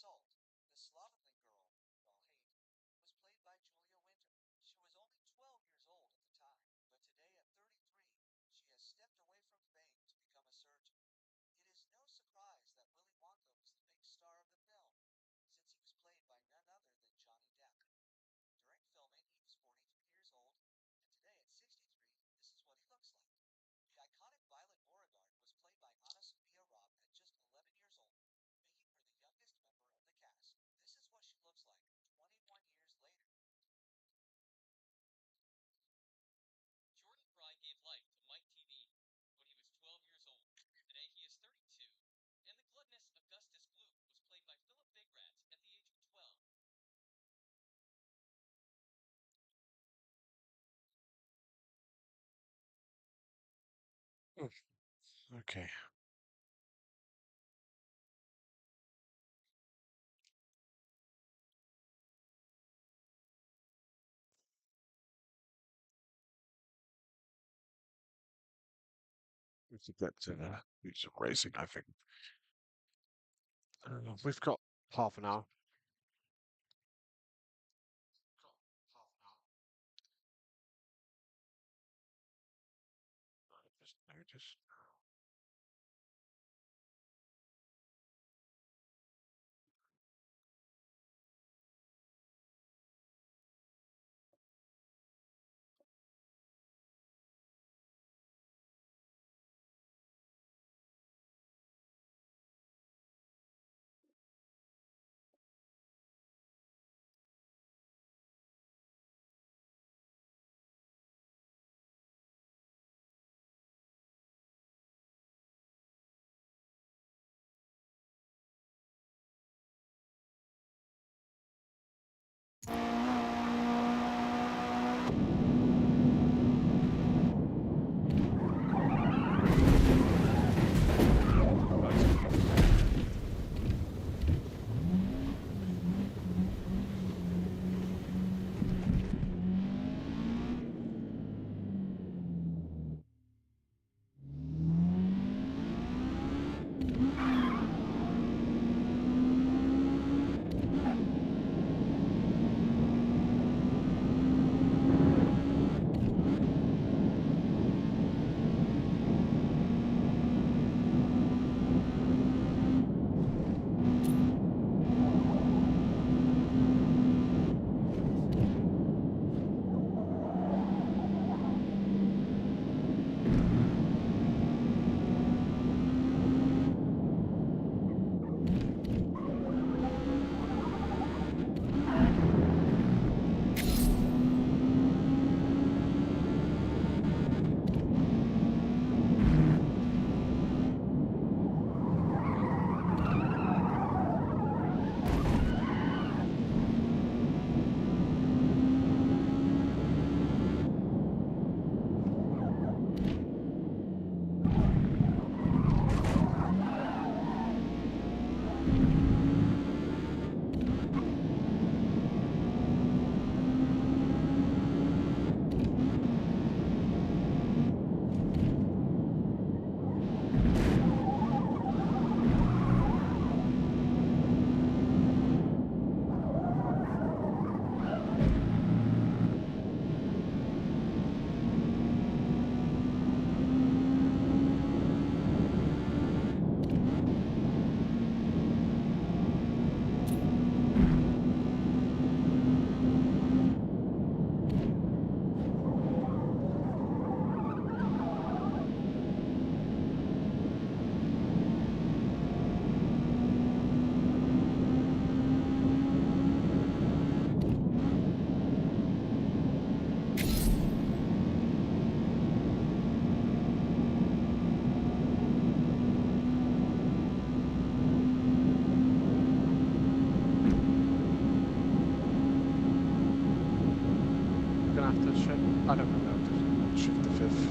Salt, the slovenly girl we all hate, was played by Julia Winter. She was only 12 years old at the time, but today at 33, she has stepped away from fame to become a surgeon. It is no surprise that Willy Wonka was the big star of the film, since he was played by none other than Johnny Depp. During filming, he was 43 years old, and today at 63, this is what he looks like. The iconic Violet Beauregarde was played by Anna Sophia Robb at just 11 years old, making her the youngest member of the cast. This is what she looks like 21 years later. Jordan Fry gave life to Mike TV when he was 12 years old. Today he is 32. And the gluttonous Augustus Gloop was played by Philip Bigrat at the age of 12. Okay. We should get to do some racing, I think. We've got half an hour. I just noticed. Gonna have to shift. I don't know. Shift the fifth.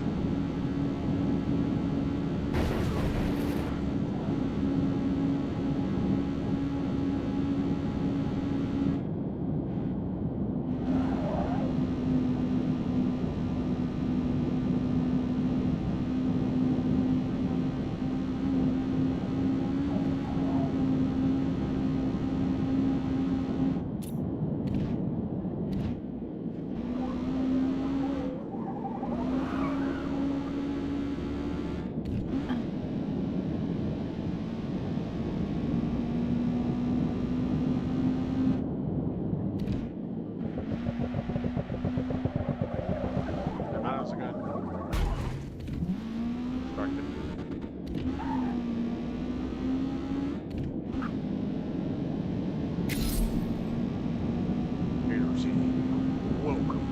distracted. Peter, welcome.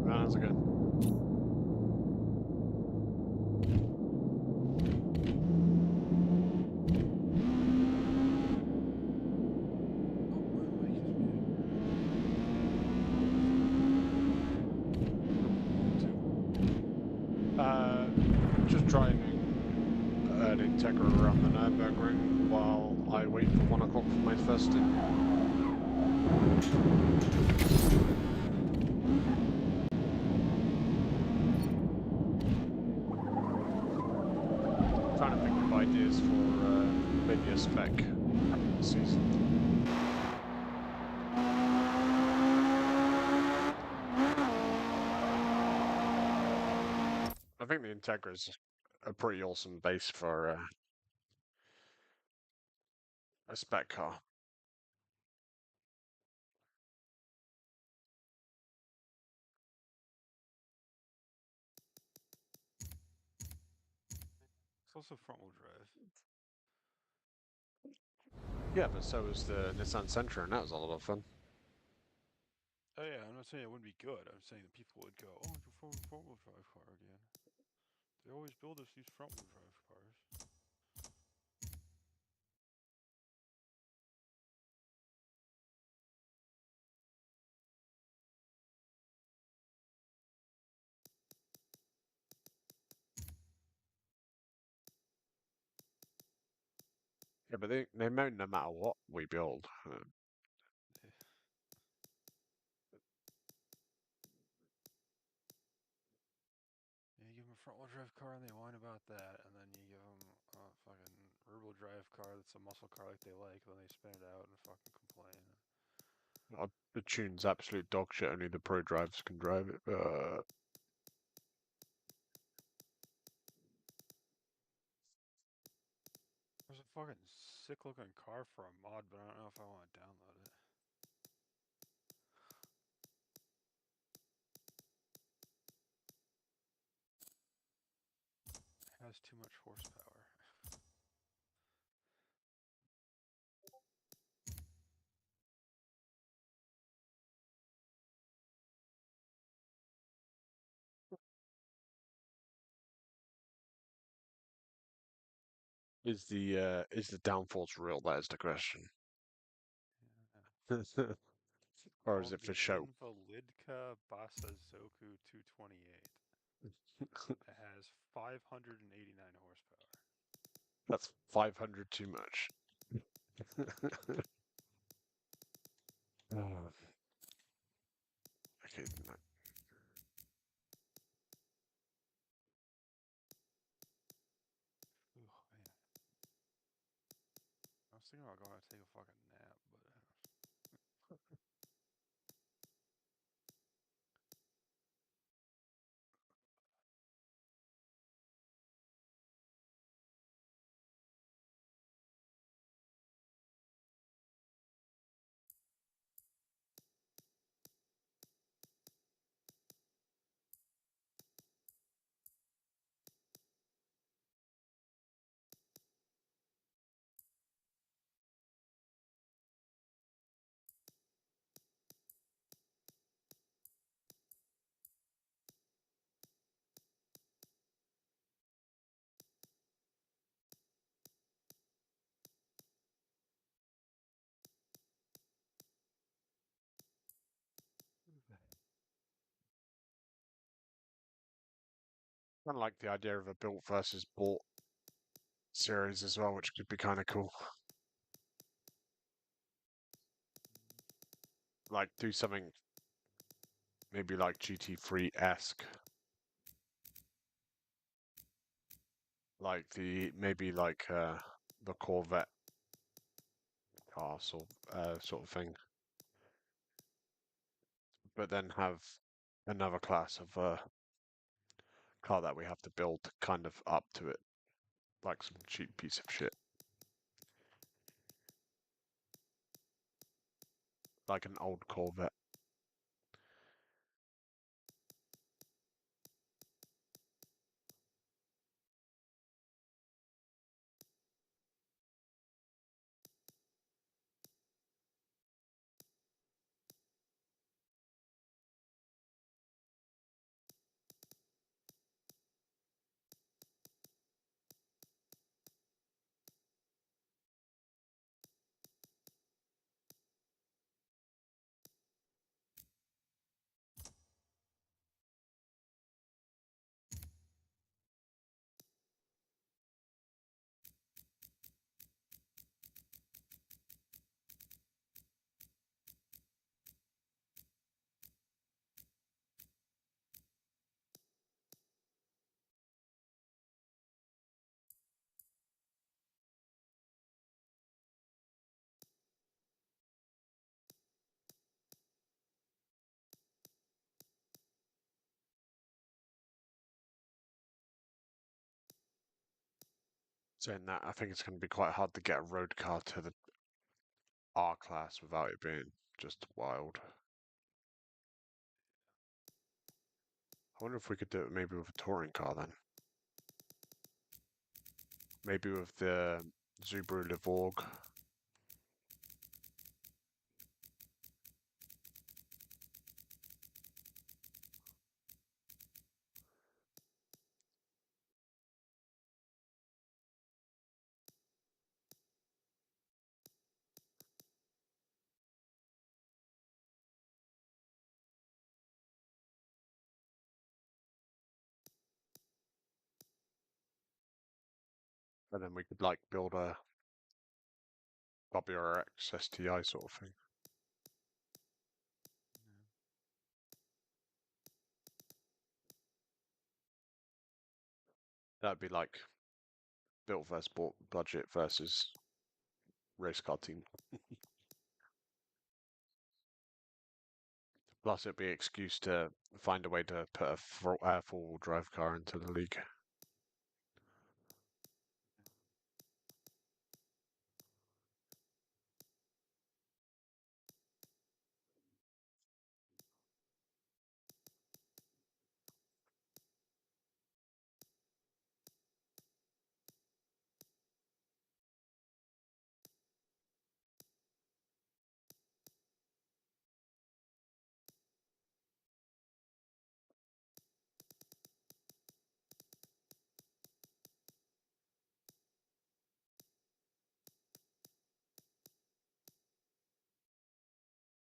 How's it going? Just driving an Integra around the Nürburgring while I wait for 1 o'clock for my first stint. Trying to think of ideas for maybe a spec season. I think the Integra's a pretty awesome base for a spec car. It's also front-wheel drive. Yeah, but so was the Nissan Sentra, and that was a lot of fun. Oh yeah, I'm not saying it wouldn't be good. I'm saying that people would go, "Oh, it's a front-wheel drive car again." They always build us these front-wheel drive cars. Yeah, but they mount no matter what we build. Yeah, you give them front-wheel drive car and they whine about that, and then you give them a fucking rear-wheel drive car that's a muscle car like they like, then they spin it out and fucking complain. The tune's absolute dog shit. Only the pro drivers can drive it. There's a fucking sick-looking car for a mod, but I don't know if I want to download it. It has too much horsepower. Is the downforce real? That is the question. Yeah. Or is Called it the for show? Invalidka Basazoku 228. It has 589 horsepower. That's 500 too much. Okay, no. Ugh, man. I was thinking about going to take a fucking nap, but I like the idea of a built versus bought series as well, which could be kind of cool. Like do something maybe like GT3-esque. Like the Corvette castle sort of thing. But then have another class of car that we have to build kind of up to it. Like some cheap piece of shit. Like an old Corvette. Saying that, I think it's going to be quite hard to get a road car to the R class without it being just wild. I wonder if we could do it maybe with a touring car then. Maybe with the Subaru Levorg. And then we could like build a WRX STI sort of thing. That'd be like built versus bought budget versus race car team. Plus, it'd be an excuse to find a way to put a four-wheel drive car into the league.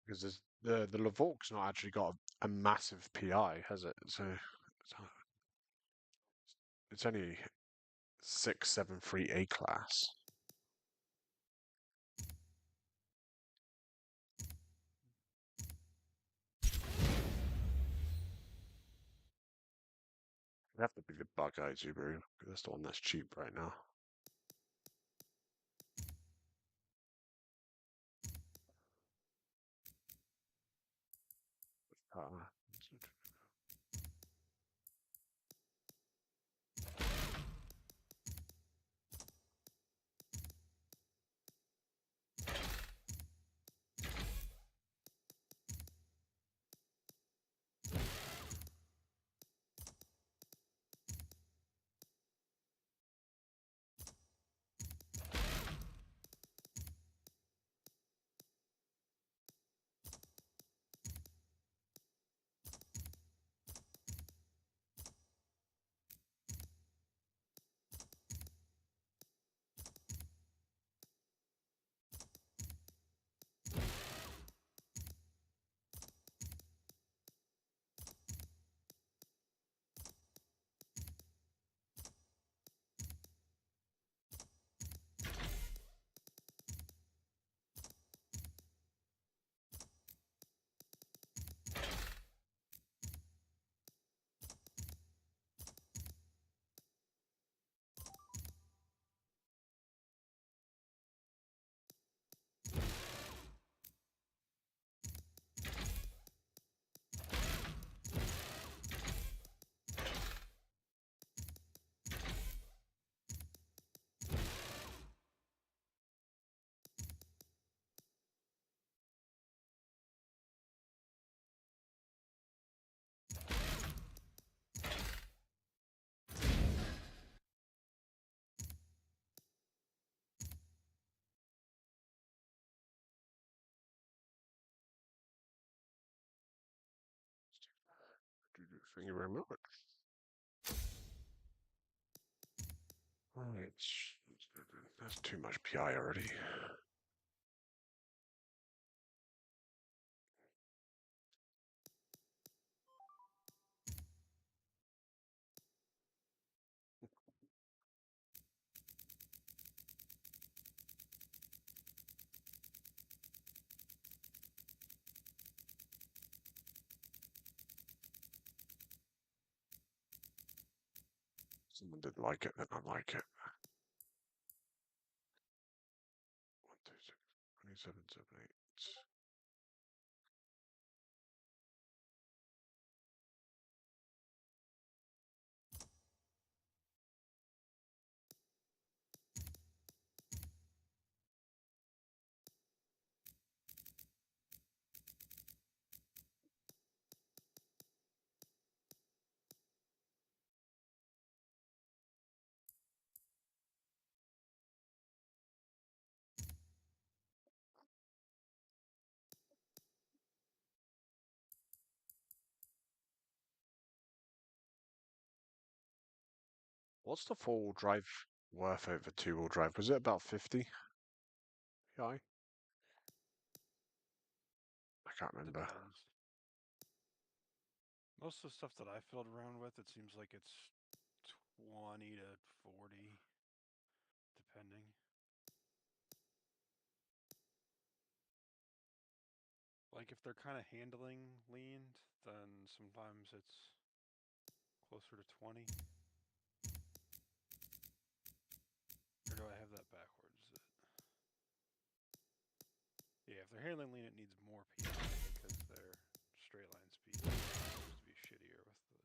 Because the Lavork's not actually got a massive PI, has it? So it's only 673 A class. It'd have to be the Buckeye Subaru, because that's the one that's cheap right now. Uh, Thank you very much. Right. That's too much PI already. Someone didn't like it, then I like it. 1, 2, 6, 27, 7, 8. What's the four-wheel drive worth over two-wheel drive? Was it about 50 PI? I can't remember. Depends. Most of the stuff that I filled around with, it seems like it's 20 to 40, depending. Like if they're kind of handling leaned, then sometimes it's closer to 20. have that backwards. Yeah, if they're handling lean, it needs more PI because their straight line speed is supposed to be shittier with the.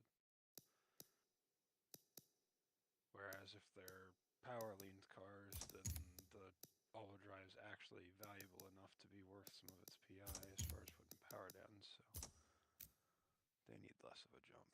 Whereas if they're power lean cars, then the all-wheel drive is actually valuable enough to be worth some of its PI as far as putting power down, so they need less of a jump.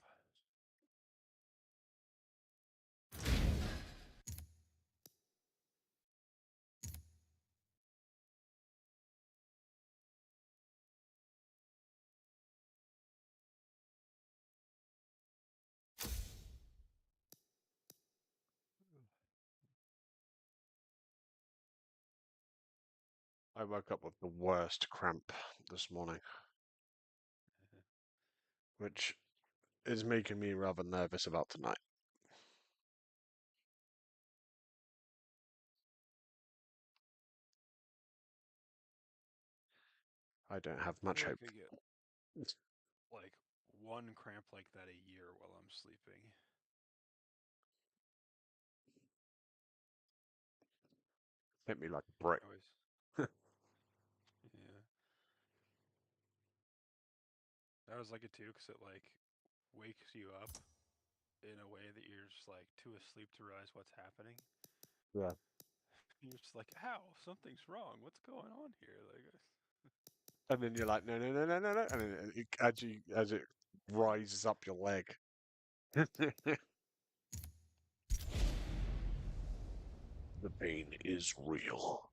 I woke up with the worst cramp this morning, which is making me rather nervous about tonight. I don't have much hope. I get like one cramp like that a year while I'm sleeping. Hit me like a brick. Yeah. I always like it too, because it like wakes you up in a way that you're just like too asleep to realize what's happening. Yeah. You're just like, ow, something's wrong. What's going on here? Like, And then you're like, no, no, no, no, no, no, and then as it rises up your leg. The pain is real.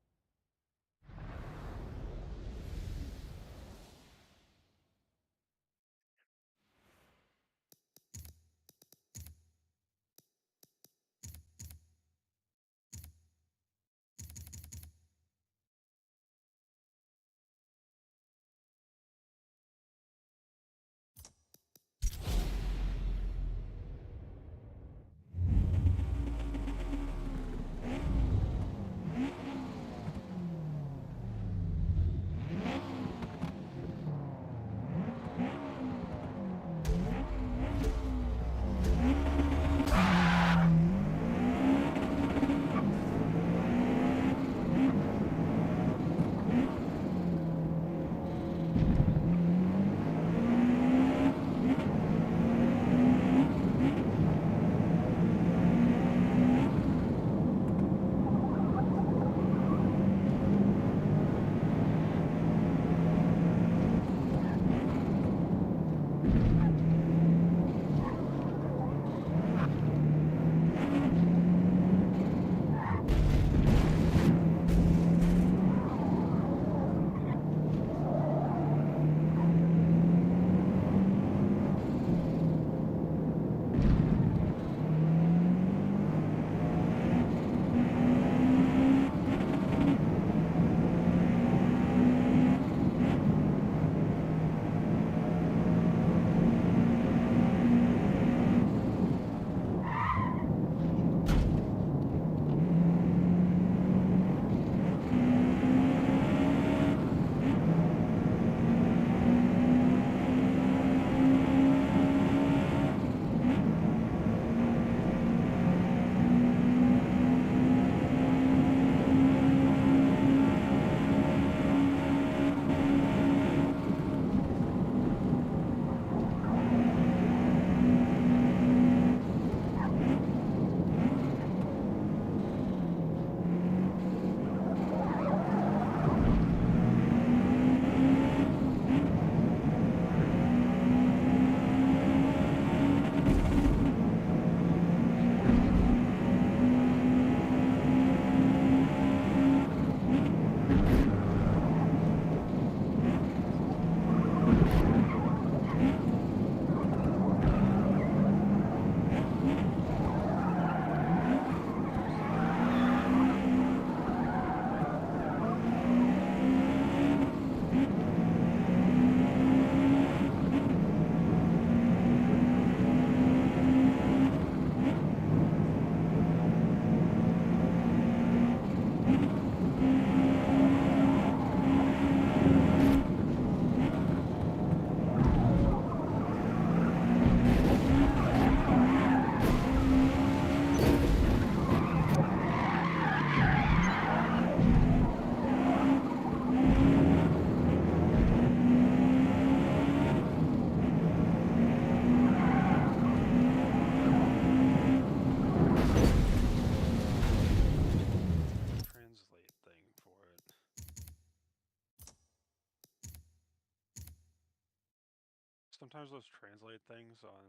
Sometimes those translate things on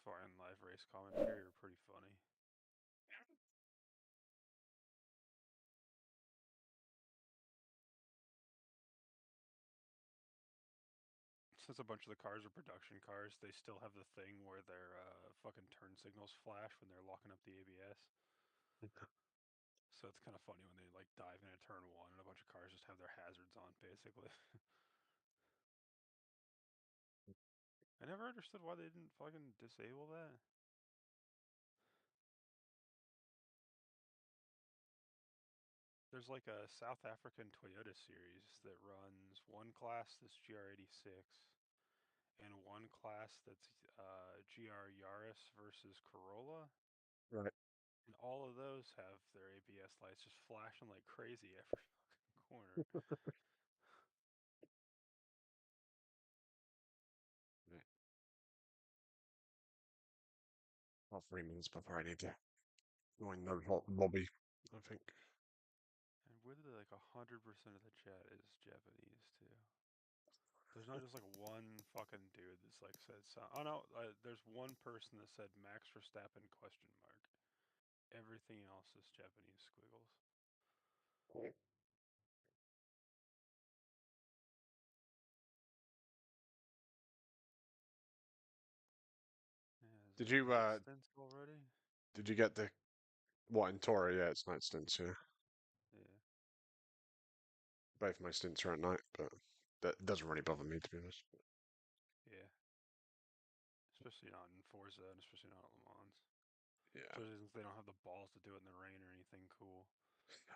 foreign live race commentary are pretty funny. Since a bunch of the cars are production cars, they still have the thing where their fucking turn signals flash when they're locking up the ABS. So it's kind of funny when they like dive into turn one and a bunch of cars just have their hazards on, basically. I never understood why they didn't fucking disable that. There's like a South African Toyota series that runs one class that's GR86 and one class that's GR Yaris versus Corolla. Right. And all of those have their ABS lights just flashing like crazy every fucking corner. Right. About 3 minutes before I need to join the lobby, I think. And weirdly, like 100% of the chat is Japanese too. There's not just like one fucking dude that's like said something. Oh no, there's one person that said Max Verstappen question mark. Everything else is Japanese squiggles. Yeah, is Did it you night stints already? did you get the what in TORA? Yeah, it's night stints. Yeah, Yeah. both my stints are at night, but that doesn't really bother me to be honest. Yeah. Especially not in Forza and especially not at Le Mans. Yeah, Especially since they don't have the balls to do it in the rain or anything cool.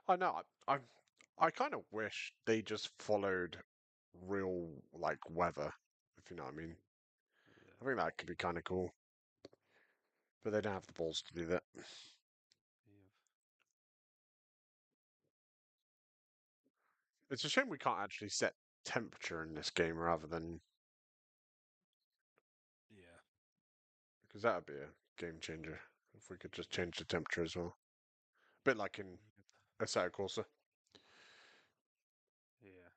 I know. I kind of wish they just followed real like weather, if you know what I mean. Yeah. I think that could be kind of cool, but they don't have the balls to do that. Yeah. It's a shame we can't actually set temperature in this game rather than Yeah. because that would be a game changer if we could just change the temperature as well. A bit like in Yep. Assetto Corsa. Yeah.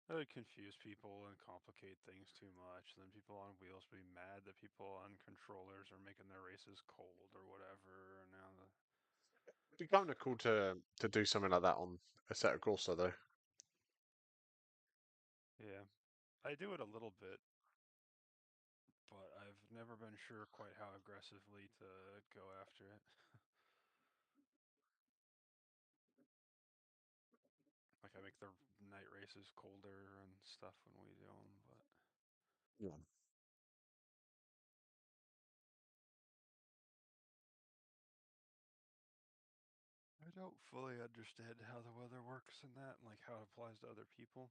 That would confuse people and complicate things too much. And then people on wheels would be mad that people on controllers are making their races cold or whatever. And now the It'd be kind of cool to do something like that on Assetto Corsa though. yeah, I do it a little bit, but I've never been sure quite how aggressively to go after it. Like I make the night races colder and stuff when we do them, but Yeah. I don't fully understand how the weather works in that and like how it applies to other people.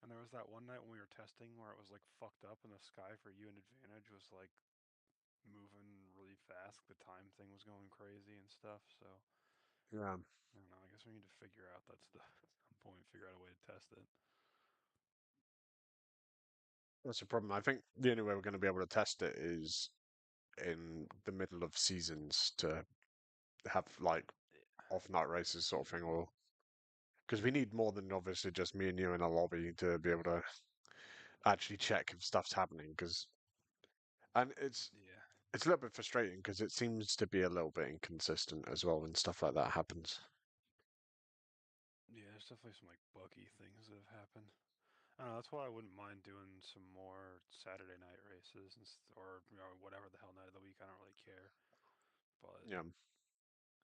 And there was that one night when we were testing where it was like fucked up and the sky for you and advantage was like moving really fast. The time thing was going crazy and stuff. So Yeah. I don't know. I guess we need to figure out that stuff at some point. Figure out a way to test it. That's the problem. I think the only way we're going to be able to test it is in the middle of seasons to have like off night races sort of thing, or because we need more than obviously just me and you in a lobby to be able to actually check if stuff's happening. Because and Yeah. it's a little bit frustrating because it seems to be a little bit inconsistent as well when stuff like that happens. Yeah, there's definitely some like buggy things that have happened. I don't know. That's why I wouldn't mind doing some more Saturday night races or whatever the hell night of the week. I don't really care. But Yeah,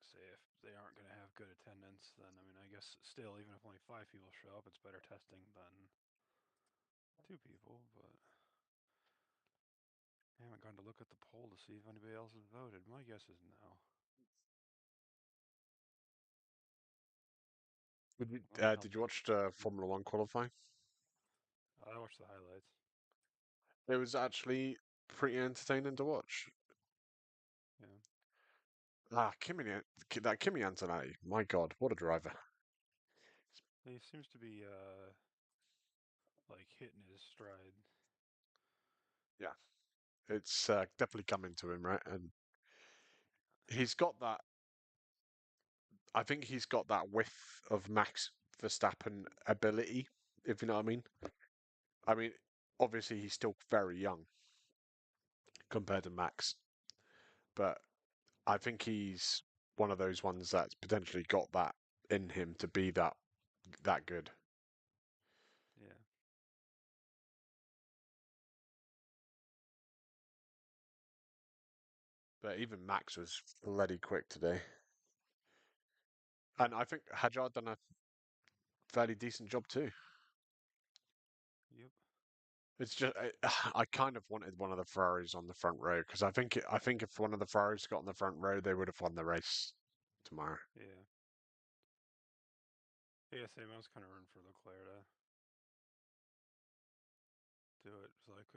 say if they aren't going to have good attendance, then I mean, I guess still, even if only 5 people show up, it's better testing than 2 people. But I haven't gone to look at the poll to see if anybody else has voted. My guess is no. Let me help did you you. watch the Formula One qualifying? I watched the highlights. It was actually pretty entertaining to watch. Yeah, That Kimi Antonelli, my God, what a driver! he seems to be like hitting his stride. Yeah, it's definitely coming to him, right? And he's got that. I think he's got that whiff of Max Verstappen ability, if you know what I mean. I mean, obviously he's still very young compared to Max, but I think he's one of those ones that's potentially got that in him to be that good. Yeah. But even Max was bloody quick today. And I think Hajar done a fairly decent job too. Yep. It's just I kind of wanted one of the Ferraris on the front row because I think if one of the Ferraris got on the front row, they would have won the race tomorrow. Yeah. Yeah, same. I was kind of rooting for Leclerc to do it. It's like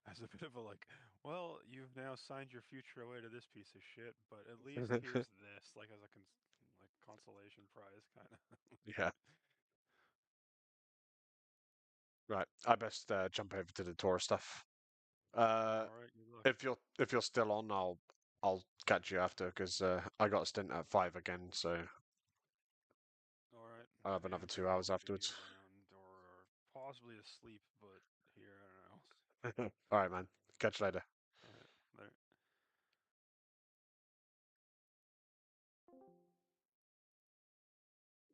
as a bit of a like, well, you've now signed your future away to this piece of shit, but at least here's this, like as a like consolation prize, kind of. Yeah. Right. I best jump over to the TORA stuff. All right, good luck. If you're still on, I'll catch you after because I got a stint at 5 again, so All right. I'll have Yeah, another I'm 2 probably hours going to be afterwards. around or possibly asleep, but here, I don't know. All right, man. Catch you later. All right, later.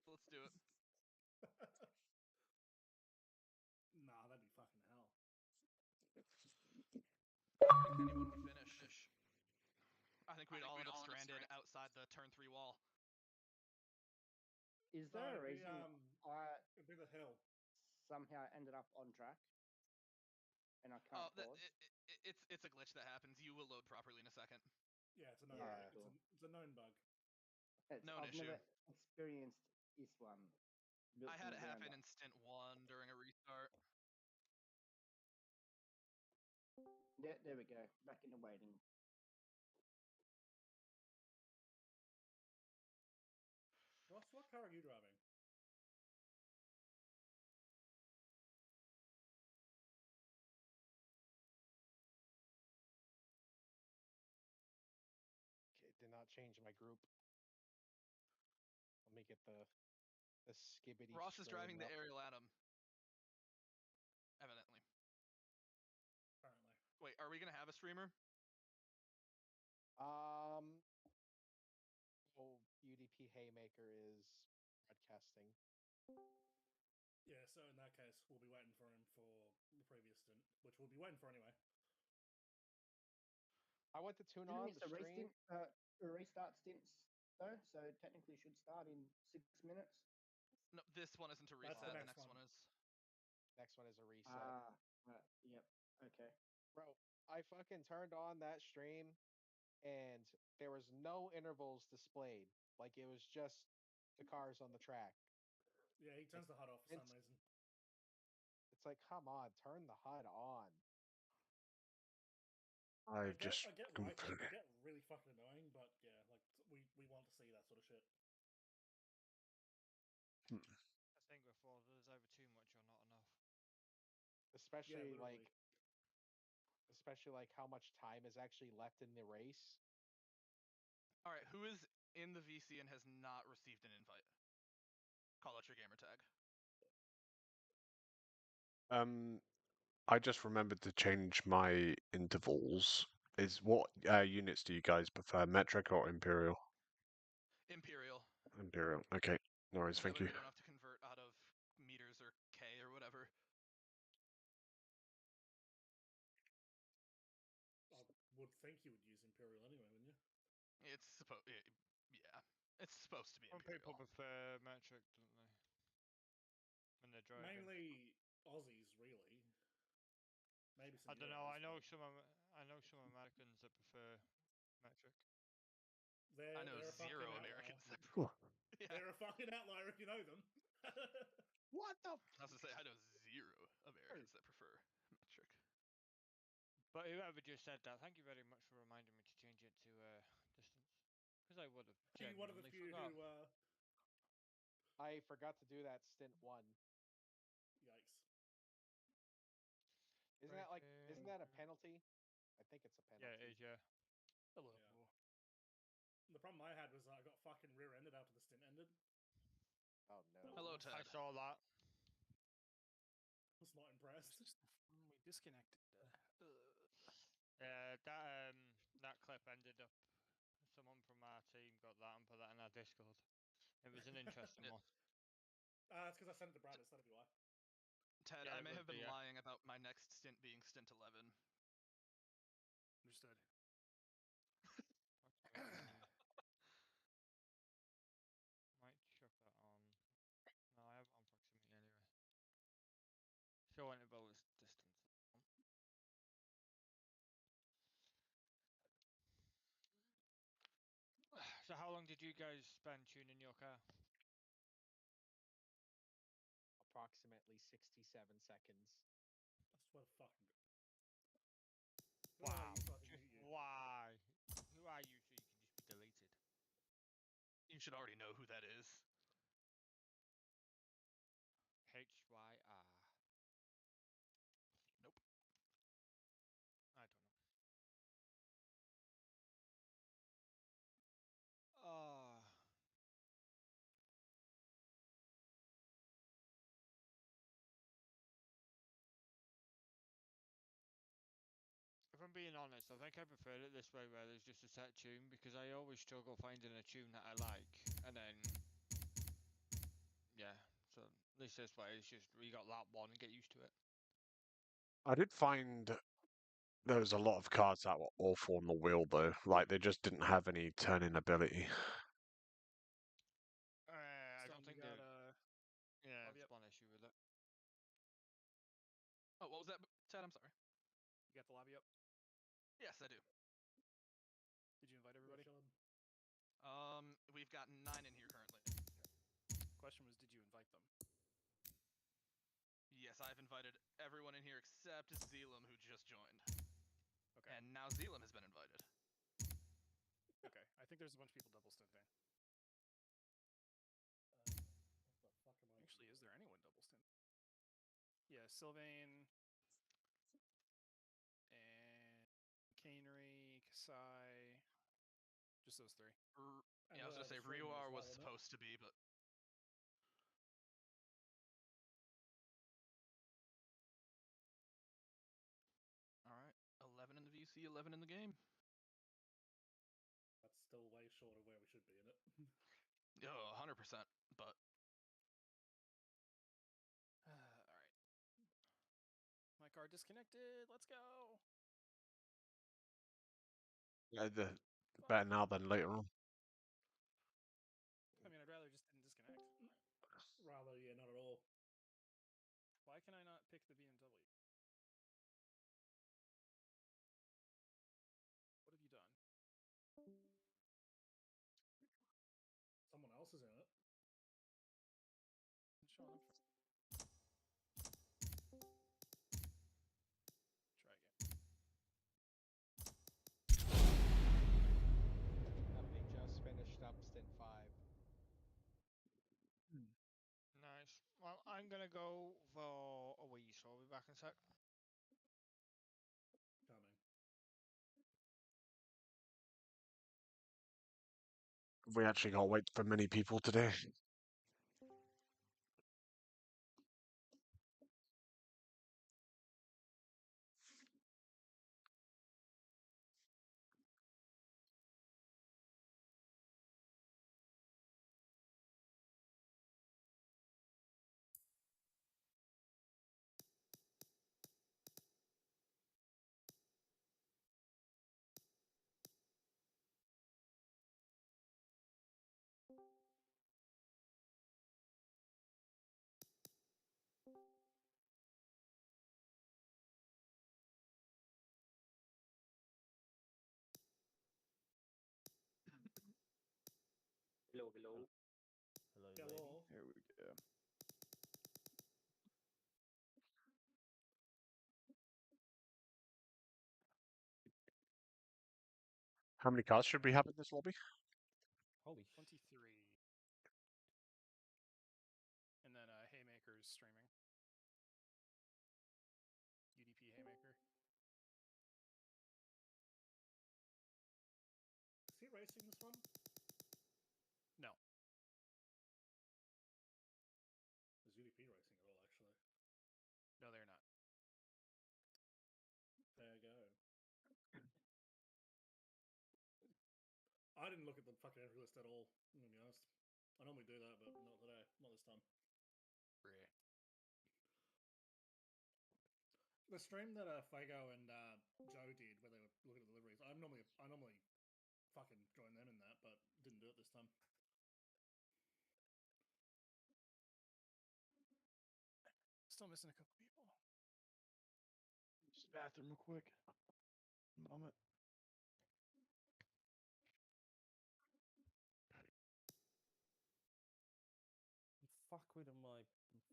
Let's do it. Nah, that'd be fucking hell. I don't think anyone would finish. I think we'd all end up stranded outside the turn 3 wall. Is No, there a it'd be, reason I it'd be the hill. somehow ended up on track and I can't pause? It's a glitch that happens. You will load properly in a second. Yeah, it's a known. Yeah, It's, cool. it's a known bug. Known I've issue. never experienced this one. built I from had the it ground happen up. in stint 1 during a restart. There we go. Back in the waiting. Ross, what car are you driving? Okay, did not change my group. Let me get the skibbity. Ross is driving the up. aerial Atom. Evidently. Apparently. Wait, are we gonna have a streamer? Oh, UDP Haymaker is broadcasting. Yeah, so in that case, we'll be waiting for him for the previous stint, which we'll be waiting for anyway. I went to tune Didn't on miss the a stream. restart stints though, so technically should start in 6 minutes. No, this one isn't a That's reset. the The next next one. one is. Next one is a reset. Yep. Okay. Bro, I fucking turned on that stream and there was no intervals displayed. Like it was just the cars on the track. Yeah, he turns the HUD off for some reason. It's like, come on, turn the HUD on. I get why it can get really fucking annoying, but yeah, like we want to see that sort of shit. I think with Forza, there's either too much or not enough. Especially Yeah, like how much time is actually left in the race. All right, who is in the VC and has not received an invite? Call out your gamer tag. I just remembered to change my intervals. Is what units do you guys prefer, metric or imperial? Imperial. Imperial. Okay, no worries. Thank That way you. we don't have to convert out of meters or K or whatever. I would think you would use Imperial anyway, wouldn't you? It's supposed. Yeah, it's supposed to be Some Imperial. people prefer metric, don't they? When they're driving. Mainly Aussies, really. Maybe some. I don't know. I know some Americans that prefer metric. I know They're a zero fucking Americans that outlier. Yeah. They're a fucking outlier if you know them. What the? I was gonna say I know zero Americans that prefer metric. But whoever just said that, thank you very much for reminding me to change it to distance, because I would have genuinely One of the few forgot. who. I forgot to do that stint 1. Yikes. Isn't that a penalty? I think it's a penalty. Yeah, it is. Yeah. A little Yeah. more. The problem I had was I got fucking rear-ended after the stint ended. Oh no. Hello, Ted. I saw that. Was not impressed. Disconnected. That clip ended up. Someone from our team got that and put that in our Discord. It was an interesting one. It's because I sent it to Brandis, that'd be why. Ted, Yeah, I it may would have be, been yeah. lying about my next stint being stint 11. Understood. Might chuck that on. No, I have it on proximity anyway. Show interval is distance. So how long did you guys spend tuning your car? Approximately 67 seconds. That's what fucking. Wow. You fucking Just hate you. why? Who are you so you can just be deleted? You should already know who that is. HYR. Nope. I don't know. Oh. If I'm being honest, I think I prefer it this way where there's just a set tune because I always struggle finding a tune that I like and then yeah, so at least this way it's just we got that one and get used to it. I did find there was a lot of cards that were awful on the wheel though. Like they just didn't have any turning ability. I Stone, don't think you got yeah, lobby that's up. one issue with it. Oh, what was that, Ted? I'm sorry. You got the lobby up. Yes, I do. Did you invite everybody? We've got 9 in here currently. Question was, did you invite them? Yes, I've invited everyone in here except Zelam, who just joined. Okay. And now Zelam has been invited. Okay. I think there's a bunch of people double stinting. What the fuck am I? Actually, is there anyone double stint? Yeah, Sylvain and Canery, Kasai. Just those three. Yeah, I was gonna say Ryuar was supposed to be, but all right, 11 in the VC, 11 in the game. That's still way short of where we should be in it. Oh, 100%. But All right. My car disconnected. Let's go. Yeah, better now than later on. I mean, I'd rather just didn't disconnect. Rather, yeah, not at all. Why can I not pick the BMW? What have you done? Someone else is in it. It's showing up for... Try again. Company just finished up stint 5. Nice. Well, I'm gonna go for a wee, so I'll be back in a sec. Coming. We actually got to wait for many people today. Hello, hello. Hello, Hello. lady. Here we go. How many cars should we have in this lobby? Holy 23. And then Haymaker's streaming. UDP Haymaker. Is he racing this one? No. Is UDP racing at all, actually? No, they're not. didn't look at the fucking entry list at all. I'm gonna be honest. I normally do that, but not today. Not this time. Rare. The stream that Fago and Joe did, where they were looking at the deliveries, I normally fucking join them in that, but didn't do it this time. Still missing a couple people. Use the bathroom real quick. Moment. Fuck with my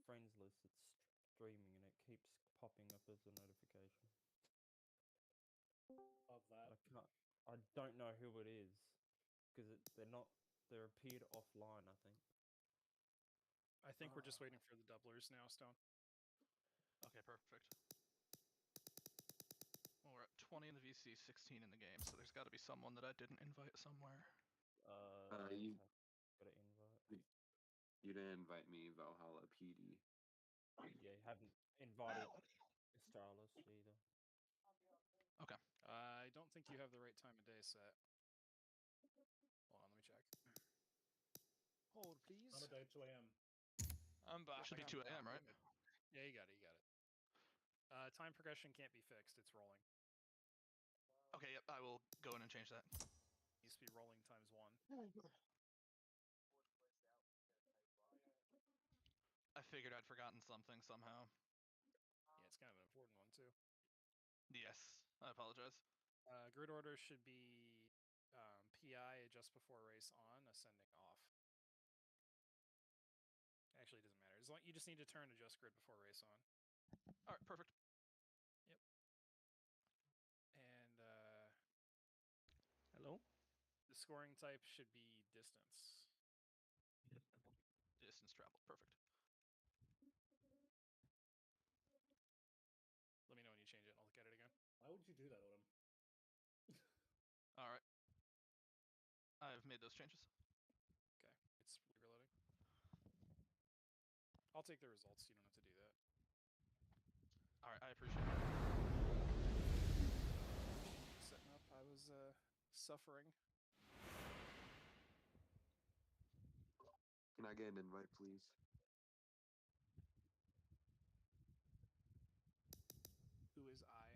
friends list. It's streaming and it keeps popping up as a notification. Of that. I don't know who it is because they're appeared offline. I think. I think we're just waiting for the doublers now, Stone. Okay, perfect. Well, we're at 20 in the VC, 16 in the game, so there's got to be someone that I didn't invite somewhere. You got an invite. You didn't invite me, Valhalla PD. Yeah, you haven't invited Astralis either. Okay. I don't think you have the right time of day set. Hold on, let me check. Hold, please. Time of day 2 a.m. I'm back. It should be 2 a.m., right? Yeah, you got it. Time progression can't be fixed. It's rolling. Okay, yep, I will go in and change that. It used to be rolling times 1. I figured I'd forgotten something somehow. Yeah, it's kind of an important one, too. Yes, I apologize. Grid order should be PI just before race on, ascending off. Actually, it doesn't matter. You just need to turn adjust grid before race on. All right, perfect. Yep. And hello. The scoring type should be distance. Distance travel, perfect. Let me know when you change it, and I'll look at it again. Why would you do that, Autumn? All right. I've made those changes. Okay, it's reloading. I'll take the results. You don't have to do that. All right, I appreciate it. Setting up, I was suffering. Can I get an invite, please? Who is I?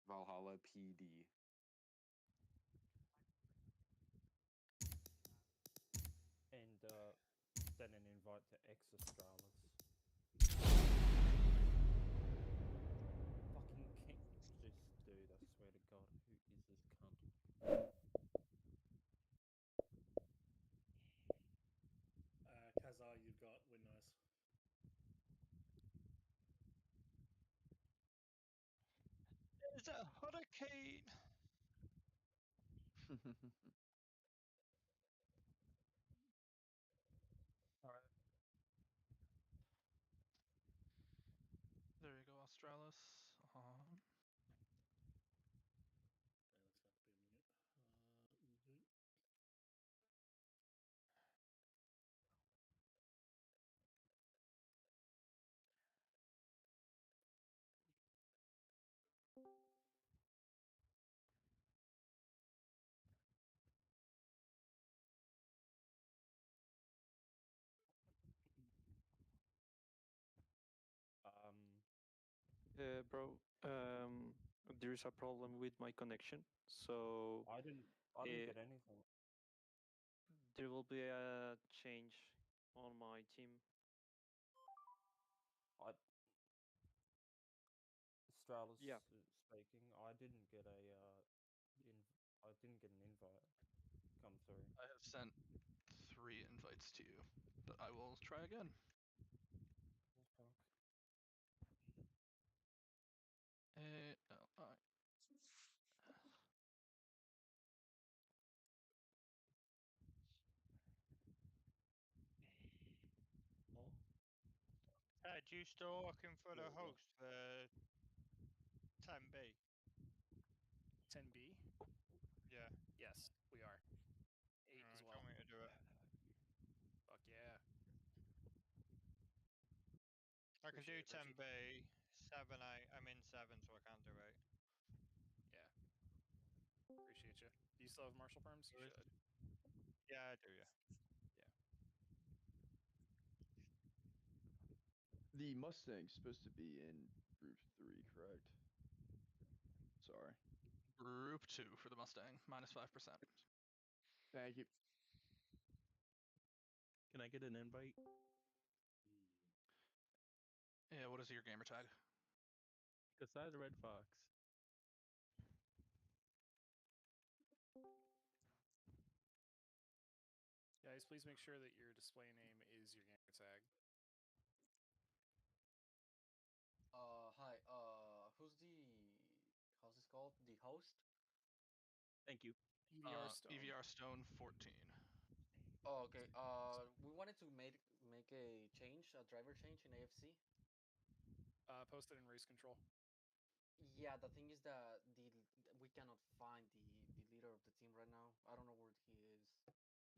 Valhalla PD. And then an invite to X Astralis. Fucking king. This dude, I swear to God, who is this cunt? Kazar, you've got win nice. There's a hurricane! Alright. There you go, Australis. Bro, there's a problem with my connection, so I didn't get anything. there will be a change on my team. Astralis Yeah. speaking. I didn't get an invite come through. I have sent 3 invites to you, but I will try again. A-L-I. Ted, you still looking for the host for 10B? 10B? Yeah. Yes, we are. 8 as well. Do you want me to do it? Fuck yeah. I could do 10B, 7, I'm in 7, so I can't do 8. Yeah. Appreciate you. Do you still have marshal perms? You Good. should. Yeah, I do. Yeah. The Mustang's supposed to be in Group 3, correct? Sorry. Group 2 for the Mustang, -5%. Thank you. Can I get an invite? Yeah, what is your gamer tag? Casada Red Fox. Guys, please make sure that your display name is your gamer tag. Hi. Who's how's this called? The host? Thank you. EVR Stone. EVR Stone 14. Oh, okay. We wanted to make a change, a driver change in AFC. Posted in race control. Yeah, the thing is that we cannot find the leader of the team right now. I don't know where he is.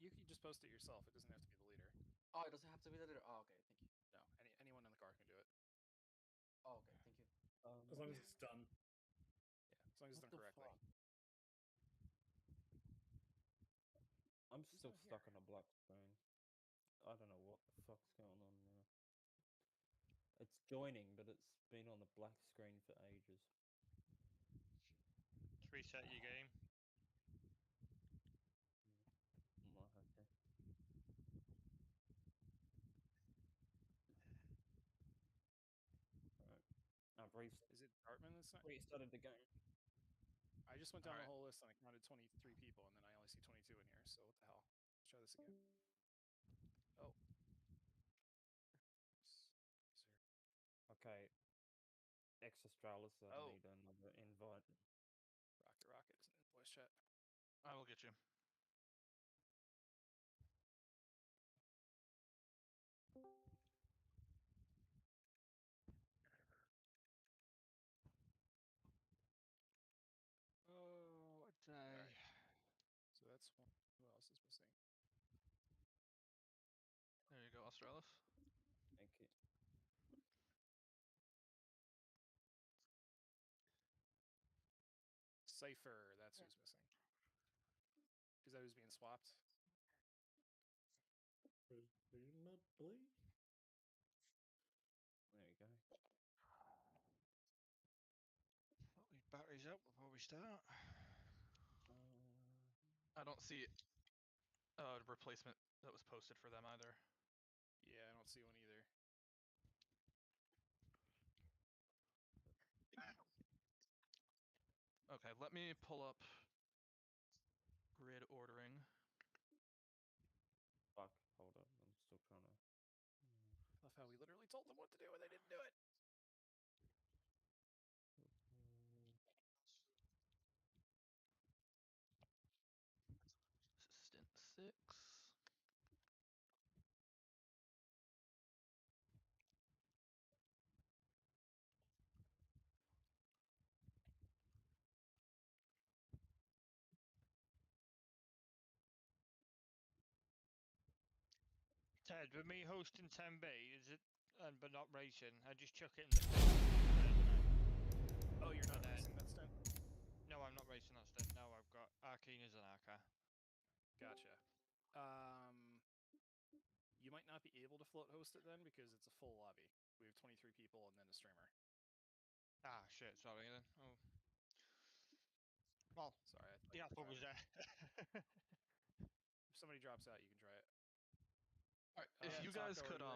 You can just post it yourself. It doesn't have to be the leader. Oh, it doesn't have to be the leader. Oh, okay, thank you. No, anyone in the car can do it. Oh, okay, thank you. As long as it's done. Yeah, as long as it's done correctly. I'm still stuck on a black screen. I don't know what the fuck's going on now. It's joining, but it's been on the black screen for ages. Just reset your game. Okay. Alright. I've Is it Dartman that's not? restarted the game. I just went down the whole list and I counted 23 people, and then I only see 22 in here. So what the hell? Let's try this again. Oh. Okay. Ex-Australis, I Oh. need another invite. Rocket voice chat. I will get you. Oh, what day? So that's one. Who else is missing? There you go, Australis. Thank you. Cypher, that's who's missing. Is that who's being swapped? Presumably. There you go. Put these batteries up before we start. I don't see a replacement that was posted for them either. Yeah, I don't see one either. Okay, let me pull up grid ordering. Fuck, hold up. I'm still trying to... I love how we literally told them what to do and they didn't do it. Stint 6. Ted, with me hosting 10B, is it, but not racing, I just chuck it in the Oh, you're not racing that stint? No, I'm not racing that stint. No, I've got Arkeen as an Arca. Gotcha. You might not be able to float host it then because it's a full lobby. We have 23 people and then a streamer. Ah, shit, sorry then. Oh. Well, sorry. The apple was there. If somebody drops out, you can try it. Alright, if you guys could, Oh,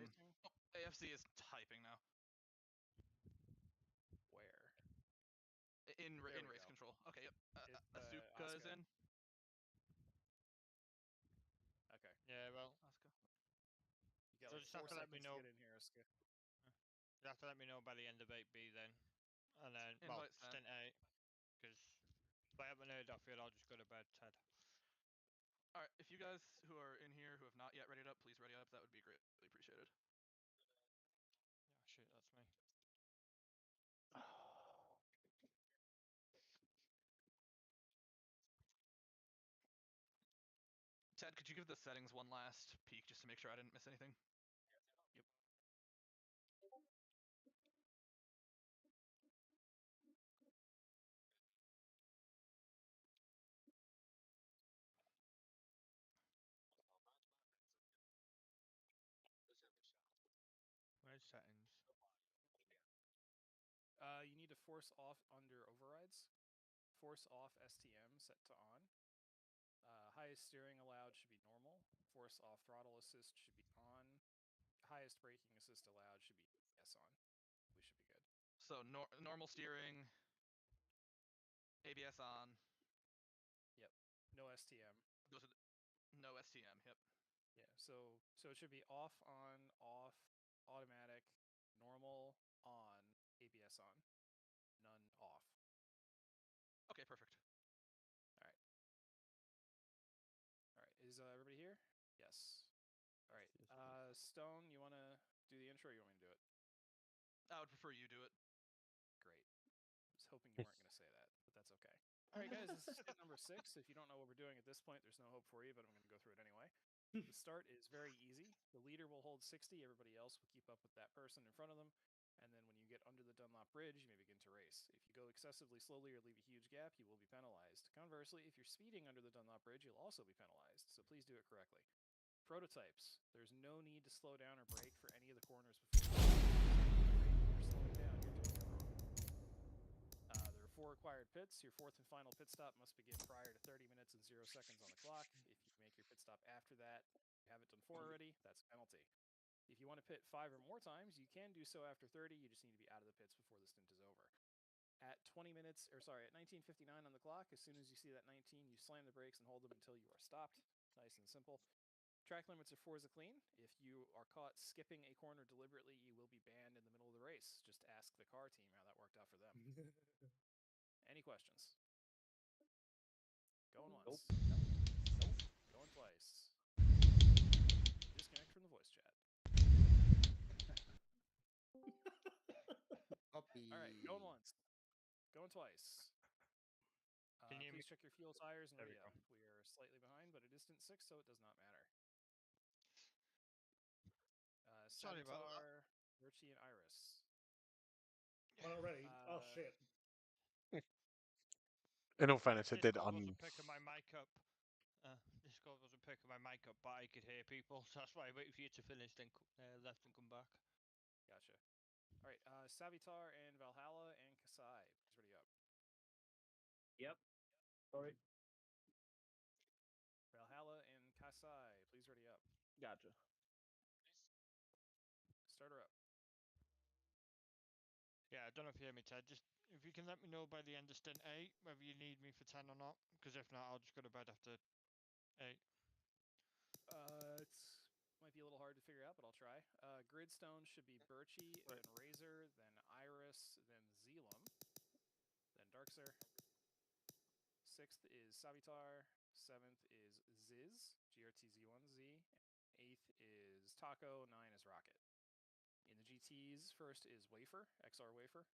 AFC is typing now. Where? In race control. Okay, yep. Asuka is in. Okay. Yeah, well. You got So like just have to let me know. to get in here, Asuka. You have to let me know by the end of 8B then. And then, well, stint 8. Because if I haven't heard off yet, I'll just go to bed, Ted. Alright, if you guys who are in here who have not yet readied up, please ready up. That would be greatly appreciated. Yeah, shit, that's me. Ted, could you give the settings one last peek just to make sure I didn't miss anything? Yep. force off under overrides. Force off STM set to on. Highest steering allowed should be normal. Force off throttle assist should be on. Highest braking assist allowed should be yes on. We should be good. So normal steering, ABS on. Yep. No STM. Those are no STM. Yep. Yeah. So it should be off, on, off, automatic, normal, on, ABS on, none off. Okay, perfect. All right. Is everybody here? Yes. All right. Stone, you want to do the intro or you want me to do it? I would prefer you do it. Great. I was hoping you weren't going to say that, but that's okay. All right, guys, this is stint number 6. If you don't know what we're doing at this point, there's no hope for you, but I'm going to go through it anyway. The start is very easy. The leader will hold 60. Everybody else will keep up with that person in front of them. And then when you get under the Dunlop Bridge, you may begin to race. If you go excessively slowly or leave a huge gap, you will be penalized. Conversely, if you're speeding under the Dunlop Bridge, you'll also be penalized, so please do it correctly. Prototypes. There's no need to slow down or brake for any of the corners before you're slowing down, you're doing it wrong. There are 4 required pits. Your 4th and final pit stop must begin prior to 30 minutes and 0 seconds on the clock. If you make your pit stop after that, you haven't done 4 already, that's a penalty. If you want to pit 5 or more times, you can do so after 30. You just need to be out of the pits before the stint is over. At 19:59 on the clock, as soon as you see that 19, you slam the brakes and hold them until you are stopped. Nice and simple. Track limits are Forza clean. If you are caught skipping a corner deliberately, you will be banned in the middle of the race. Just ask the car team how that worked out for them. Any questions? Going once. Nope. Going twice. Disconnect from the voice chat. Copy. All right, going once. Going twice. Can you Please check your fuel, tires, and There we radio. go. We are slightly behind, but it is stint 6, so it does not matter. Sorry about that. Savitar, Richie, and Iris. Oh, not ready. Oh shit. In all fairness, it did Discord wasn't picking my mic up. Discord wasn't picking my mic up, but I could hear people, so that's why I waited for you to finish, then left and come back. Gotcha. All right, Savitar and Valhalla and Kasai. Please ready up. Yep. Sorry. Valhalla and Kasai. Please ready up. Gotcha. Start her up. Yeah, I don't know if you hear me, Ted. Just if you can let me know by the end of stint 8 whether you need me for 10 or not, because if not, I'll just go to bed after 8. It's might be a little hard to figure out, but I'll try. Gridstone should be Birchie, then Razor, then Iris, then Zelum, then Darkser. 6th is Savitar. 7th is Ziz, GRTZ1Z. 8th is Taco. 9 is Rocket. In the GTs, 1st is Wafer, XR Wafer.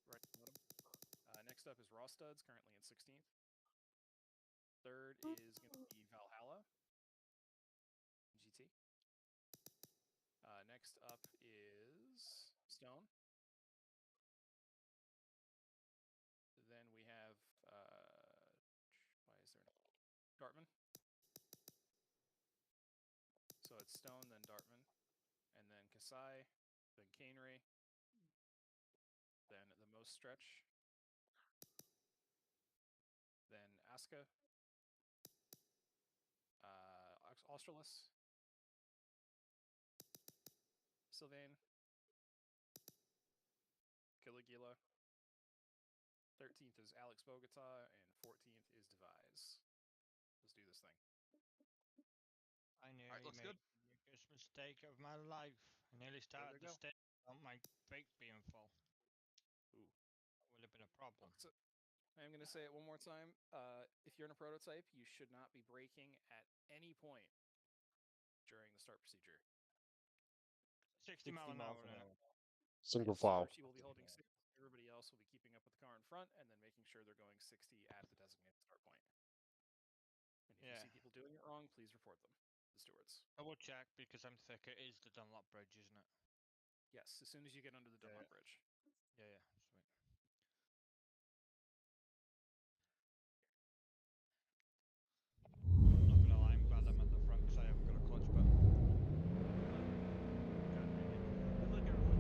Right bottom. Next up is Raw Studs, currently in 16th. 3rd is going to be Valhalla, GT. Next up is Stone. Then we have, why is there no Dartman? So it's Stone, then Dartman, and then Kasai, then Canery, then the most stretch, then Aska, Australis, Sylvain, Caligula. 13th is Alex Bogota, and 14th is Devise. Let's do this thing. I nearly made the biggest mistake of my life. I nearly started the stint without my brake being full. Ooh. That would have been a problem. So, I'm going to say it one more time. If you're in a prototype, you should not be braking at any point during the start procedure. 60 mile an hour. Single yes, file. Archie will be holding 60. Everybody else will be keeping up with the car in front and then making sure they're going 60 at the designated start point. And if you see people doing it wrong, please report them to the stewards. I will check because I'm thick. It is the Dunlop Bridge, isn't it? Yes, as soon as you get under the Dunlop Bridge. Yeah, sweet. I'm not gonna lie, I'm glad I'm at the front because I haven't got a clutch button. Good luck, everyone.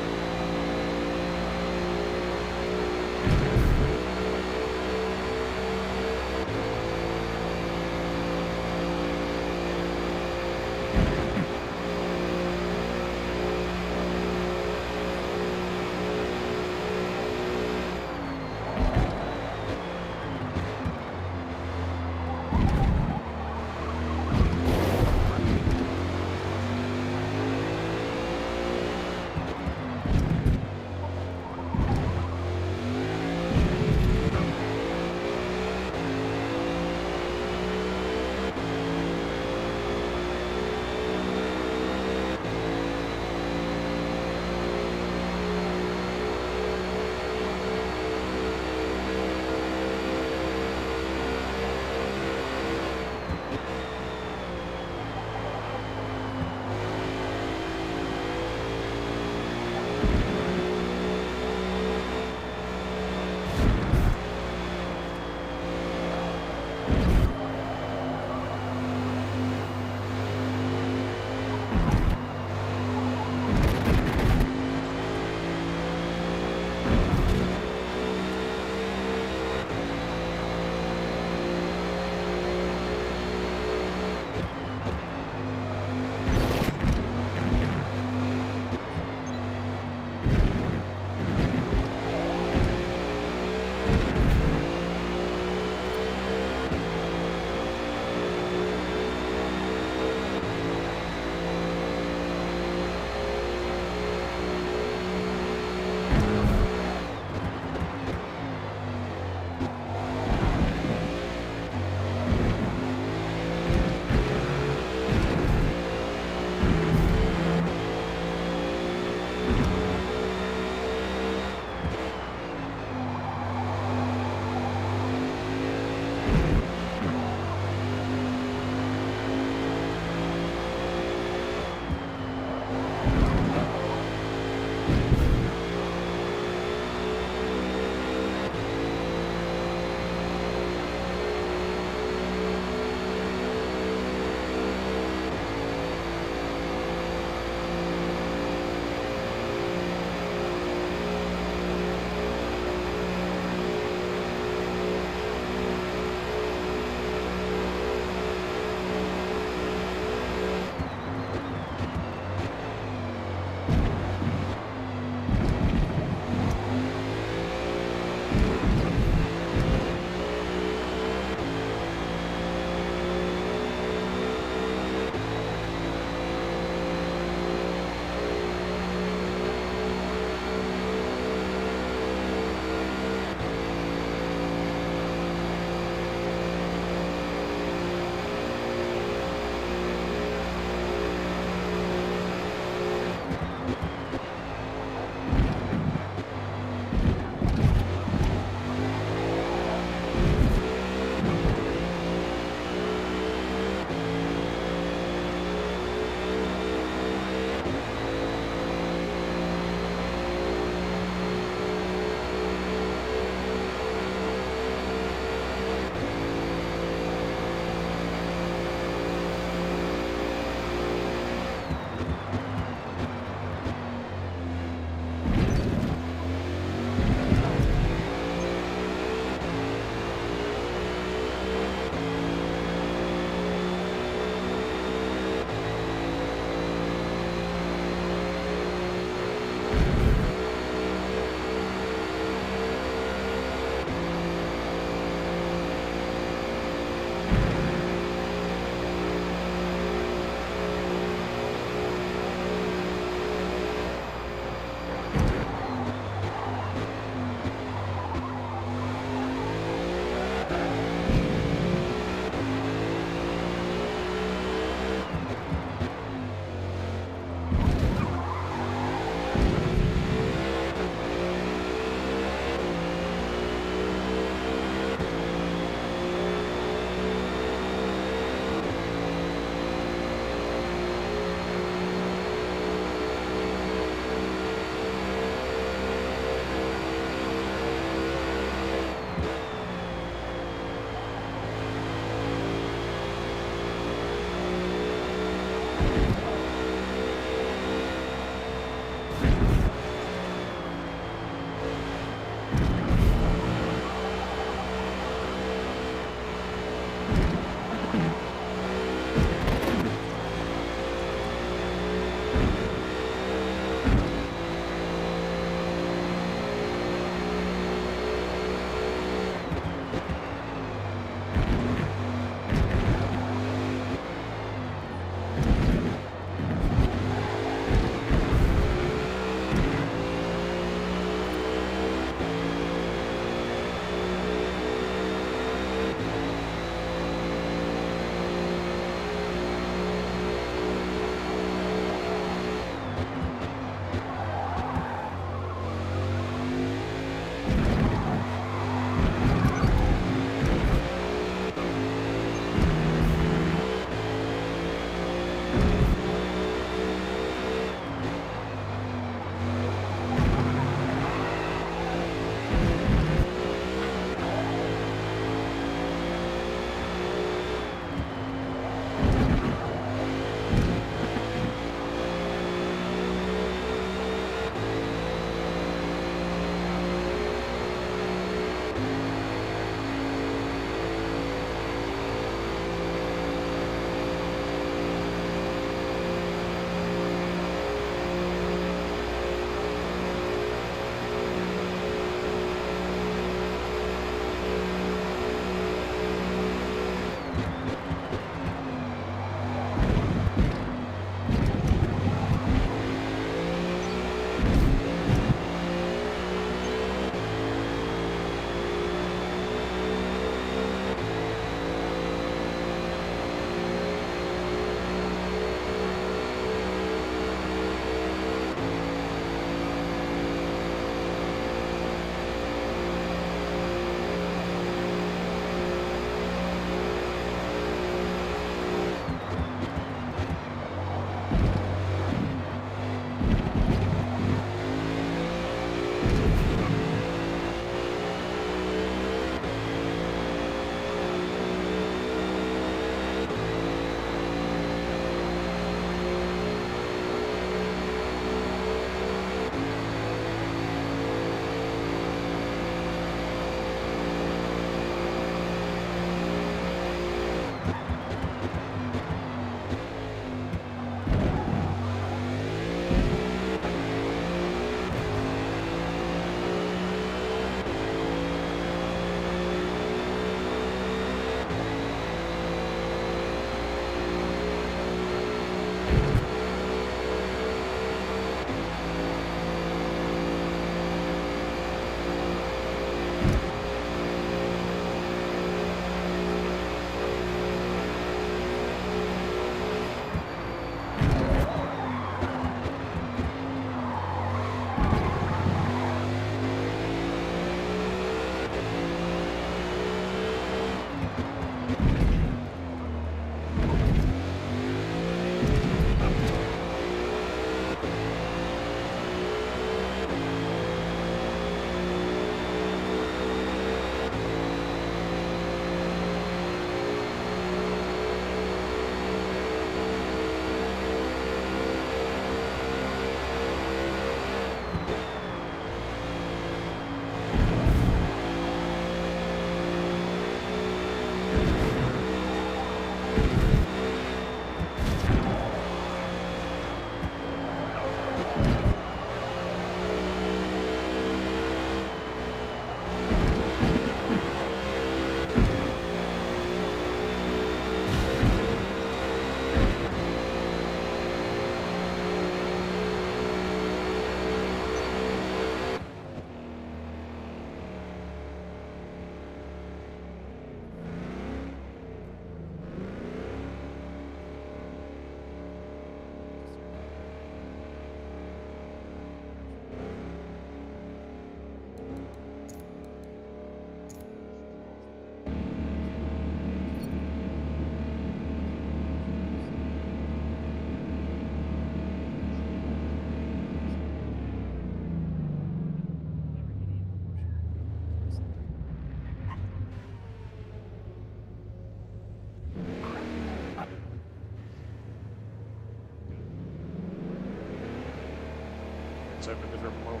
Let's open the drum roll.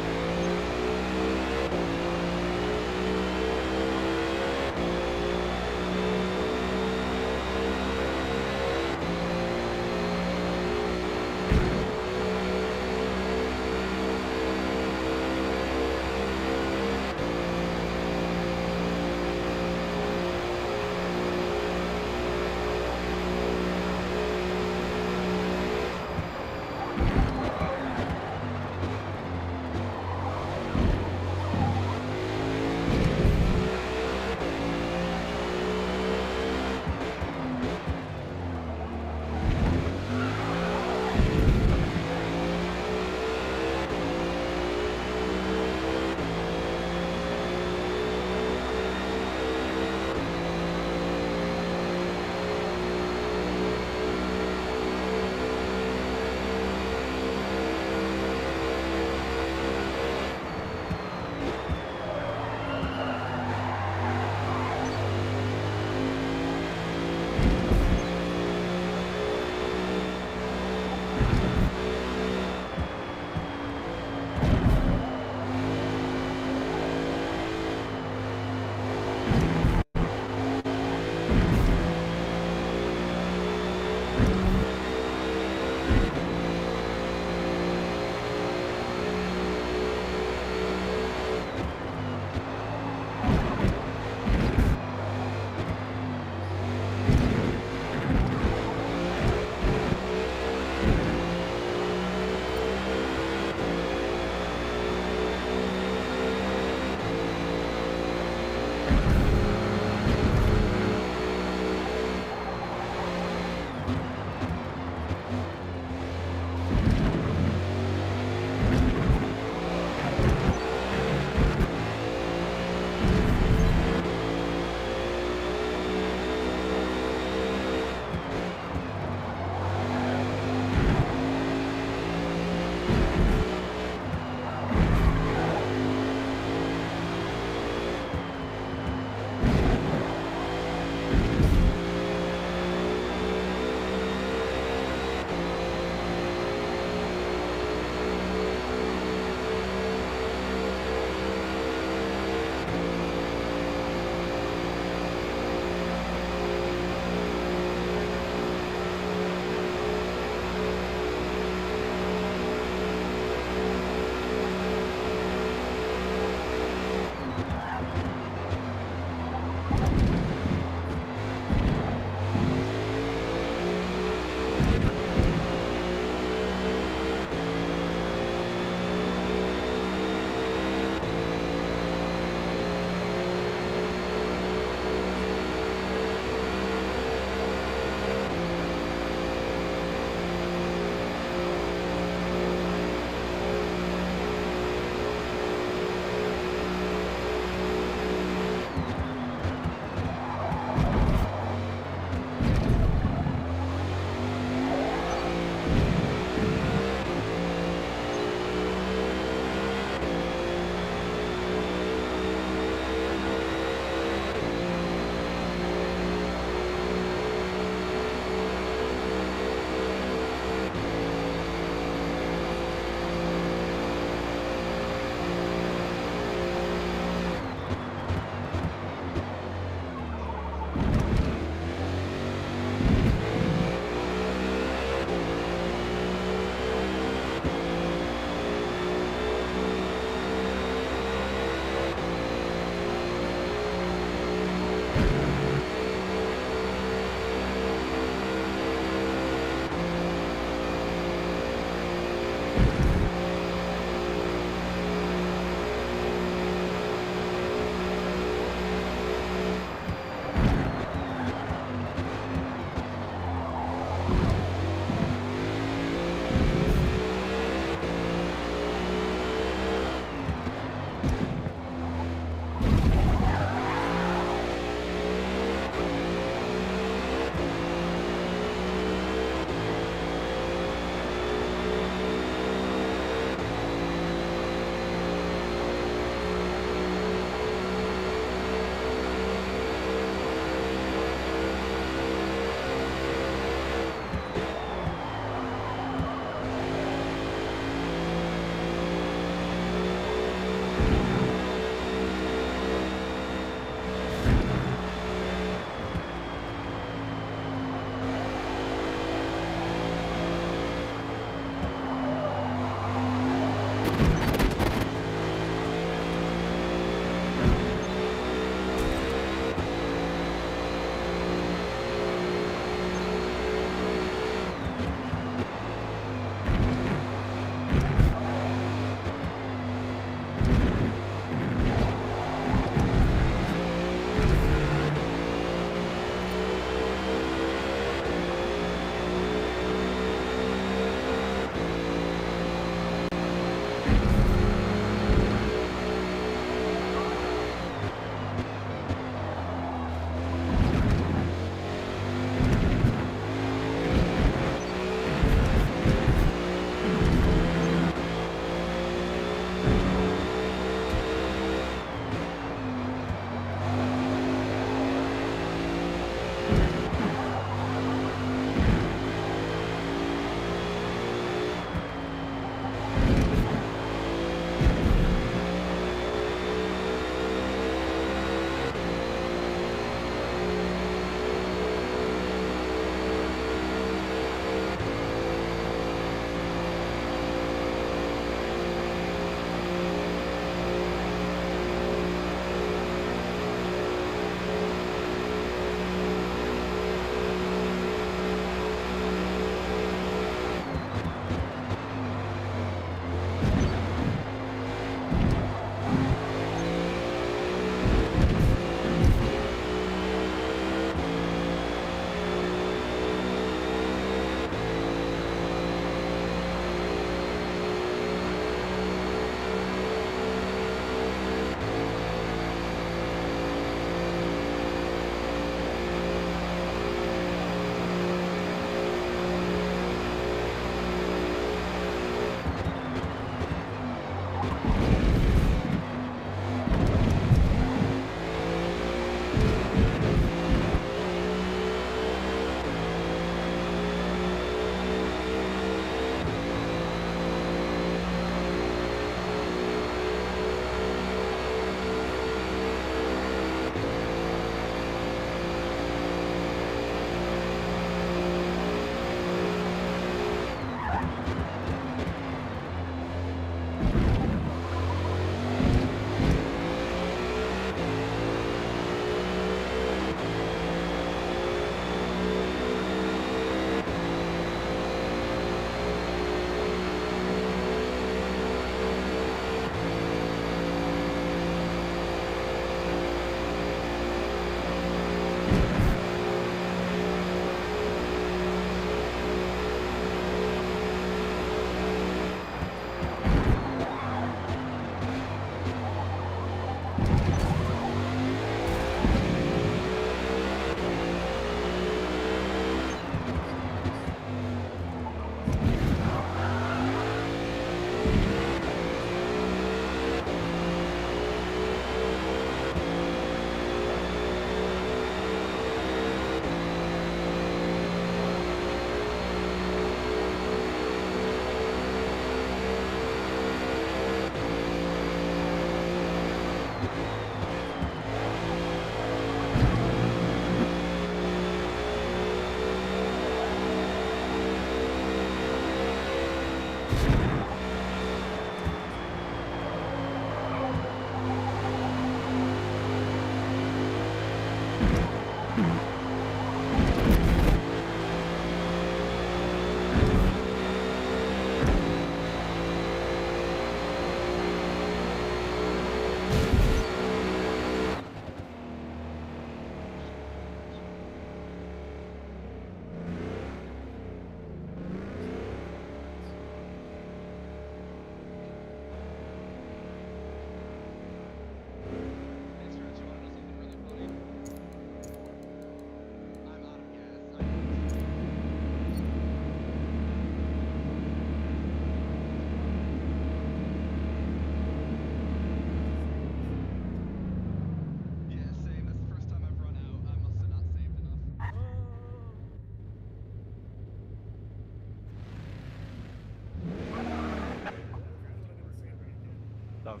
of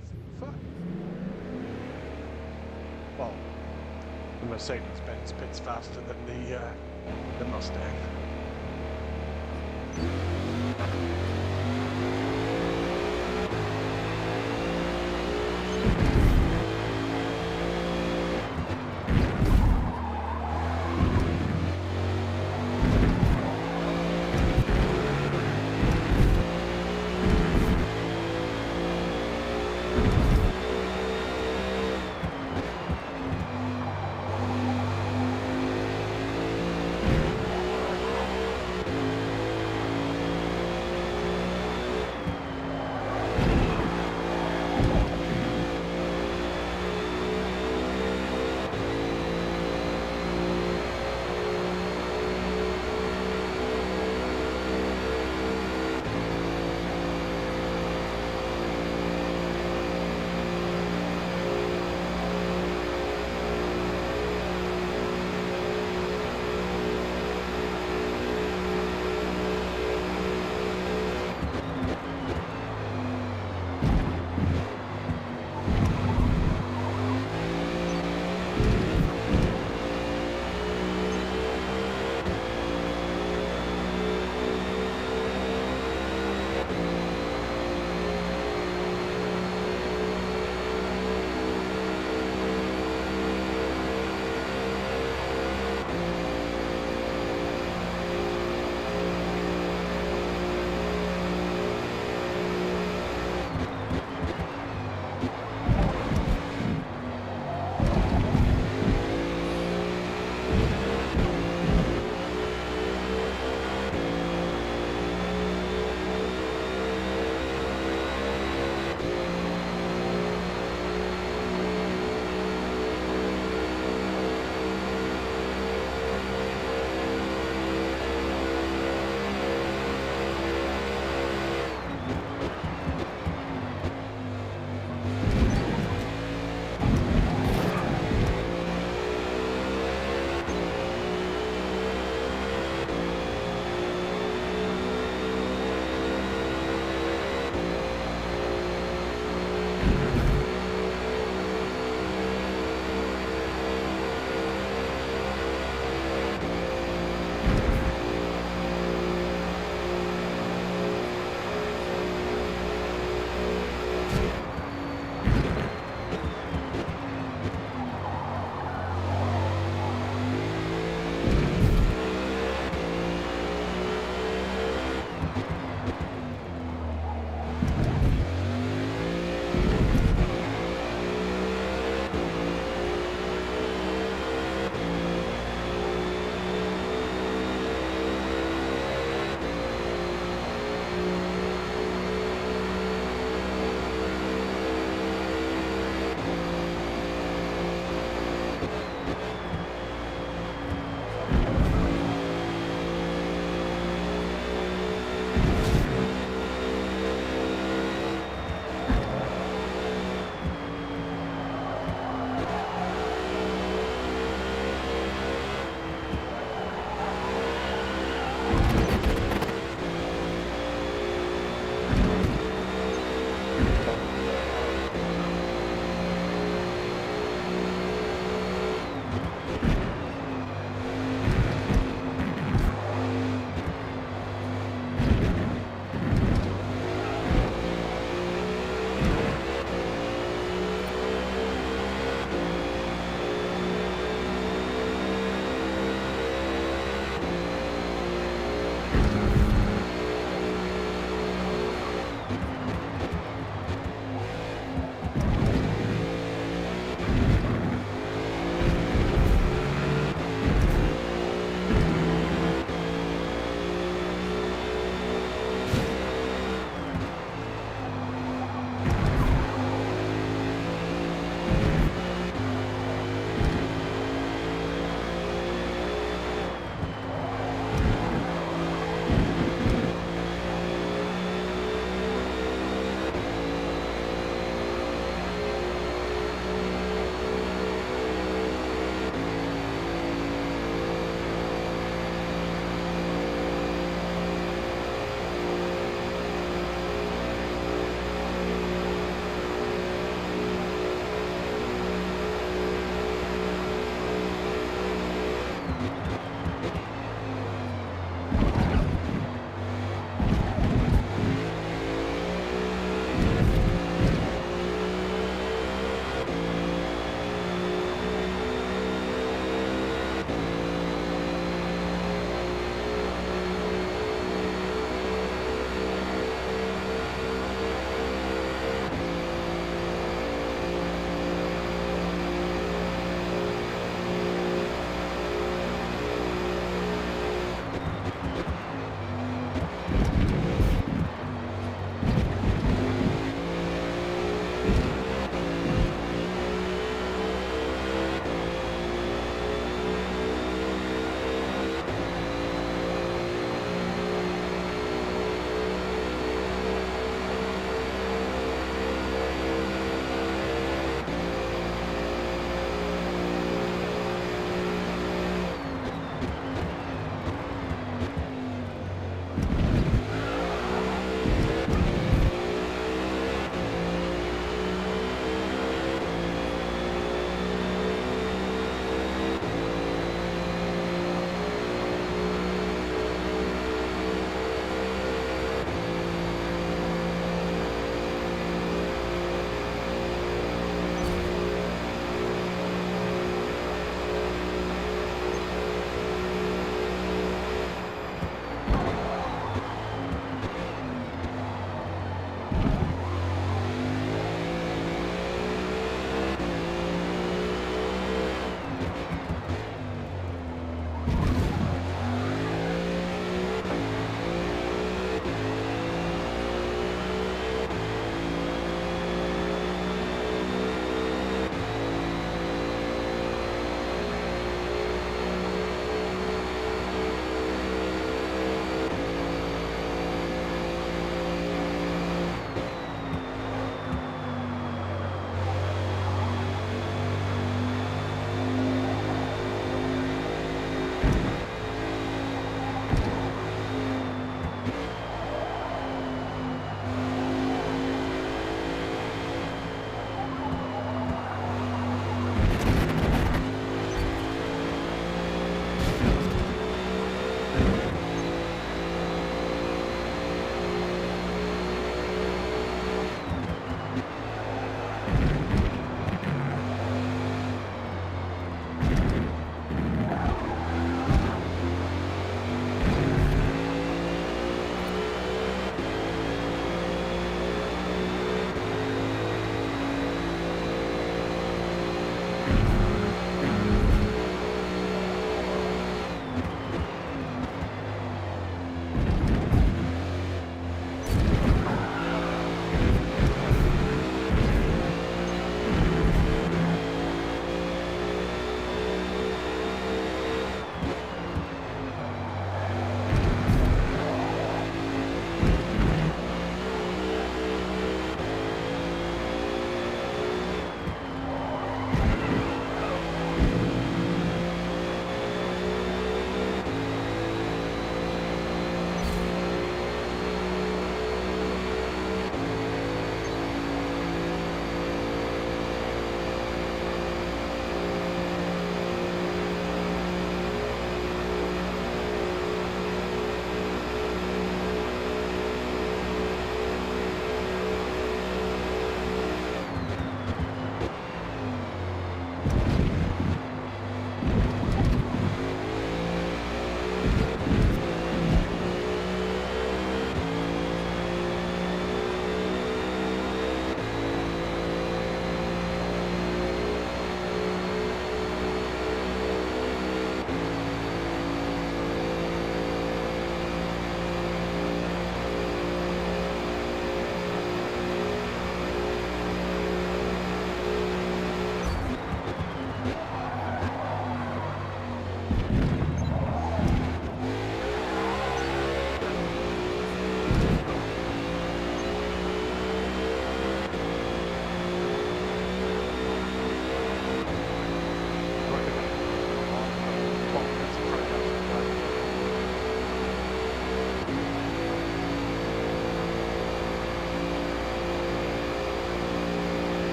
well, the Mercedes-Benz bits faster than the Mustang.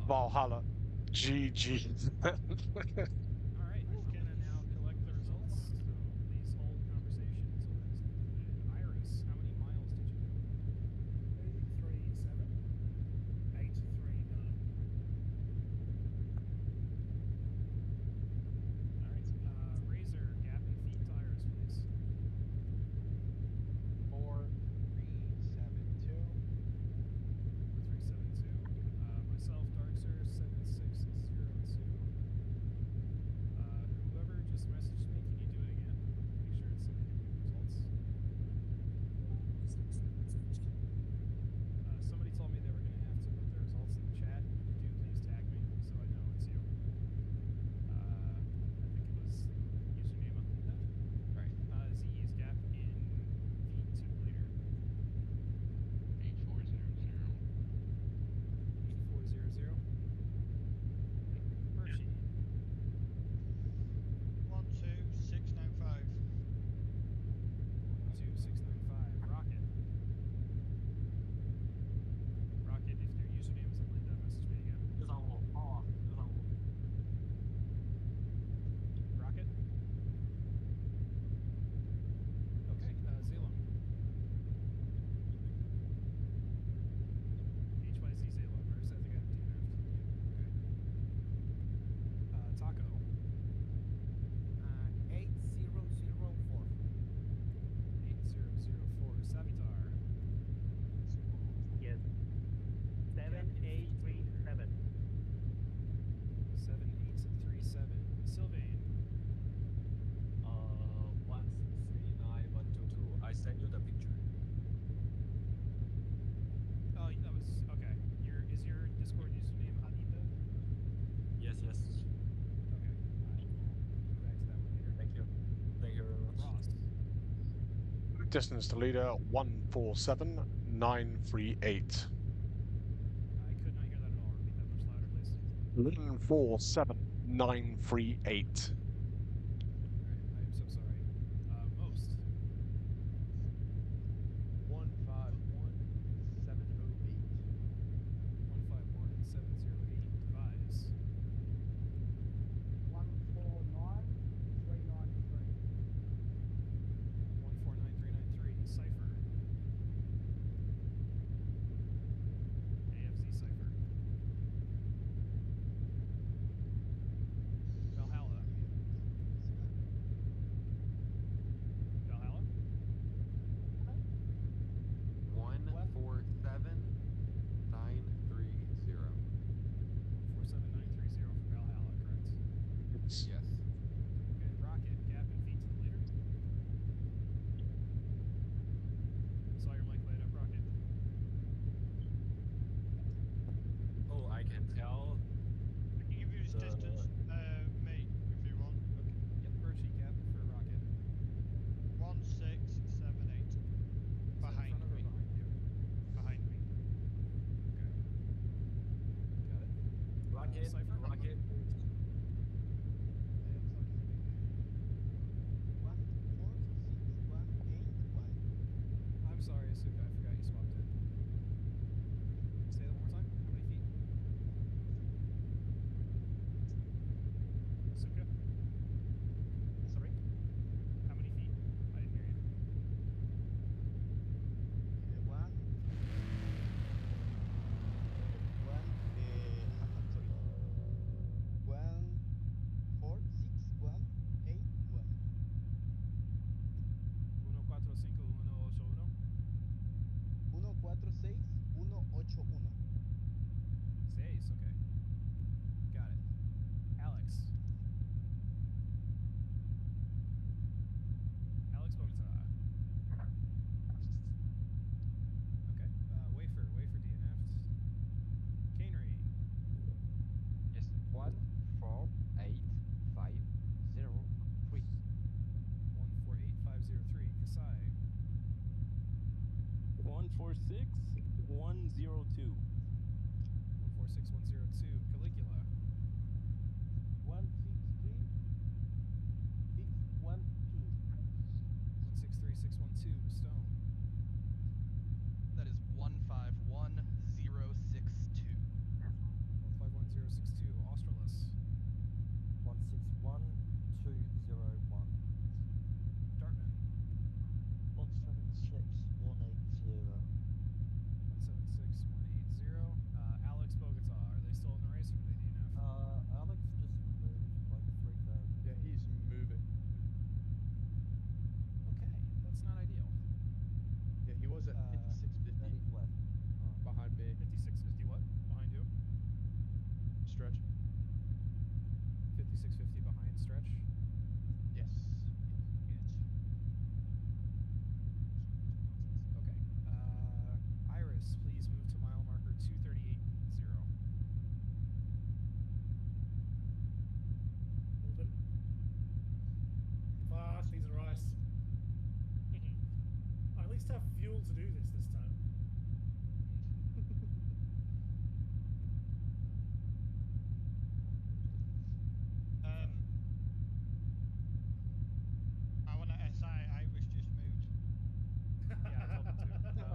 Valhalla. GG. All right, we're gonna now collect the results. So please hold conversation until that is concluded. Iris, how many miles did you do? 837. 839. All right, Razor, gap in feet to Iris, please. 4372. 4372. Myself, Darkser, 7602. Whoever just messaged me, can you do it again? Make sure it's the results. Somebody told me they were going to have to put the results in the chat. If you do, please tag me so I know it's you. I think it was username Alita. Alright, Z's gap in feet to the leader. 8400. 8400. Hershey. 12695. 12695. Rocket. Rocket, if your username is Linda, message me again. Rocket? Okay, Zalem. HYZ Zalem, or is that the guy that DNF'd? Okay. Taco. 8004. 8004. Savitar. Yes. 7837. 7837. Sylvain. 139122. I send you the picture. Oh, that was okay. Is your Discord username Alita? Yes, yes. Okay. I will go back to that one later. Thank you. Thank you very much. Ross. Distance to leader 147938. I could not hear that at all. Repeat that much louder, please. 147938. Alright, I am so sorry. Most. 151708. 151708. Devise. 149393. 149393. Cypher. AFZ Cypher. Valhalla. Valhalla? 147930. 147930 for Valhalla, correct? Yes. Okay, Rocket, gap and feet to the leader. Saw your mic light up, Rocket. Oh, I can tell. I can give you his distance, mate, if you want. Okay, yep, Hershey gap for Rocket. 1678. Is that Behind in front of me. or behind you? Behind me. Okay. Got it. Rocket, Cypher? rocket. I'm sorry, Asuka, I forgot you swapped it. Say that one more time. How many feet? Asuka? Sorry? How many feet? I didn't hear you. One. Sorry. 146181. 145181. 146181. 6, okay. Got it. Alex. Alex Bogota. Okay. Wafer DNF'd. Canery. Yes. 14850 3. 148503. 146-102. 146-102. Caligula. 163-612. 163-612. Stone. That is 151-062. 151-062. Australis. 161-201. Dartman. 176-180. 176-180. Alex Bogota. Are they still in the race, or do they DNF? Alex just moved like 3,000. Yeah, he's moving. Okay, that's not ideal. Yeah, he was at 56.50 And he's left. behind me. 56.50 what? Behind who? Stretch. 56.50 behind Stretch. Yes. Okay. Iris, please move to mile marker 238.0. Moving. Fuck, these are ice. I at least have fuel to do this time. I want to SI Irish just moved. Yeah, I told him to.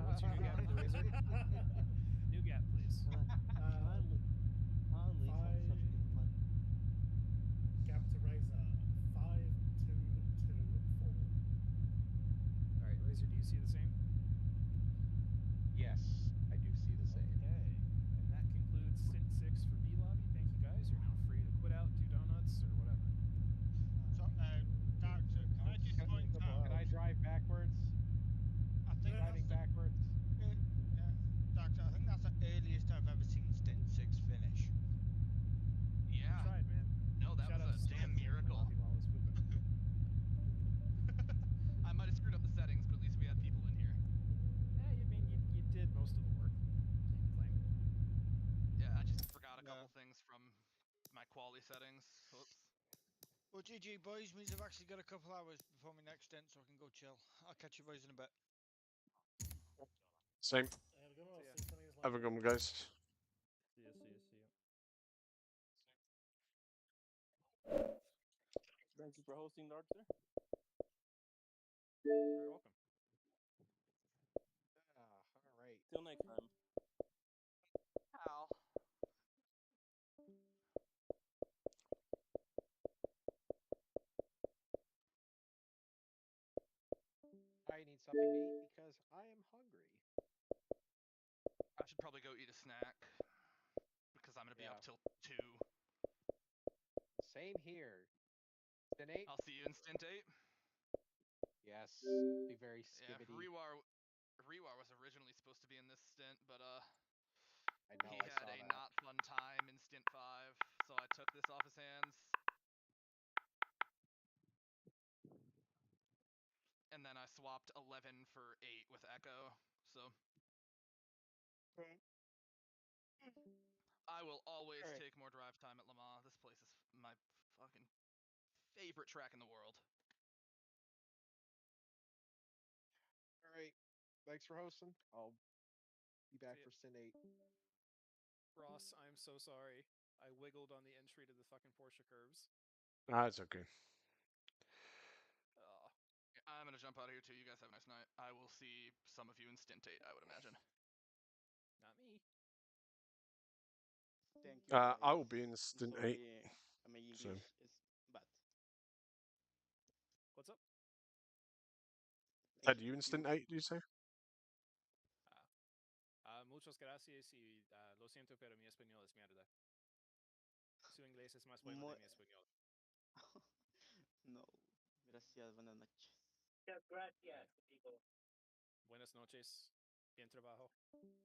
What's your new gap, Blue Razor? New gap, please. Gap to Razor 5224. All right, Razor, do you see the same? Yes, I do see the same. Okay, and that concludes Stint 6 for B Lobby. Thank you guys. You're now free to quit out, do donuts, or whatever. So, Dark, so can I just point out? Can I drive backwards? I think Driving backwards. Dark, I think that's the earliest I've ever seen Stint 6 finish. Yeah. You tried, man. No, that Shout was out a to damn Stone in the miracle. lobby while I was pooping. I might have screwed up the settings, but at least we had people in here. Yeah, I mean, you did most of the work. Can't complain. Yeah, I just forgot a couple things from my quality settings. Whoops. Well, GG boys, means I've actually got a couple hours before my next stint, so I can go chill. I'll catch you boys in a bit. Same. Have a good one, guys. See ya. Thank you for hosting, Darkster. You're welcome. All right. Till next time. Ow. I need something to eat because I am hungry. I should probably go eat a snack because I'm going to be up till 2. Same here. Stint 8? I'll see you in Stint 8. Yes. Be very skibbity. Yeah, Rewar was originally supposed to be in this stint, but he I had a not fun time in Stint 5, so I took this off his hands. And then I swapped 11 for 8 with Echo, so I will always take more drive time at Le Mans. This place is my fucking favorite track in the world. All right. Thanks for hosting. I'll be back for Stint 8. Ross, I'm so sorry. I wiggled on the entry to the fucking Porsche curves. It's okay. I'm going to jump out of here too. You guys have a nice night. I will see some of you in Stint 8, I would imagine. Not me. Thank you, guys. I will be in Stint 8. My English So. is bad. What's up? Ted, you in Stint 8, do you say? Muchas gracias y lo siento, pero mi español es mierda. Su inglés es más bueno de mi español. No. Gracias, buenas noches. Gracias, amigo. Buenas noches. Bien trabajo. Spanish.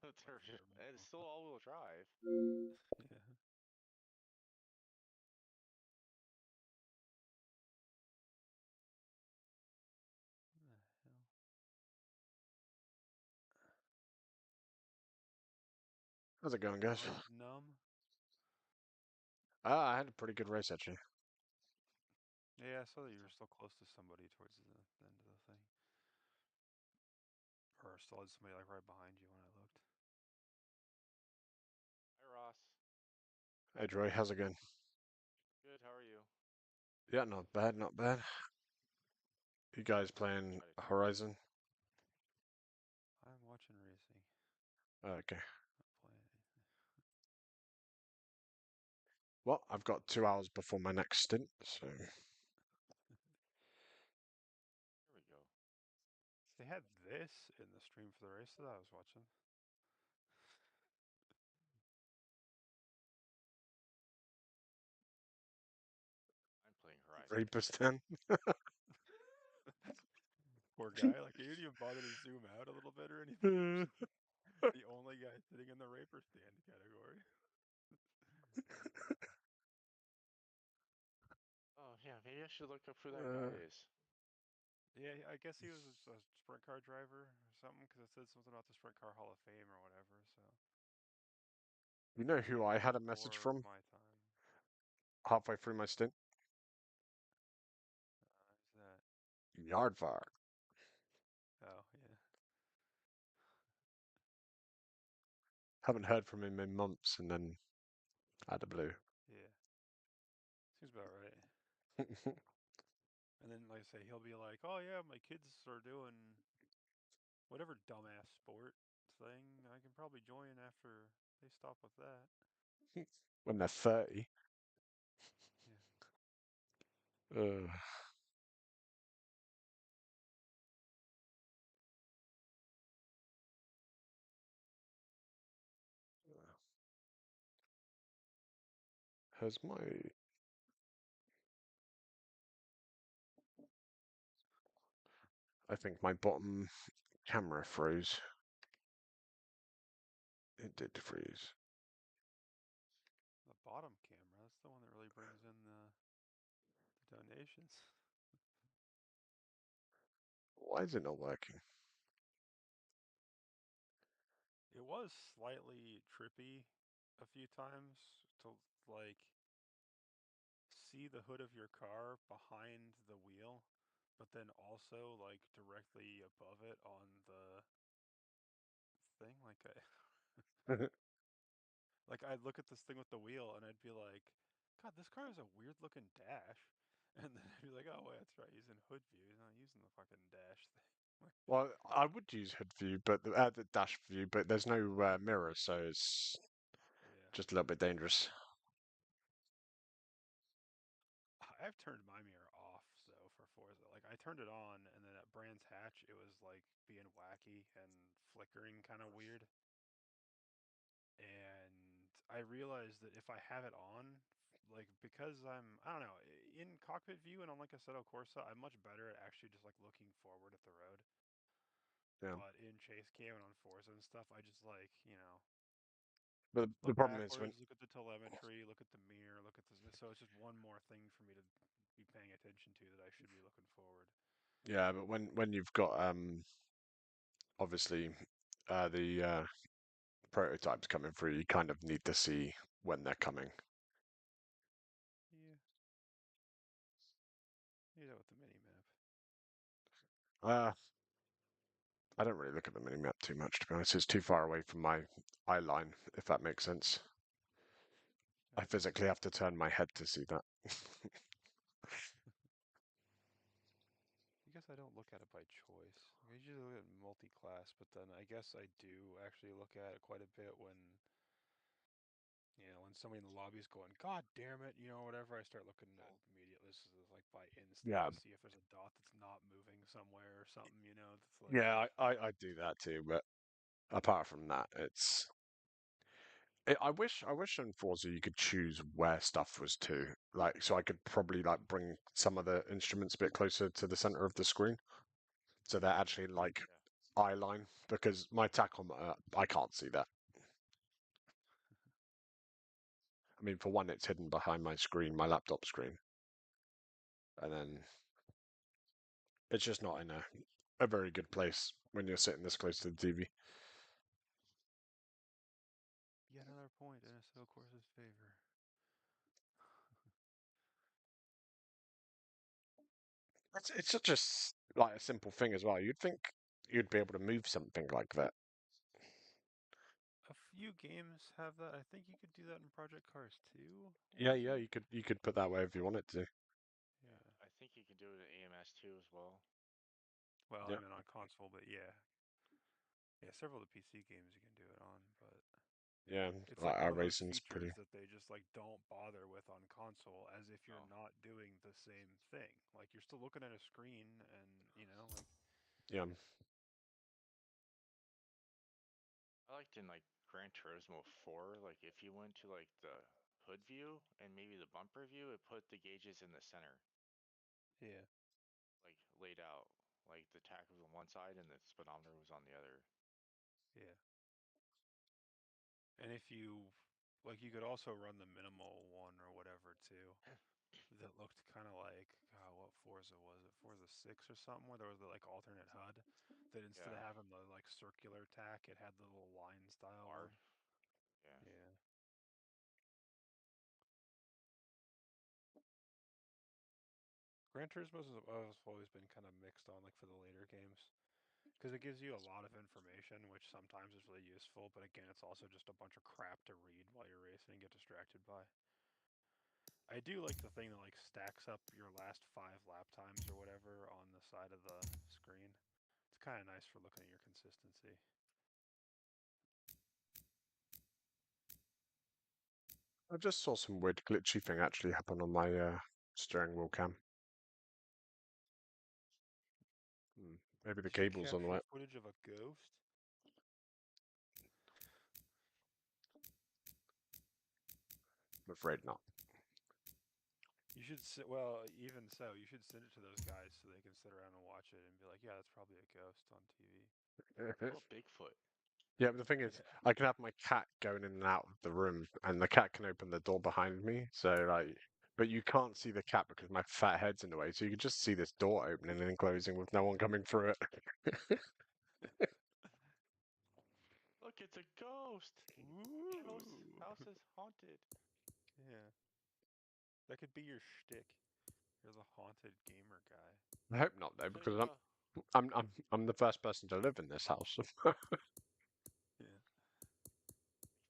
It's still all-wheel drive. Yeah. What the hell? How's it going, guys? Mind numb? I had a pretty good race actually. Yeah, I saw that you were still close to somebody towards the end of the thing. Or still had somebody like right behind you when I looked. Hi, Ross. Hey, Troy, how's it going? Good, how are you? Yeah, not bad, not bad. You guys playing Horizon? I'm watching racing. Okay. Not playing anything. Well, I've got 2 hours before my next stint, so There we go. They had this in the stream for the race that I was watching. I'm playing Horizon. Reaper's 10. Poor guy. Like, he didn't even bother to zoom out a little bit or anything. He was just the only guy sitting in the Raper stand category. Oh, yeah, maybe I should look up who that guy is. Yeah, I guess he was a sprint car driver or something, because it said something about the Sprint Car Hall of Fame or whatever, so. You know who I had a message Before from my time. halfway through my stint? Who's that? Yardfire. Oh, yeah. Haven't heard from him in months, and then out of blue. Yeah. Seems about right. And then, like I say, he'll be like, oh, yeah, my kids are doing whatever dumbass sport thing. I can probably join after they stop with that. When they're 30. Yeah. Has my... I think my bottom camera froze. It did freeze. The bottom camera, that's the one that really brings in the donations. Why is it not working? It was slightly trippy a few times to, like, see the hood of your car behind the wheel, but then also, like, directly above it on the thing. Like, I'd look at this thing with the wheel and I'd be like, God, this car has a weird looking dash. And then I'd be like, oh, wait, that's right. He's in hood view. He's not using the fucking dash thing. Well, I would use hood view, but the dash view, but there's no mirror, so it's just a little bit dangerous. I've turned my mirror off, though, for Forza. Like, I turned it on, and then at Brands Hatch, it was, like, being wacky and flickering kind of weird. And I realized that if I have it on, like, because I don't know, in cockpit view and on, like, Assetto Corsa, I'm much better at actually just, like, looking forward at the road. Yeah. But in chase cam and on Forza and stuff, I just, like, But the look problem is backwards, when... look at the telemetry, look at the mirror, look at this. So it's just one more thing for me to be paying attention to that I should be looking forward. Yeah, but when you've got obviously the prototypes coming through, you kind of need to see when they're coming. Yeah. Yeah, with the mini map. I don't really look at the mini map too much, to be honest. It's too far away from my eye line, if that makes sense. I physically have to turn my head to see that. I guess I don't look at it by choice. I usually look at multi-class, but then I guess I do actually look at it quite a bit when, when somebody in the lobby is going, God damn it, whatever, I start looking at immediately. This is like by instinct Yeah. to see if there's a dot that's not moving somewhere or something, that's like... Yeah, I do that too, but apart from that, it's... I wish in Forza you could choose where stuff was to, like, so I could probably like bring some of the instruments a bit closer to the center of the screen, so they're actually like eye line because my tachometer, I can't see that. I mean, for one, it's hidden behind my screen, my laptop screen, and then it's just not in a very good place when you're sitting this close to the TV. Yet another point in a slow course's favor. It's such like a simple thing as well. You'd think you'd be able to move something like that. A few games have that. I think you could do that in Project Cars 2. Yeah, you could put that way if you wanted to. Yeah. I think you can do it in AMS too as well. Well, Yeah. I mean on console, but yeah. Yeah, several of the PC games you can do it on, but Yeah, it's like like one of those iRacing's features pretty. that they just like don't bother with on console, as if you're not doing the same thing. Like you're still looking at a screen, and like. Yeah. I liked in like Gran Turismo 4, like if you went to like the hood view and maybe the bumper view, it put the gauges in the center. Yeah. Like laid out. Like the tach was on one side and the speedometer was on the other. Yeah. And if you you could also run the minimal one or whatever too. That looked kind of like what Forza was it? Forza 6 or something, where there was the like alternate HUD. That instead of having the like circular tack, it had the little line style one. Yeah. Yeah. Gran Turismo has always been kind of mixed on, like for the later games, because it gives you a lot of information, which sometimes is really useful, but again, it's also just a bunch of crap to read while you're racing and get distracted by. I do like the thing that like stacks up your last 5 lap times or whatever on the side of the screen. It's kind of nice for looking at your consistency. I just saw some weird glitchy thing actually happen on my steering wheel cam. Maybe the Did you cable's on the capture way. footage of a ghost? I'm afraid not. You should well, even so, you should send it to those guys so they can sit around and watch it and be like, yeah, that's probably a ghost on TV. Oh, Bigfoot. Yeah, but the thing is, I can have my cat going in and out of the room, and the cat can open the door behind me. So, like, but you can't see the cat because my fat head's in the way. So you can just see this door opening and closing with no one coming through it. Look, it's a ghost. House is haunted. Yeah. That could be your shtick. You're the haunted gamer guy. I hope not though, because I'm the first person to live in this house. Yeah.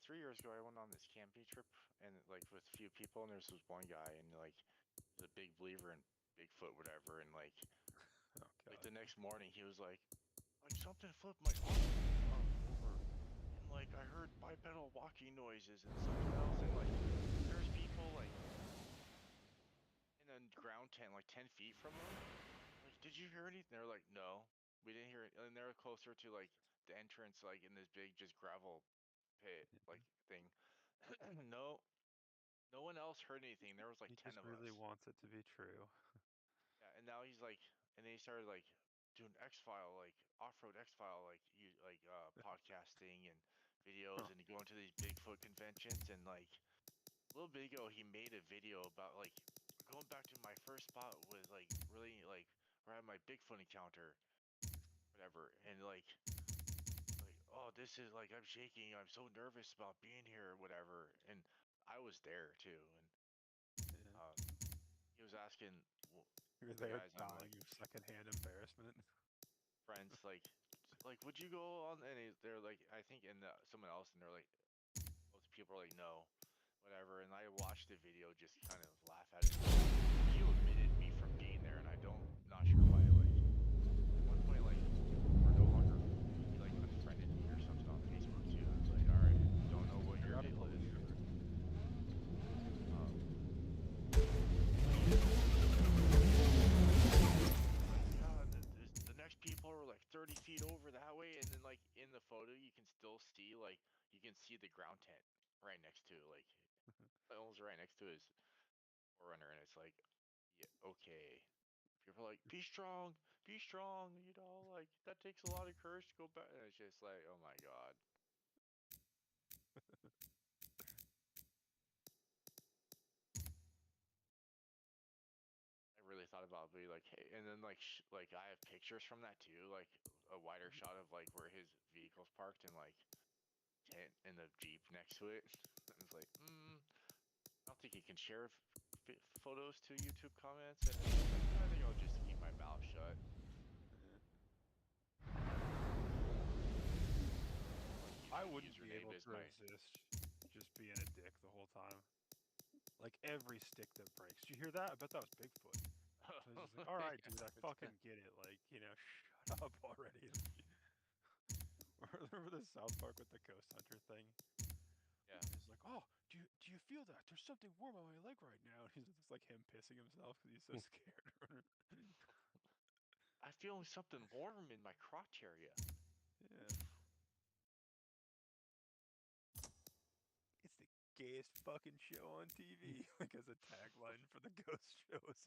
3 years ago, I went on this camping trip and like with a few people, and there's this one guy, and like he's a big believer in Bigfoot, whatever, and like the next morning he was like something flipped my arm over, and like I heard bipedal walking noises and something else, and like there's people like in a ground tent like 10 feet from him. Like, did you hear anything? They're like, no, we didn't hear it, and they're closer to like the entrance, like in this big just gravel pit like thing. No, no one else heard anything. There was like He 10 just of really us. wants it to be true. Yeah, and now he's like, and then he started like doing X-File, like off-road X-File, like podcasting and videos, and going to these Bigfoot conventions. And like a little bit ago, he made a video about like going back to my first spot with like really like where I had my Bigfoot encounter, whatever, and like oh, this is like I'm shaking. I'm so nervous about being here, or whatever. And I was there too, and he was asking You're the there guys I'm dying like of secondhand embarrassment. friends, like would you go on? And they're like, I think, and someone else, and they're like, most people are like, no, whatever. And I watched the video, just kind of laugh at it. He omitted me from being there, and not sure why. Like at one point, like we're no longer. He like unfriended me or something on Facebook too. I was like, all right, don't know what your deal is. The next people are like 30 feet over that way, and then like in the photo you can still see the ground tent right next to almost right next to his forerunner, and it's like, yeah, okay. People are like, be strong, be strong, you know, like that takes a lot of courage to go back. And it's just like, oh my god. I really thought about being like, hey, and then like, like I have pictures from that too, like a wider shot of like where his vehicle's parked and like in the Jeep next to it. I was like, I don't think he can share photos to YouTube comments. And I think I'll just keep my mouth shut. I wouldn't be able to resist just being a dick the whole time. Like every stick that breaks. Did you hear that? I bet that was Bigfoot. I was just like, all right, dude, I fucking get it. Like, you know, shut up already. Remember the South Park with the ghost hunter thing? Yeah. He's like, oh, do you feel that? There's something warm on my leg right now. And he's just like him pissing himself because he's so scared. I feel something warm in my crotch area. Yeah. It's the gayest fucking show on TV. Like as a tagline for the ghost shows.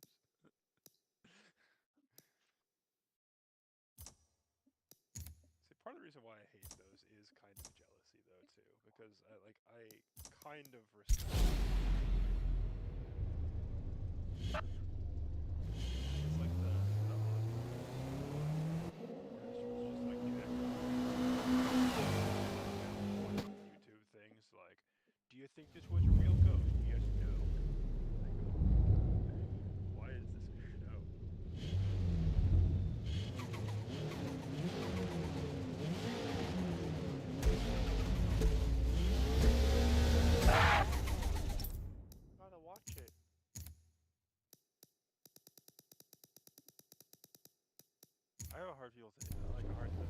See, part of the reason why I hate those is kind of jealousy, though, too, because I kind of respect. It's like the YouTube things like, do you think this was a real ghost? Yes, no. Why is this a show? Gotta watch it. I have a hard feel to like a hard time.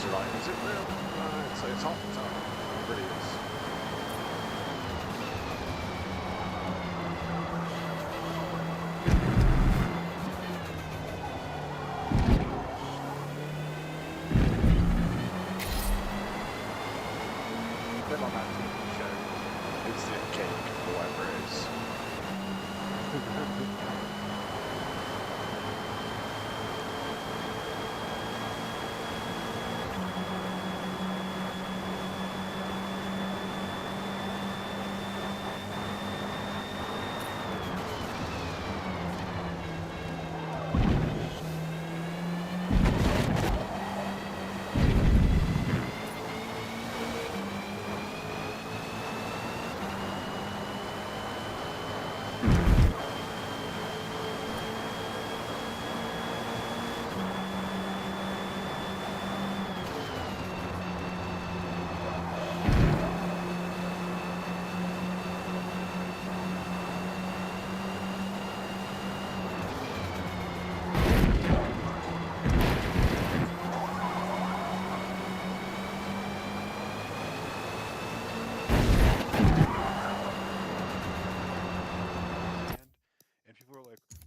you're like, is it real? It's hot. It really is. A bit like that TV show, Instant Cake, or whatever it is.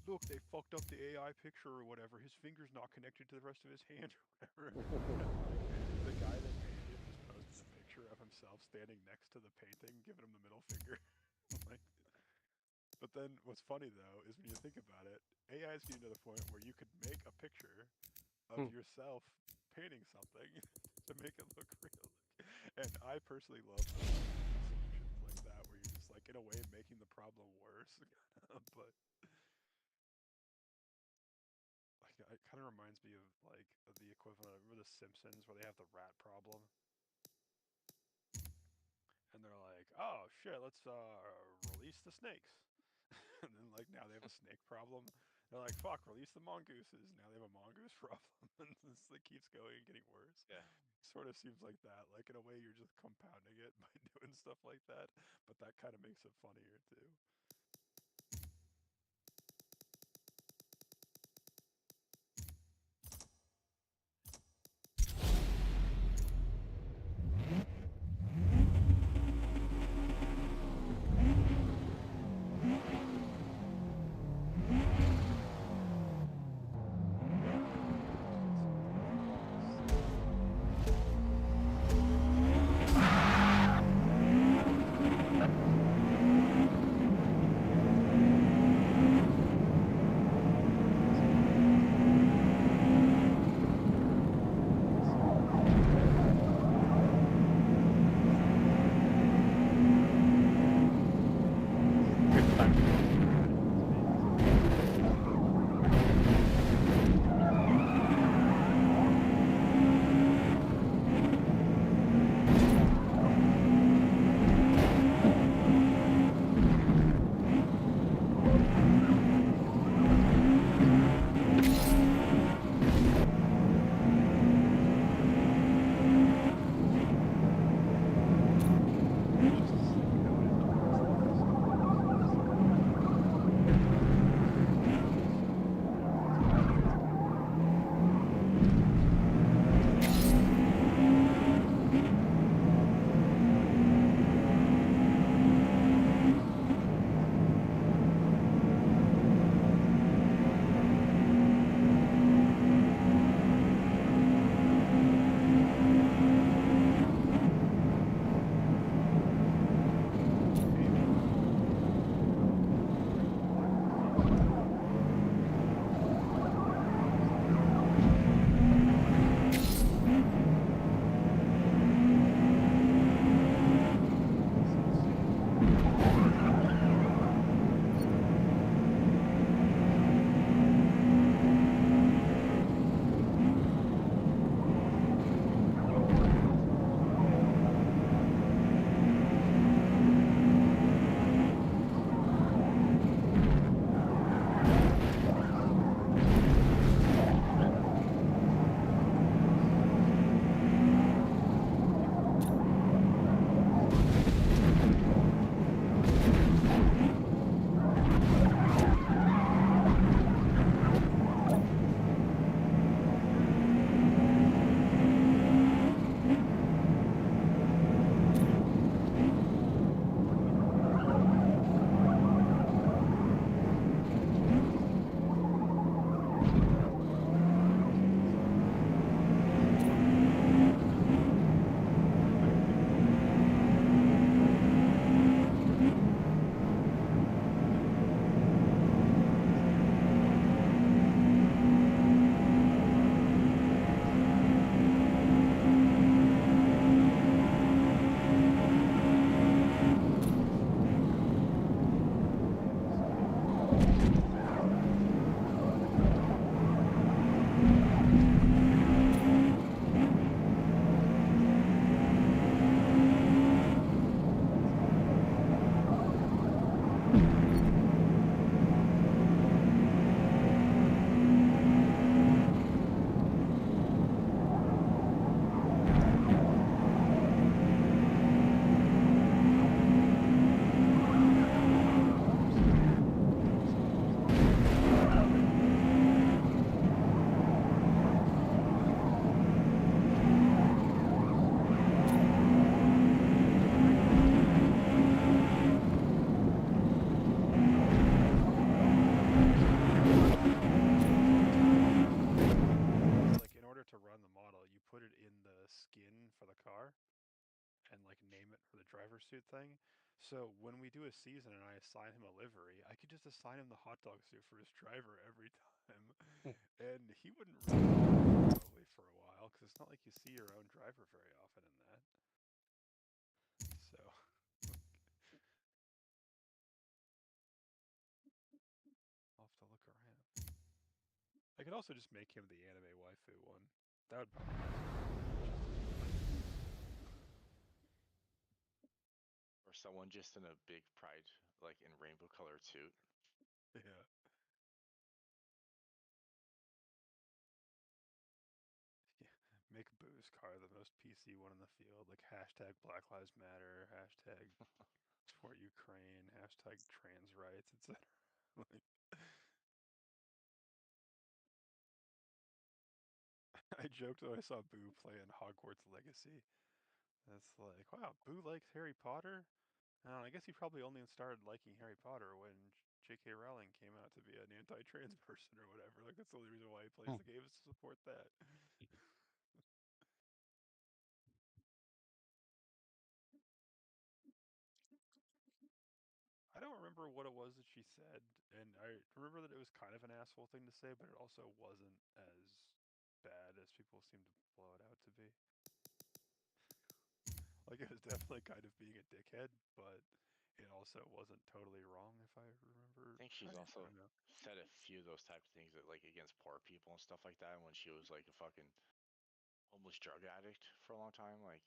Look, they fucked up the AI picture or whatever. His finger's not connected to the rest of his hand or whatever. The guy that painted it just posted a picture of himself standing next to the painting, giving him the middle finger. Like, but then what's funny though is when you think about it, AI is getting to the point where you could make a picture of yourself painting something to make it look real. And I personally love solutions like that where you're just like in a way making the problem worse. But it kind of reminds me of like the equivalent of, remember The Simpsons where they have the rat problem? And they're like, oh shit, let's release the snakes. And then like now they have a snake problem. They're like, fuck, release the mongooses. Now they have a mongoose problem. And this like keeps going and getting worse. Yeah. Sort of seems like that. Like in a way you're just compounding it by doing stuff like that. But that kind of makes it funnier too. driver suit thing. So when we do a season and I assign him a livery, I could just assign him the hot dog suit for his driver every time, and he wouldn't really probably for a while because it's not like you see your own driver very often in that. So I'll have to look around. I could also just make him the anime waifu one. That would probably. Or someone just in a big pride, like in rainbow colored suit. Yeah. Make Boo's car the most PC one in the field, like hashtag Black Lives Matter, hashtag support Ukraine, hashtag trans rights, etc. Like, I joked that I saw Boo playing Hogwarts Legacy. That's like, wow, Boo likes Harry Potter? I guess he probably only started liking Harry Potter when J.K. Rowling came out to be an anti-trans person or whatever. Like, that's the only reason why he plays the game is to support that. I don't remember what it was that she said, and I remember that it was kind of an asshole thing to say, but it also wasn't as bad as people seem to blow it out to be. Like, it was definitely kind of being a dickhead, but it also wasn't totally wrong, if I remember. I think she's right. also said a few of those type of things that, like, against poor people and stuff like that when she was like a fucking homeless drug addict for a long time. Like,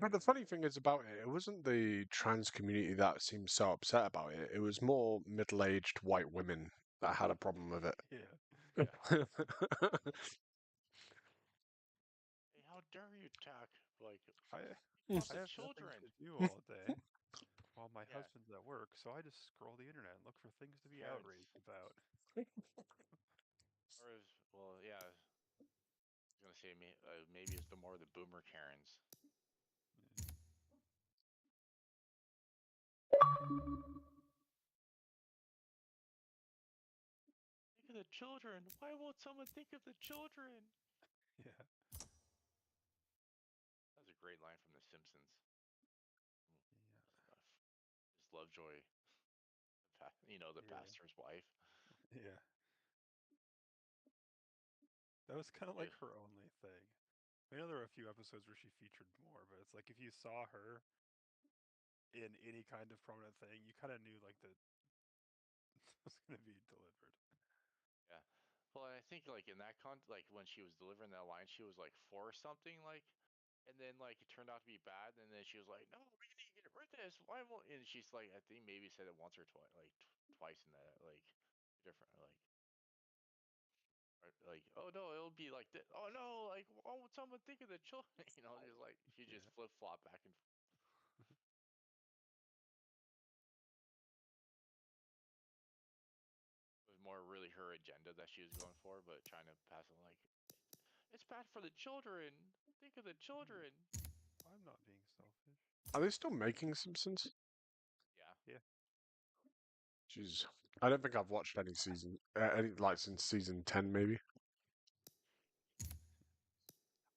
But the funny thing is about it, it wasn't the trans community that seemed so upset about it. It was more middle-aged white women that had a problem with it. Yeah. hey, how dare you talk? Like, I about I the have children. nothing to do all day while my Yeah. husband's at work, so I just scroll the internet and look for things to be Parents. outraged about. Or is, well, yeah. I was gonna say maybe it's the more the boomer Karens. Think of the children. Why won't someone think of the children? Yeah. That's a great line from The Simpsons. Yeah. His Lovejoy, the pastor's wife. Yeah. That was kind of like her only thing. I know there were a few episodes where she featured more, but it's like if you saw her in any kind of prominent thing, you kind of knew like that it was going to be delivered. Yeah. Well, I think like in that like when she was delivering that line, she was like for something, like, and then like it turned out to be bad, and then she was like, "No, we need to get rid of this. Why won't?" And she's like, I think maybe said it once or twice, like twice in that, like different, like, oh no, it'll be like this. Oh no, like, why would someone think of the children? Just like she just flip flop back and. It was more really her agenda that she was going for, but trying to pass on like, it's bad for the children. Think of the children. I'm not being selfish. Are they still making Simpsons? Yeah. Yeah. Jeez, I don't think I've watched any season, like since season 10, maybe.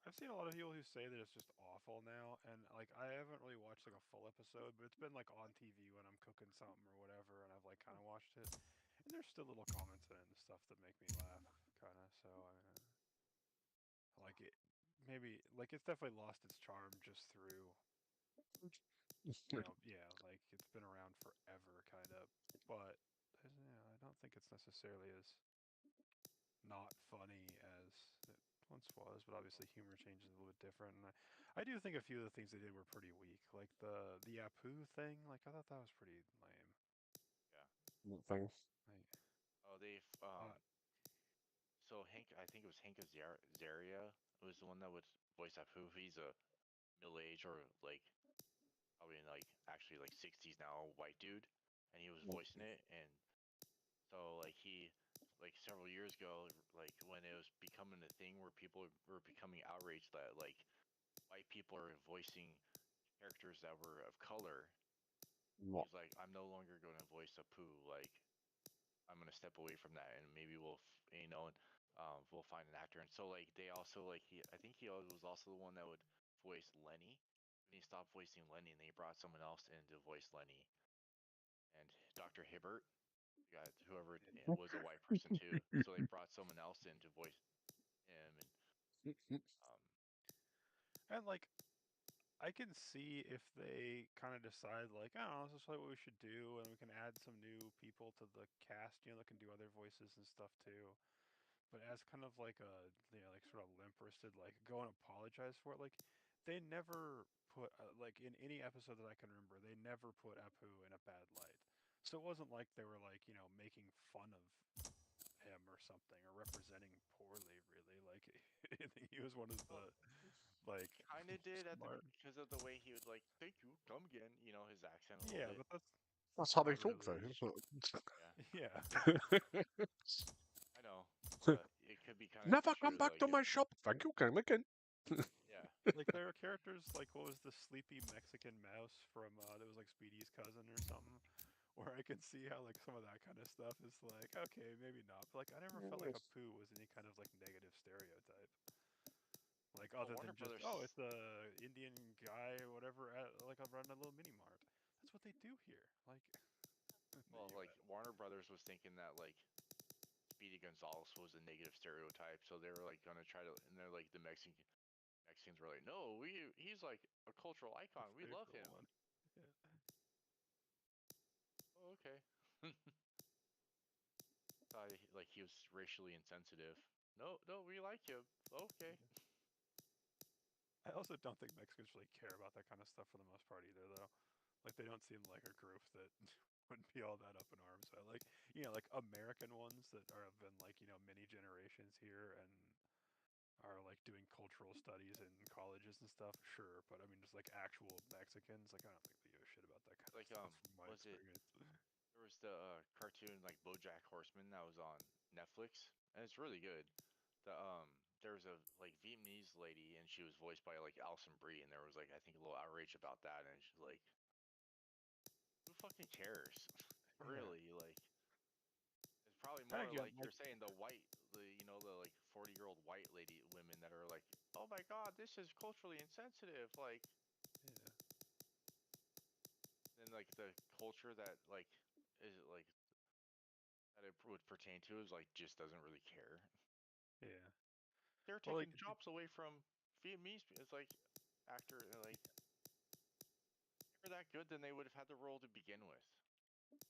I've seen a lot of people who say that it's just awful now, and like I haven't really watched like a full episode, but it's been like on TV when I'm cooking something or whatever, and I've like kind of watched it, and there's still little comments in it and stuff that make me laugh, kind of. So I like it. Maybe like it's definitely lost its charm just through, like it's been around forever, kind of. But I don't think it's necessarily as not funny as it once was, but obviously humor changes a little bit different. And I do think a few of the things they did were pretty weak, like the Apu thing. Like I thought that was pretty lame. Yeah. Thing. Like, Oh, so Hank, I think it was Hank Azaria was the one that would voice Apu. He's a middle-aged or like probably in like actually like 60s now white dude, and he was voicing it. And so like he like several years ago, like when it was becoming a thing where people were becoming outraged that like white people are voicing characters that were of color. What? He's like, I'm no longer going to voice Apu. Like, I'm going to step away from that, and maybe we'll find an actor. And so like they also like I think he was also the one that would voice Lenny he stopped voicing Lenny, and they brought someone else in to voice Lenny. And Dr. Hibbert, whoever was a white person too, so they brought someone else in to voice him. And like, I can see if they kind of decide like, oh, this is what we should do, and we can add some new people to the cast, that can do other voices and stuff too. But as kind of like a, like sort of limp-wristed, like go and apologize for it. Like, they never put like in any episode that I can remember, they never put Apu in a bad light. So it wasn't like they were like making fun of him or something or representing poorly. Really, like he was one of the like kind of did because of the way he would like, thank you, come again. His accent a little bit. But that's how they talk, really... though. Yeah. I know. It could be kind of Never come back to my shop. Thank you, come again. Yeah. Like there are characters like what was the sleepy Mexican mouse from that was like Speedy's cousin or something, where I can see how like some of that kind of stuff is like okay maybe not, but like I never felt like Apu was any kind of like negative stereotype. Like other than just it's a Indian guy or whatever at like around a little mini mart. That's what they do here. Like well, like Warner Brothers was thinking that like Speedy Gonzalez was a negative stereotype, so they were like gonna try to, and they're like the Mexicans were like, no, he's like a cultural icon. We love him. Yeah. Oh, okay. Thought like he was racially insensitive. No, we like him. Okay. I also don't think Mexicans really care about that kind of stuff for the most part either, though. Like they don't seem like a group that wouldn't be all that up in arms. So like like American ones that have been like many generations here and are like doing cultural studies in colleges and stuff. Sure, but I mean just like actual Mexicans, like I don't think they give a shit about that kind of stuff. From my experience. There was the cartoon like BoJack Horseman that was on Netflix, and it's really good. There was a like Vietnamese lady, and she was voiced by like Alison Brie, and there was like I think a little outrage about that, and she's like, who fucking cares? Really, like it's probably more like you're saying the white, the like 40-year-old white women that are like, oh my god, this is culturally insensitive, like. Yeah. And like the culture that like is like that it would pertain to is like just doesn't really care. Yeah. They're taking jobs away from Vietnamese. It's like actor like if they were that good, then they would have had the role to begin with.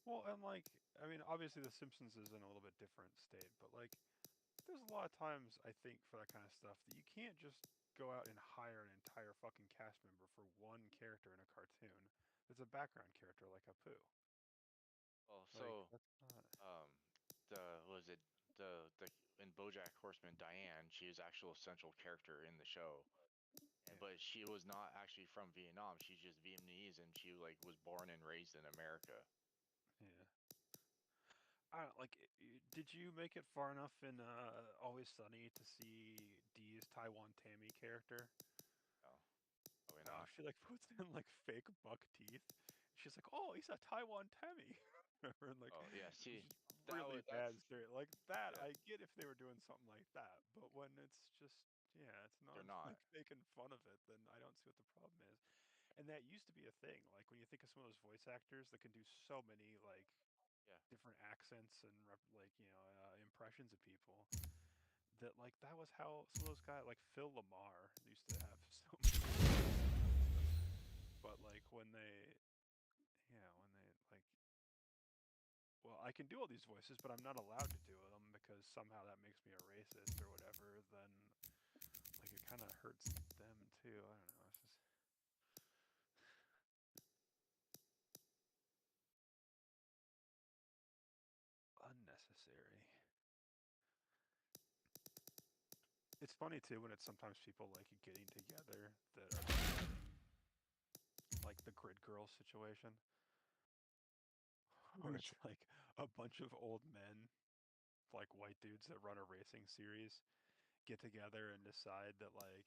Well, and like I mean, obviously The Simpsons is in a little bit different state, but like there's a lot of times I think for that kind of stuff that you can't just go out and hire an entire fucking cast member for one character in a cartoon. It's a background character like Apu. Well, Like, so that's not... the in BoJack Horseman, Diane, she is actual central character in the show, but she was not actually from Vietnam. She's just Vietnamese, and she like was born and raised in America. Yeah. I don't like. Did you make it far enough in Always Sunny to see Dee's Taiwan Tammy character? No, probably not. She like puts in like fake buck teeth. She's like, "Oh, he's a Taiwan Tammy." And like, oh yeah, see, really bad straight like that. Yeah. I get if they were doing something like that, but when it's just it's not, like making fun of it, then I don't see what the problem is. And that used to be a thing. Like when you think of some of those voice actors that can do so many like different accents and like impressions of people, that like that was how some of those guys like Phil Lamar used to have so many. But like when they like, well, I can do all these voices, but I'm not allowed to do them because somehow that makes me a racist or whatever. Then like it kind of hurts them too. I don't know. It's just unnecessary. It's funny too when it's sometimes people like getting together that are like the Grid Girls situation, where it's like a bunch of old men, like white dudes that run a racing series, get together and decide that like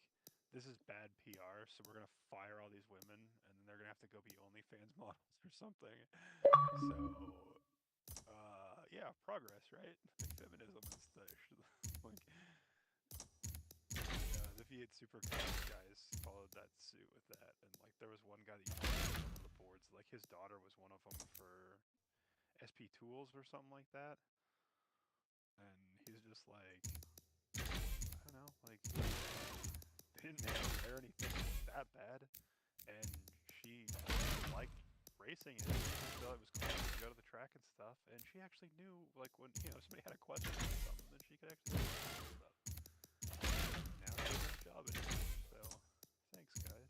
this is bad PR, so we're gonna fire all these women, and then they're gonna have to go be OnlyFans models or something. So, yeah, progress, right? Like feminism and such. Like, The V8 Supercross guys followed that suit with that, and like there was one guy that used to on one of the boards. Like his daughter was one of them for SP Tools or something like that, and he's just like, I don't know, like they didn't make her wear anything that bad, and she liked racing it. She thought it was cool to go to the track and stuff, and she actually knew like when somebody had a question or something, then she could actually answer stuff. Now she doesn't have a job anymore, so thanks guys.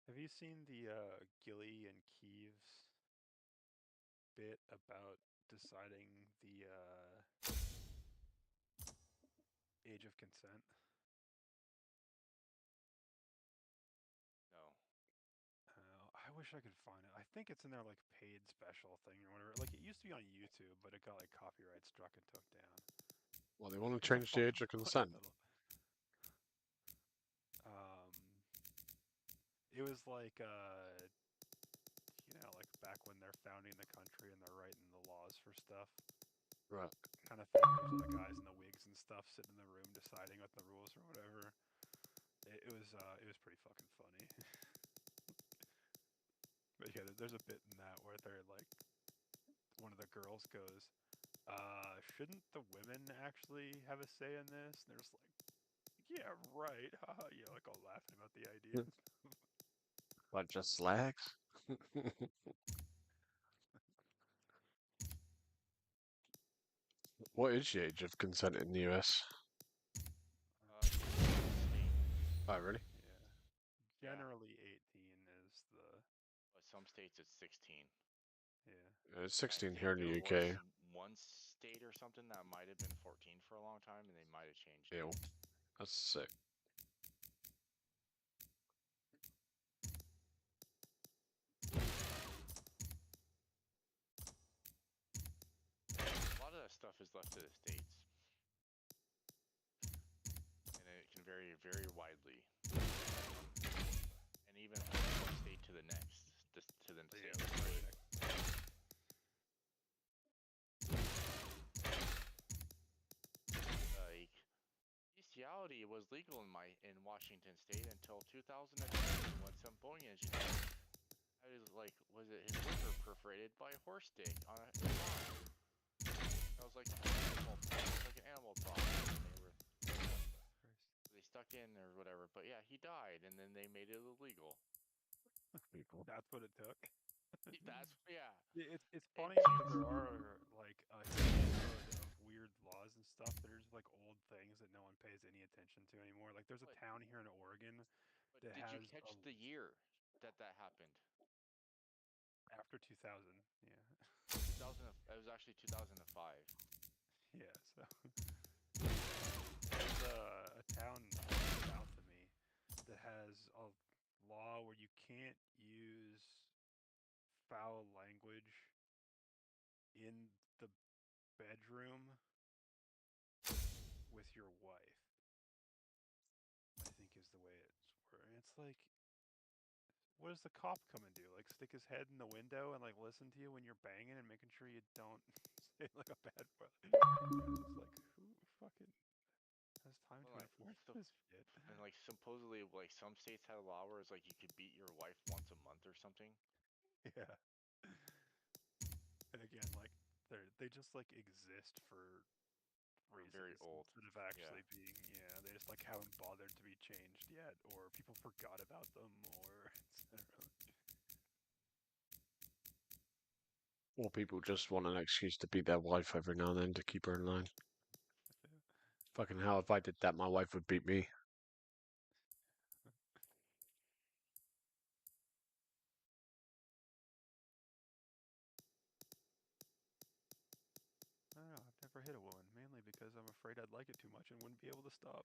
Have you seen the Gilly and Keeves bit about deciding the age of consent? No. I wish I could find it. I think it's in their like paid special thing or whatever. Like it used to be on YouTube, but it got like copyright struck and took down. Well, they want to It's a change the age of fucking consent. funny little. It was like like back when they're founding the country and they're writing the laws for stuff. Right. Kind of thing. There's all the guys in the wigs and stuff sitting in the room deciding what the rules or whatever. It was pretty fucking funny. But yeah, there's a bit in that where they're like, one of the girls goes, shouldn't the women actually have a say in this? And they're just like, yeah, right. Haha. Yeah, like all laughing about the idea. What, just slacks? What is the age of consent in the US? Oh, really? Yeah. Generally, 18 is the. But some states it's 16. Yeah. It's 16 here in the UK. One state or something that might have been 14 for a long time, and they might have changed Ew. it. That's sick. A lot of that stuff is left to the states, and it can vary very widely, and even from one state to the next, to the state. Like bestiality was legal in Washington State until 2007 when some Boeing engineer was it his liver perforated by a horse stick on a farm. That was like an animal problem. They stuck in or whatever, but yeah, he died, and then they made it illegal. People. That's what it took. That's yeah. It's funny because there are like a shitload of weird laws and stuff that are just like old things that no one pays any attention to anymore. Like there's a town here in Oregon that did has. You catch the year that happened? After 2000, yeah. 2000. It was actually 2005. Yeah, so there's a town south of me that has a law where you can't use foul language in the bedroom with your wife. I think is the way it's worded. It's like, what does the cop come and do? Like stick his head in the window and like listen to you when you're banging and making sure you don't say like a bad word. It's like who fucking has time to enforce this shit? And like supposedly like some states had a law where it's like you could beat your wife once a month or something. Yeah. And again, like they just like exist for reasons very old instead of actually being. Yeah, they just like haven't bothered to be changed yet, or people forgot about them, or etc. Or people just want an excuse to beat their wife every now and then to keep her in line. Fucking hell, if I did that, my wife would beat me. I don't know. I've never hit a woman, mainly because I'm afraid I'd like it too much and wouldn't be able to stop.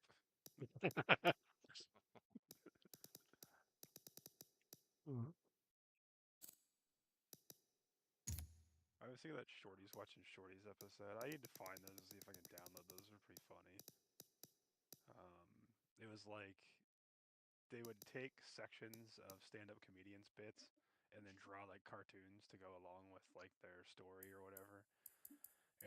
I was thinking that Shorty's watching Shorty's episode. I need to find those and see if I can download those. They're pretty funny. It was like they would take sections of stand-up comedians bits and then draw like cartoons to go along with like their story or whatever,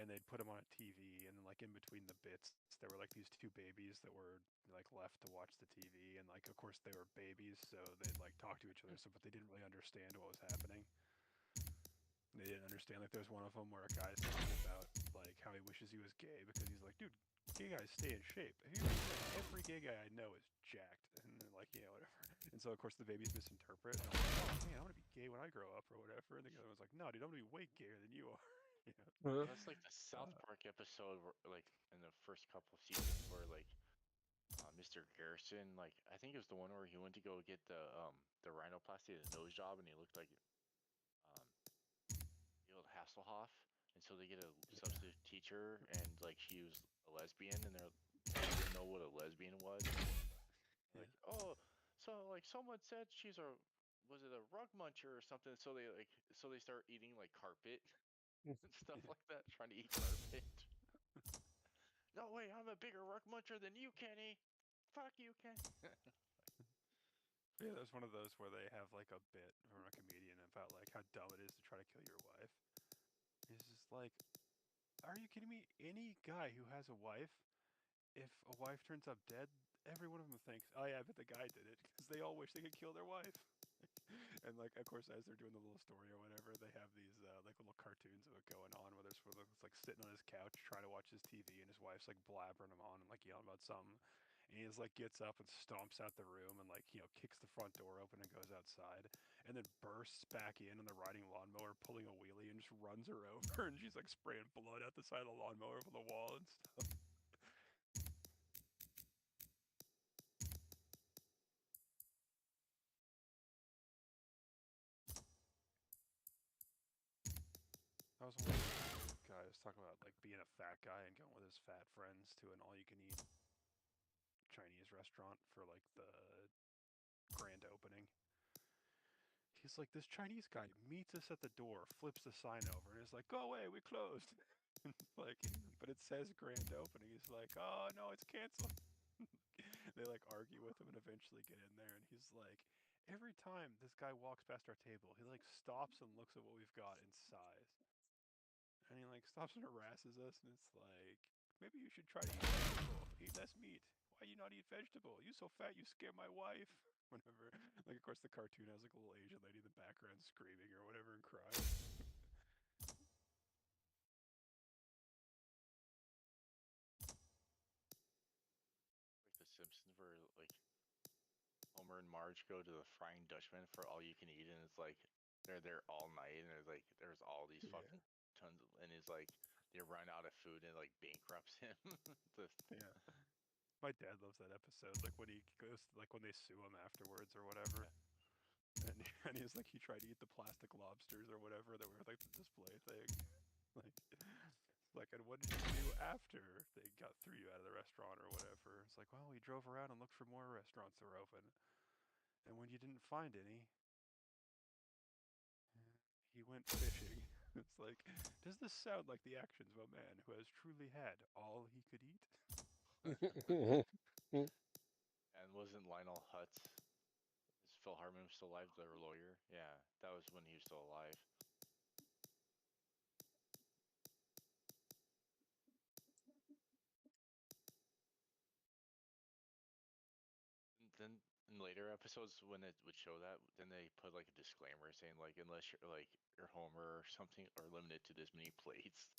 and they'd put them on a TV, and then like in between the bits there were like these two babies that were like left to watch the TV, and like of course they were babies, so they'd like talk to each other, so but they didn't really understand what was happening. They didn't understand. Like there's one of them where a guy's talking about like how he wishes he was gay because he's like, dude, gay guys stay in shape. Every gay guy I know is jacked, and they're like, yeah, whatever. And so of course the babies misinterpret. And I'm like, oh man, I want to be gay when I grow up or whatever. And the other one's like, no, dude, I'm gonna be way gayer than you are. That's like the South Park episode, where, like in the first couple of seasons, where like Mr. Garrison, like I think it was the one where he went to go get the rhinoplasty, the nose job, and he looked like the old Hasselhoff, and so they get a substitute teacher, and like she was a lesbian, and they didn't know what a lesbian was. Like, oh, so like someone said she's a was it a rug muncher or something? So they start eating like carpet and stuff like that, trying to eat carpet. No way, I'm a bigger rug muncher than you, Kenny. Fuck you, Kenny. Yeah, there's one of those where they have like a bit from a comedian about like how dumb it is to try to kill your wife. It's just like, are you kidding me? Any guy who has a wife, if a wife turns up dead, every one of them thinks, oh yeah, I bet the guy did it, because they all wish they could kill their wife. And like, of course, as they're doing the little story or whatever, they have these like little cartoons of it going on, where there's like sitting on his couch trying to watch his TV, and his wife's like blabbering him on and like yelling about something, and he just like gets up and stomps out the room and like kicks the front door open and goes outside, and then bursts back in on the riding lawnmower, pulling a wheelie, and just runs her over, and she's like spraying blood out the side of the lawnmower from the wall and stuff. I was one of those guys talking about like being a fat guy and going with his fat friends to an all-you-can-eat Chinese restaurant for like the grand opening. He's like, this Chinese guy meets us at the door, flips the sign over, and is like, go away, we closed. Like, but it says grand opening. He's like, oh no, it's canceled. They like argue with him and eventually get in there, and he's like, every time this guy walks past our table, he like stops and looks at what we've got and sighs. And he like stops and harasses us, and it's like, maybe you should try to eat vegetable, eat less meat. Why you not eat vegetable? You so fat, you scare my wife. Whatever. Like, of course, the cartoon has like a little Asian lady in the background screaming or whatever and crying. Like the Simpsons, where like Homer and Marge go to the Frying Dutchman for all you can eat, and it's like they're there all night, and there's all these fucking tons of, and it's like they run out of food and it like bankrupts him. Yeah. My dad loves that episode. Like when he goes, like when they sue him afterwards or whatever. Yeah. And he's like, he tried to eat the plastic lobsters or whatever that were like the display thing. Like, and what did you do after they threw you out of the restaurant or whatever? It's like, well, we drove around and looked for more restaurants that were open. And when you didn't find any, he went fishing. It's like, does this sound like the actions of a man who has truly had all he could eat? And wasn't Lionel Hutz, is Phil Hartman still alive, their lawyer? Yeah, that was when he was still alive. And then in later episodes, when it would show that, then they put like a disclaimer saying like, unless you're like you're Homer or something, or limited to this many plates.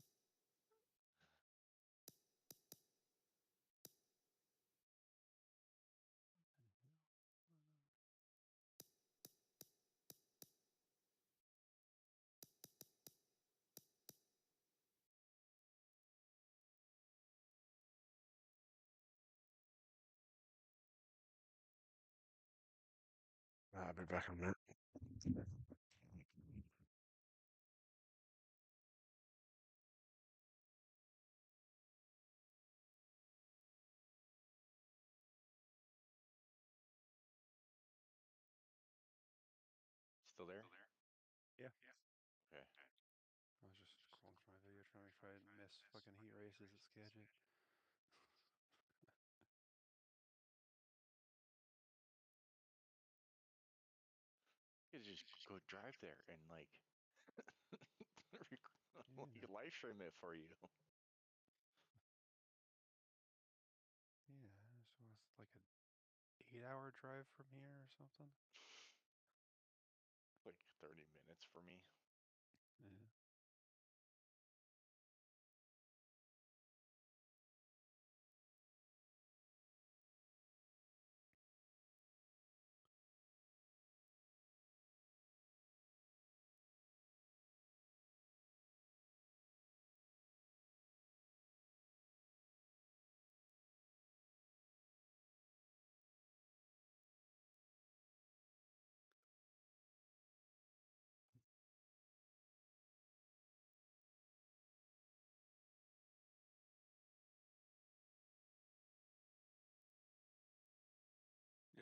I'll be back on that. Still there? Yeah. Okay. I was just scrolling through my video trying to make sure I didn't miss fucking heat races at Skagit. You could just go drive there and like live stream it for you. Yeah, so it's like an 8-hour drive from here or something. Like 30 minutes for me. Yeah.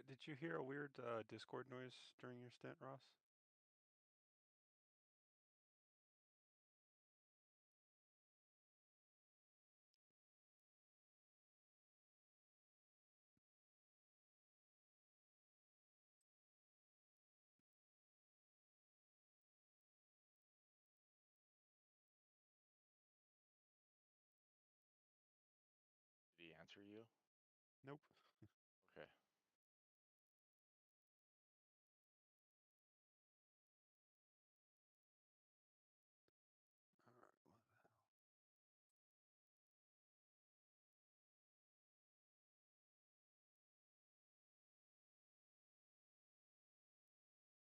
Did you hear a weird Discord noise during your stint, Ross? Did he answer you? Nope. Okay. Alright, what the hell?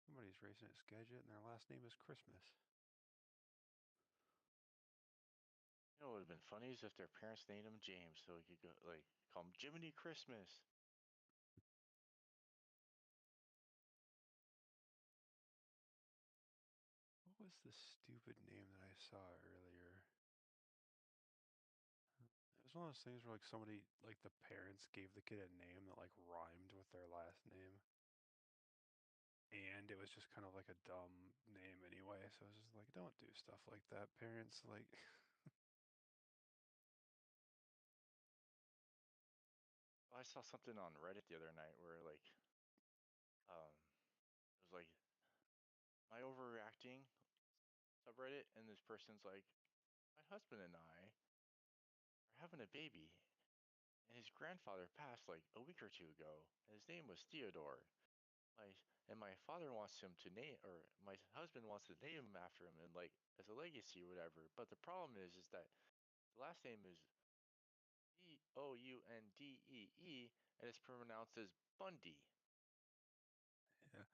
Somebody's racing at Skagit and their last name is Christmas. You know what would have been funny is if their parents named him James, so he could go like call him Jiminy Christmas. What was the stupid name that I saw earlier? It was one of those things where like somebody, like the parents gave the kid a name that like rhymed with their last name. And it was just kind of like a dumb name anyway, so I was just like, don't do stuff like that, parents. Like, I saw something on Reddit the other night where like, it was like my overreacting subreddit, and this person's like, my husband and I are having a baby, and his grandfather passed like a week or two ago, and his name was Theodore. My father wants him to name, or my husband wants to name him after him, and like as a legacy or whatever. But the problem is that the last name is Boundee, and it's pronounced as Bundy. yeah.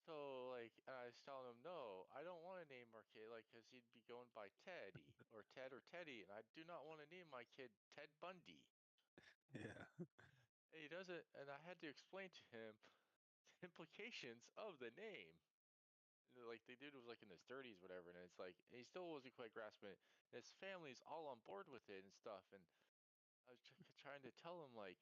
So like, I was telling him, no, I don't want to name our kid like, cause he'd be going by Teddy or Ted or Teddy, and I do not want to name my kid Ted Bundy. Yeah. And he doesn't, and I had to explain to him the implications of the name. Like the dude was like in his 30s, whatever, and it's like he still wasn't quite grasping it. And his family's all on board with it and stuff, and I was trying to tell him like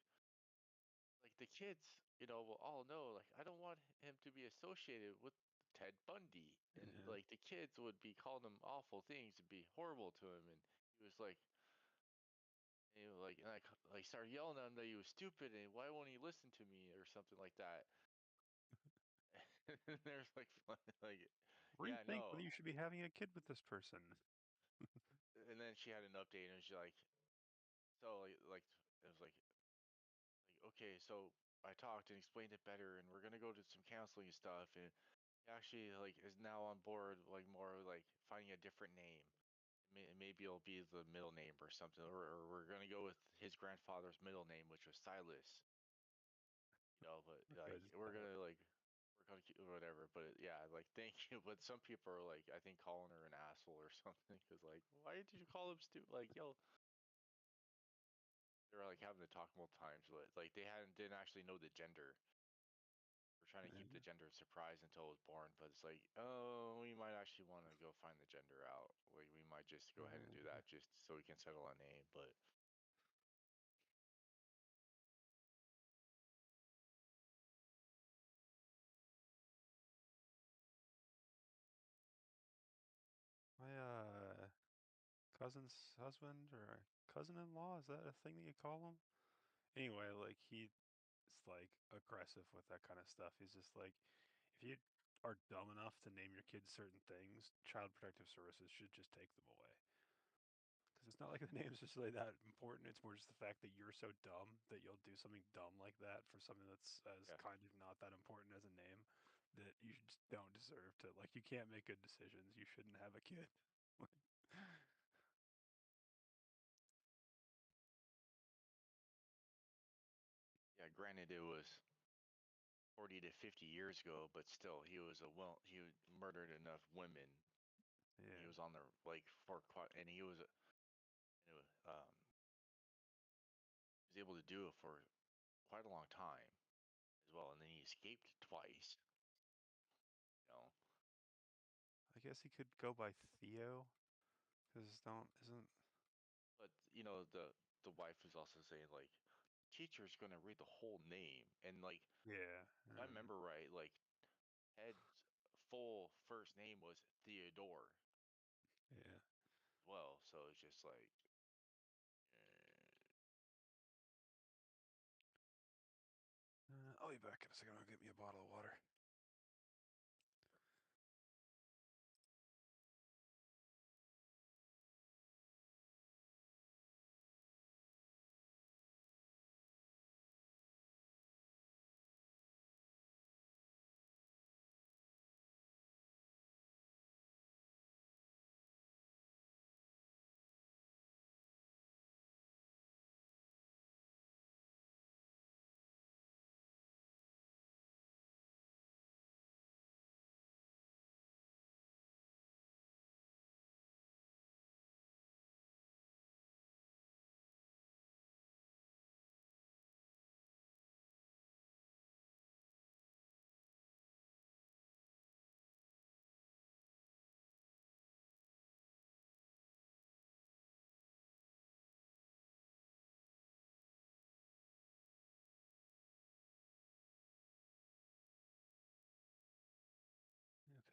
the kids, will all know like I don't want him to be associated with Ted Bundy, and Yeah. like the kids would be calling him awful things and be horrible to him, and he was like, and I like started yelling at him that he was stupid and why won't he listen to me or something like that. And there's like yeah, Rethink no. whether you should be having a kid with this person. And then she had an update and she's like, so like it was like okay, so I talked and explained it better, and we're gonna go to some counseling and stuff, and he actually like is now on board like more like finding a different name. Maybe it'll be the middle name or something, or we're gonna go with his grandfather's middle name, which was Silas. But Okay, like just we're gonna like work on whatever. But yeah, like thank you. But some people are like, I think calling her an asshole or something, because like, why did you call him stupid? Like, yo, they were like having to talk multiple times, but like they didn't actually know the gender. We're trying to keep the gender a surprise until it was born, but it's like, oh, we might actually want to go find the gender out. Like we might just go ahead and do that just so we can settle a name. But my cousin's husband or cousin-in-law, is that a thing that you call him? Anyway, like he's like aggressive with that kind of stuff. He's just like, if you are dumb enough to name your kids certain things, Child Protective Services should just take them away. Because it's not like the name's just really that important. It's more just the fact that you're so dumb that you'll do something dumb like that for something that's as kind of not that important as a name that you just don't deserve to. Like, you can't make good decisions. You shouldn't have a kid. Yeah, granted it was 40 to 50 years ago, but still, he murdered enough women. Yeah. He was on the for quite, and he was able to do it for quite a long time as well, and then he escaped twice. You know. I guess he could go by Theo, because isn't. But the wife is also saying like, teacher's gonna read the whole name, and like, yeah, if I remember right, like, Ted's full first name was Theodore. Yeah. Well, so it's just like. I'll be back in a second. I'll get me a bottle of water.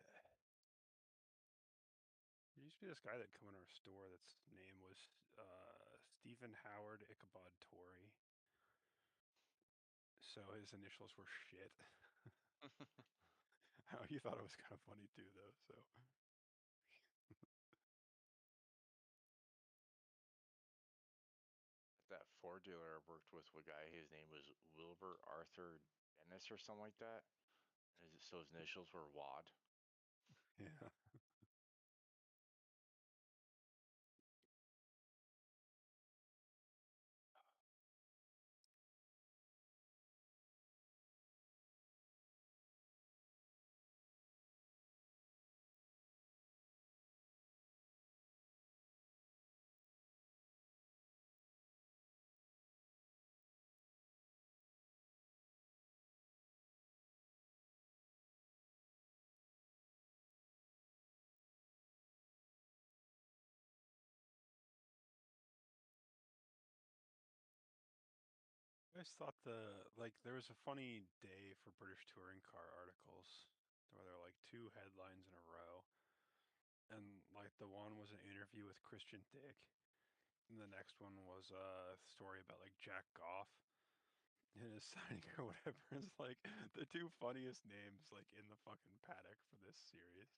Okay. There used to be this guy that'd come in our store that's name was Stephen Howard Ichabod Torrey. So his initials were shit. He thought it was kind of funny too, though. So. That Ford dealer I worked with a guy. His name was Wilbur Arthur Dennis or something like that. So his initials were WAD. Yeah. I just thought there was a funny day for British touring car articles where there were like two headlines in a row, and like the one was an interview with Christian Dick, and the next one was a story about like Jack Goff and his signing or whatever. It's like the two funniest names like in the fucking paddock for this series,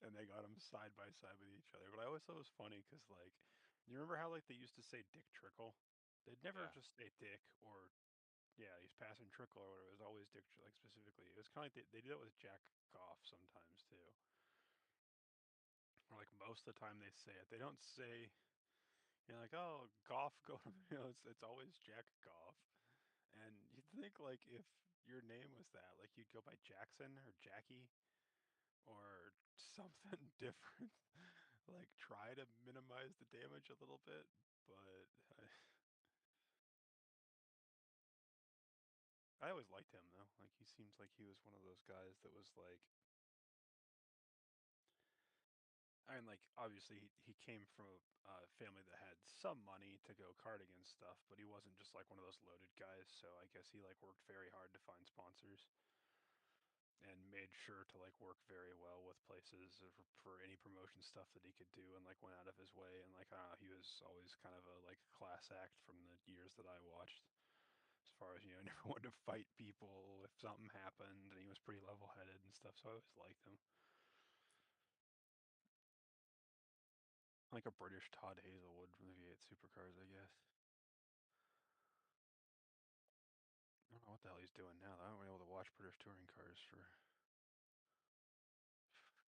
and they got them side by side with each other. But I always thought it was funny because like, you remember how like they used to say Dick Trickle? They'd never just say Dick or yeah, he's passing Trickle or whatever. It was always Dick, like specifically. It was kind of like they did it with Jack Goff sometimes too. Or like most of the time they say it. They don't say, like, oh, Goff go to, it's always Jack Goff. And you'd think like if your name was that, like you'd go by Jackson or Jackie or something different. Like try to minimize the damage a little bit, but I always liked him though. Like he seems like he was one of those guys that was like, I mean, like obviously he came from a family that had some money to go karting and stuff, but he wasn't just like one of those loaded guys. So I guess he like worked very hard to find sponsors and made sure to like work very well with places for any promotion stuff that he could do, and like went out of his way. And like I don't know, he was always kind of a like class act from the years that I watched, as far as never wanted to fight people if something happened, and he was pretty level-headed and stuff. So I always liked him. Like a British Todd Hazelwood from the V8 Supercars, I guess. I don't know what the hell he's doing now. I haven't been able to watch British touring cars for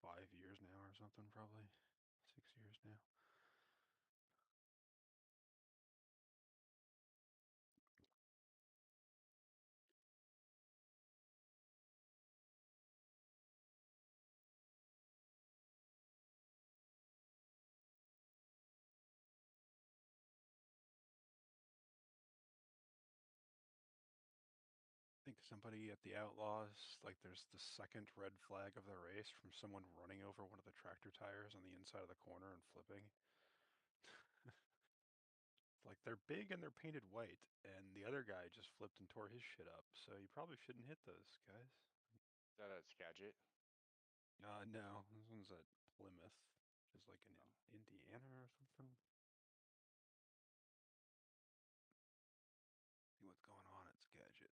5 years now or something, probably 6 years now. I think somebody at the Outlaws, like there's the second red flag of the race from someone running over one of the tractor tires on the inside of the corner and flipping. Like they're big and they're painted white, and the other guy just flipped and tore his shit up. So you probably shouldn't hit those guys. Is that at Skagit? No, this one's at Plymouth, which is like in Indiana or something. See what's going on at Skagit.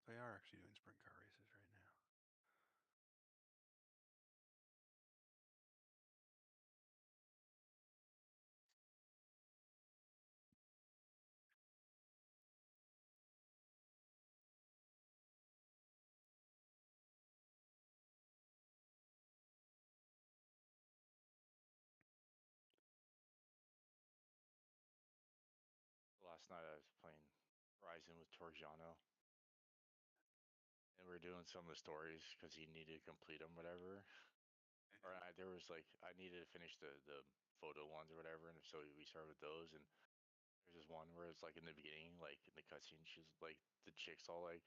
They are actually doing sprint car races right now. Last night I was playing Horizon with Torgiano, and we were doing some of the stories because he needed to complete them, whatever. Or there was like I needed to finish the photo ones or whatever, and so we started with those. And there's this one where it's like in the beginning, like in the cutscene, she's like the chick's all like,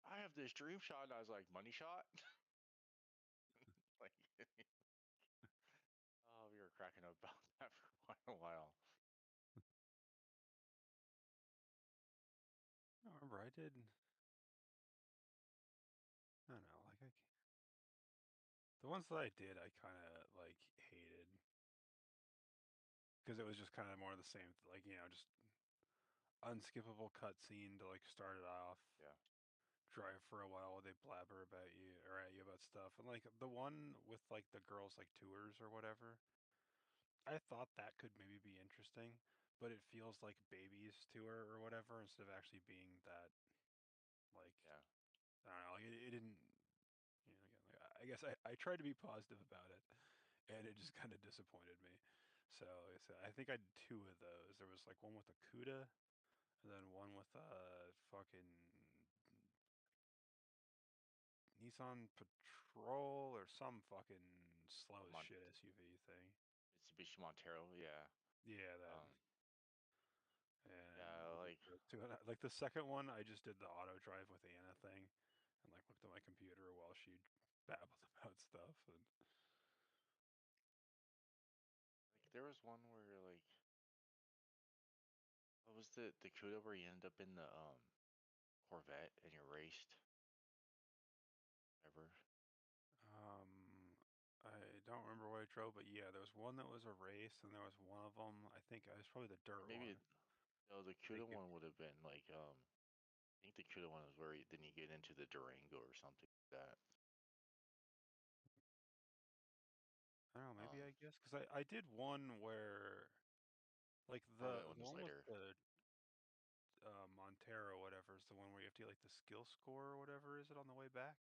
"I have this dream shot," and I was like, "Money shot." Like, oh, we were cracking up about that for quite a while. I don't remember. I did. I don't know. Like the ones that I did, I kind of like hated because it was just kind of more of the same. Like just unskippable cutscene to like start it off. Yeah. Drive for a while while they blabber about you or at you about stuff. And like the one with like the girls like tours or whatever, I thought that could maybe be interesting, but it feels like babies tour or whatever instead of actually being that like Yeah. I don't know, like it didn't again, like, I guess I tried to be positive about it and it just kind of disappointed me. So like I said, I think I did two of those. There was like one with a CUDA and then one with a fucking Nissan Patrol or some fucking slow as shit SUV thing. Mitsubishi Montero, yeah. Yeah, that. And yeah, like the second one, I just did the auto drive with Anna thing, and like looked at my computer while she babbled about stuff. And like there was one where like, what was the CUDA where you ended up in the Corvette and you raced? Ever? I don't remember what I drove, but yeah, there was one that was a race, and there was one of them. I think it was probably the dirt Maybe one. no, the CUDA one would have been like I think the CUDA one was where then you get into the Durango or something like that. I don't know, maybe I guess because I did one where like Or the that one was one with later. the Montero, whatever, is the one where you have to get like the skill score or whatever is it on the way back,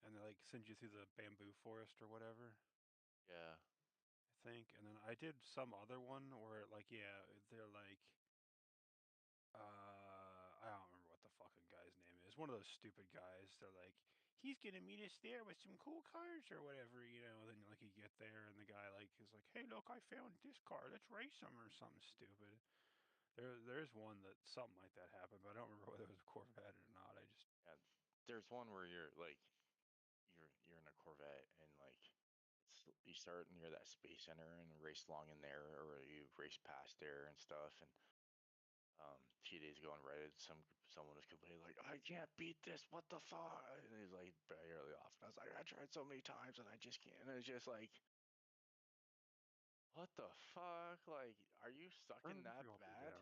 and they like send you through the bamboo forest or whatever. Yeah. I think, and then I did some other one where like they're like I don't remember what the fucking guy's name is. One of those stupid guys. They're like, he's gonna meet us there with some cool cars or whatever, And then like you get there and the guy like is like, hey, look, I found this car. Let's race them or something stupid. There's one that something like that happened, but I don't remember whether it was a Corvette or not. I just There's one where you're like, you're in a Corvette and like you start near that space center and race along in there, or you race past there and stuff. And a few days ago on Reddit, someone was complaining like, I can't beat this. What the fuck? And he's like barely off. And I was like, I tried so many times and I just can't. And it's just like, what the fuck? Like, are you sucking that bad?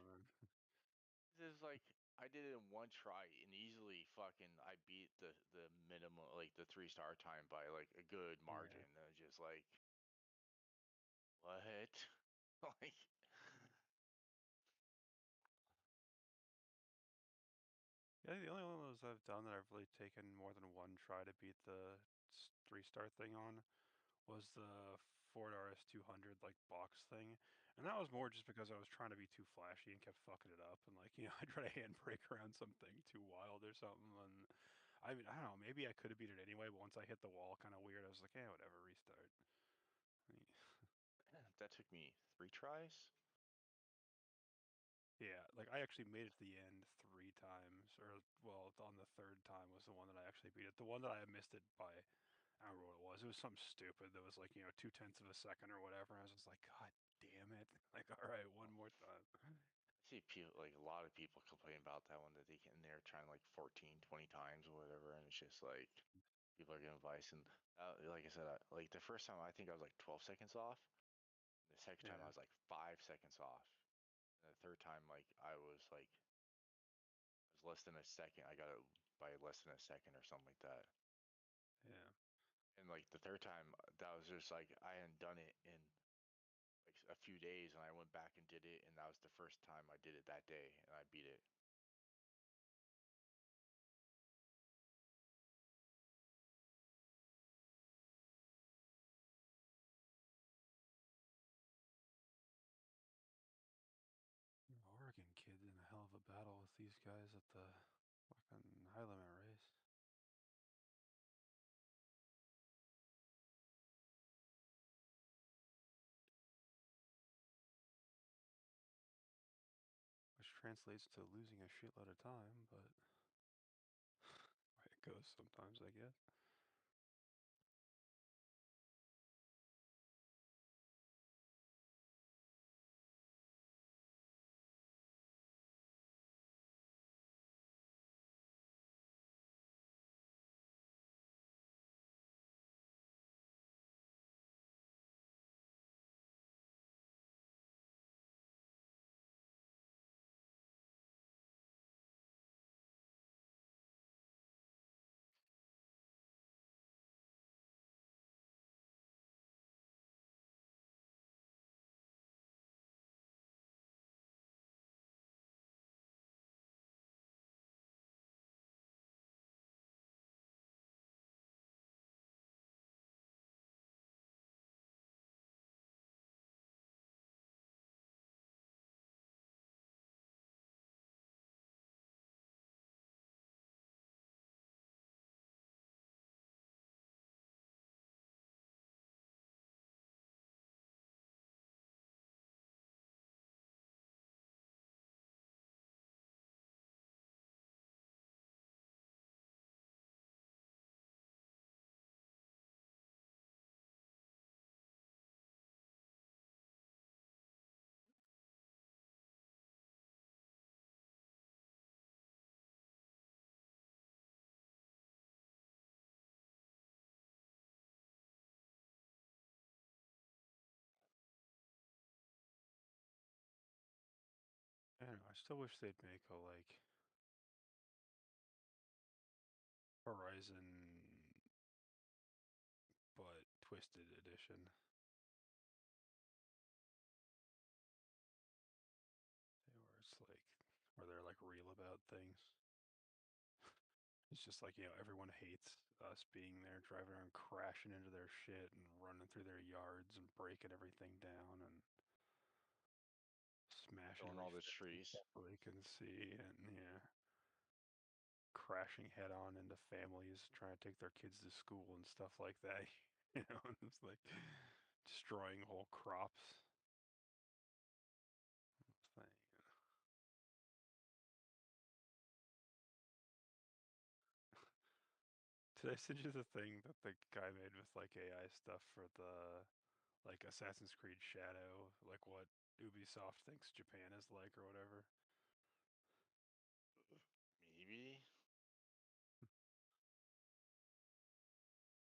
This is like I did it in one try and easily fucking I beat the minimum like the 3-star time by like a good margin. And I was just like, what? Like. Yeah, the only one of those I've done that I've really taken more than one try to beat the 3-star thing on was the Ford RS 200 like box thing, and that was more just because I was trying to be too flashy and kept fucking it up, and like I try to handbrake around something too wild or something, and I mean I don't know, maybe I could have beat it anyway, but once I hit the wall, kind of weird. I was like, yeah, whatever, restart. That took me 3 tries. Yeah, like I actually made it to the end 3 times, or well, on the third time was the one that I actually beat it. The one that I missed it by, I don't remember what it was. It was something stupid that was like 0.2 of a second or whatever. I was just like, God damn it! Like, all right, one more time. I see people like a lot of people complain about that one that they can. They're trying like 14, 20 times or whatever, and it's just like people are getting advice. And like I said, like the first time I think I was like 12 seconds off. The second time I was like 5 seconds off. And the third time, like I was like, it was less than a second. I got it by less than a second or something like that. Yeah. And like the third time, that was just like I hadn't done it in like a few days, and I went back and did it, and that was the first time I did it that day, and I beat it. Oregon kid in a hell of a battle with these guys at the fucking high limit race. Which translates to losing a shitload of time, but way it goes sometimes, I guess. I don't know, I still wish they'd make a like Horizon but twisted edition. Where it's like where they're like real about things. It's just like, everyone hates us being there, driving around crashing into their shit and running through their yards and breaking everything down and smashing On every all the fence and trees. stuff they can see, and crashing head on into families trying to take their kids to school and stuff like that. It's like destroying whole crops. Did I send you the thing that the guy made with like AI stuff for the like Assassin's Creed Shadow, like what Ubisoft thinks Japan is like or whatever? Maybe.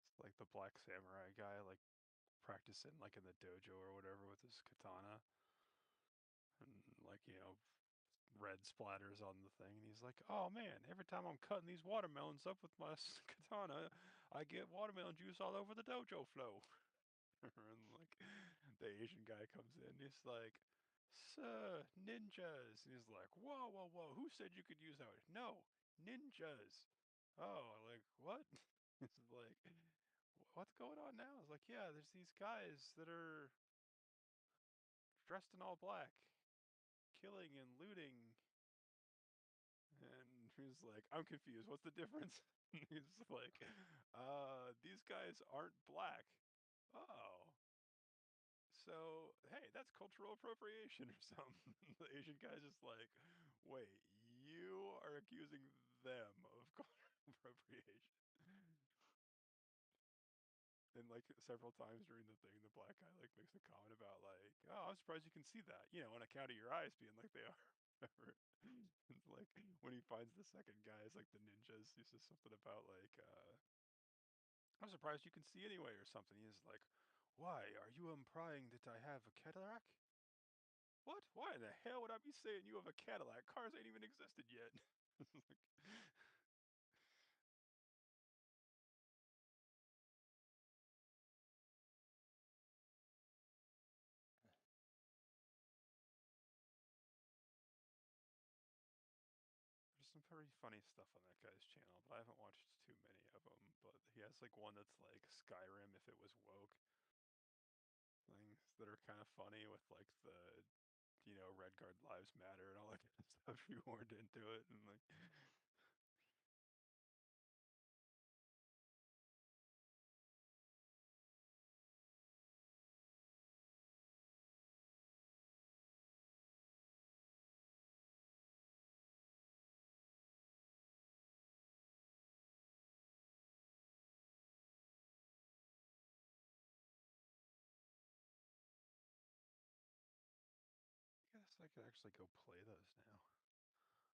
It's like the Black Samurai guy, like practicing like in the dojo or whatever with his katana, and like red splatters on the thing, and he's like, "Oh man, every time I'm cutting these watermelons up with my katana, I get watermelon juice all over the dojo floor." And like, the Asian guy comes in, he's like, "Sir, ninjas." And he's like, "Whoa, whoa, whoa! Who said you could use that?" "No, ninjas." "Oh, like what?" It's like, "What's going on now?" It's like, "Yeah, there's these guys that are dressed in all black, killing and looting." And he's like, "I'm confused. What's the difference?" He's like, "These guys aren't black." "Oh. So, hey, that's cultural appropriation or something." The Asian guy's just like, "Wait, you are accusing them of cultural appropriation?" And like several times during the thing, the black guy like makes a comment about like, "Oh, I'm surprised you can see that," on account of your eyes being like they are. Whatever. It's like when he finds the second guy, it's like the ninjas. He says something about like, "I'm surprised you can see anyway," or something. He's like, "Why are you implying that I have a cataract?" "What? Why in the hell would I be saying you have a Cadillac? Cars ain't even existed yet." Like, there's some very funny stuff on that guy's channel, but I haven't watched too many of them. But he has like one that's like Skyrim if it was woke. Things that are kind of funny with like the Red Guard Lives Matter and all that kind of stuff. You warned into it and like. I guess I could actually go play those now.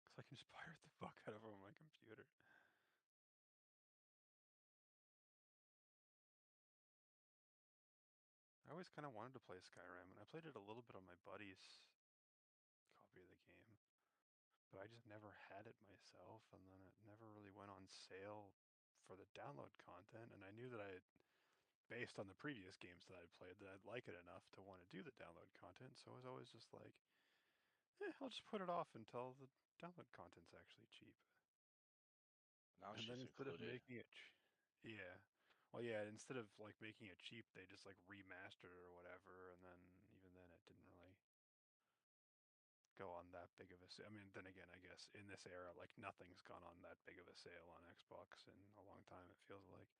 Because I can just pirate the fuck out of them on my computer. I always kind of wanted to play Skyrim, and I played it a little bit on my buddy's copy of the game. But I just never had it myself, and then it never really went on sale for the download content, and I knew that based on the previous games that I'd played, that I'd like it enough to want to do the download content, so I was always just like, I'll just put it off until the download content's actually cheap. Now And then she's instead of included. making it, yeah, well, yeah, instead of like making it cheap, they just like remastered it or whatever, and then even then it didn't really go on that big of a sale. I mean, then again, I guess in this era, like nothing's gone on that big of a sale on Xbox in a long time. It feels like.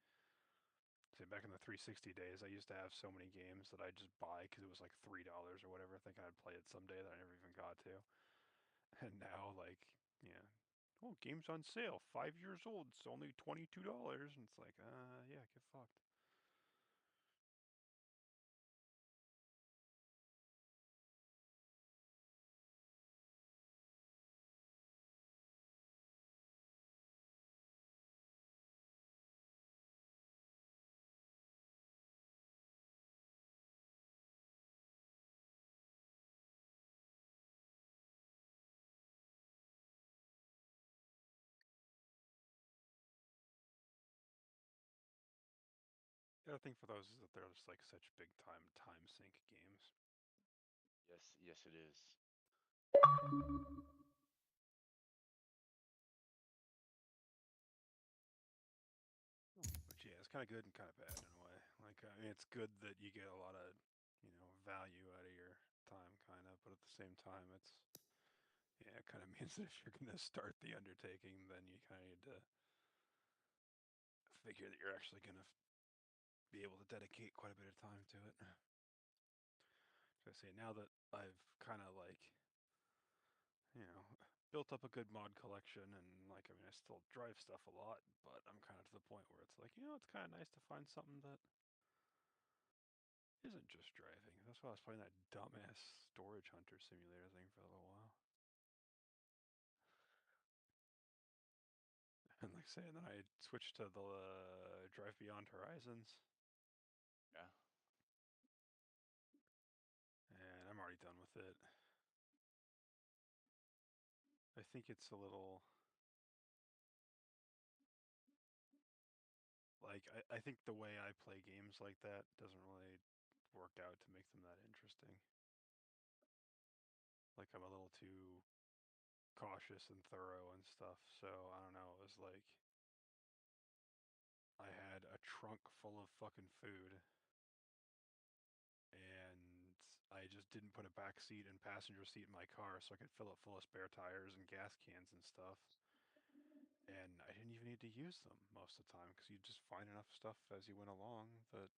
Say back in the 360 days, I used to have so many games that I'd just buy because it was like $3 or whatever, thinking I'd play it someday that I never even got to. And now, like, yeah, oh, game's on sale, 5 years old, it's only $22, and it's like, yeah, get fucked. The other thing for those is that they're just like such big time sink games. Yes, it is. But yeah, it's kind of good and kind of bad in a way. Like, I mean, it's good that you get a lot of, value out of your time, kind of, but at the same time, it kind of means that if you're going to start the undertaking, then you kind of need to figure that you're actually going to be able to dedicate quite a bit of time to it. So I say now that I've kind of like, built up a good mod collection, and like, I mean, I still drive stuff a lot, but I'm kind of to the point where it's like, it's kind of nice to find something that isn't just driving. That's why I was playing that dumbass storage hunter simulator thing for a little while. And like saying that I switched to the Drive Beyond Horizons. Yeah. And I'm already done with it. think it's a little like I think the way I play games like that doesn't really work out to make them that interesting. Like I'm a little too cautious and thorough and stuff. So I don't know. It was like I had a trunk full of fucking food, and I just didn't put a back seat and passenger seat in my car so I could fill it full of spare tires and gas cans and stuff. And I didn't even need to use them most of the time because you just find enough stuff as you went along that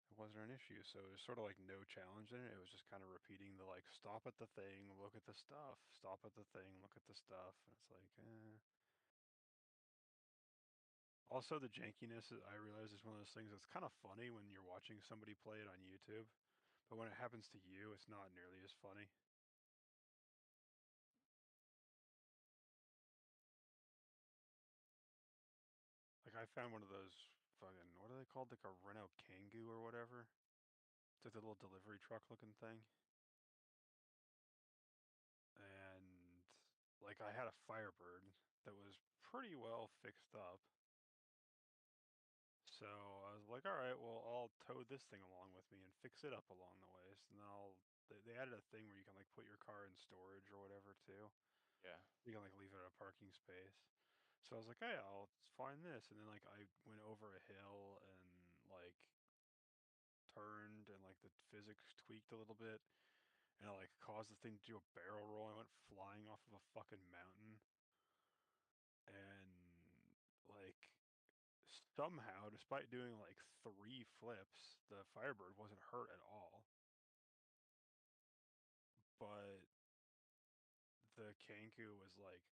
it wasn't an issue. So it was sort of like no challenge in it. It was just kind of repeating the like stop at the thing, look at the stuff, stop at the thing, look at the stuff. And it's like, Also, the jankiness, I realize, is one of those things that's kind of funny when you're watching somebody play it on YouTube. But when it happens to you, it's not nearly as funny. Like, I found one of those fucking, what are they called? Like a Renault Kangoo or whatever? It's like the little delivery truck looking thing. And, like, I had a Firebird that was pretty well fixed up. So I was like, all right, well, I'll tow this thing along with me and fix it up along the way. So then they added a thing where you can like put your car in storage or whatever too. Yeah. You can like leave it at a parking space. So I was like, hey, I'll find this. And then like I went over a hill and like turned and like the physics tweaked a little bit. And it like caused the thing to do a barrel roll. I went flying off of a fucking mountain. And like somehow, despite doing like 3 flips, the Firebird wasn't hurt at all. But the Kanku was like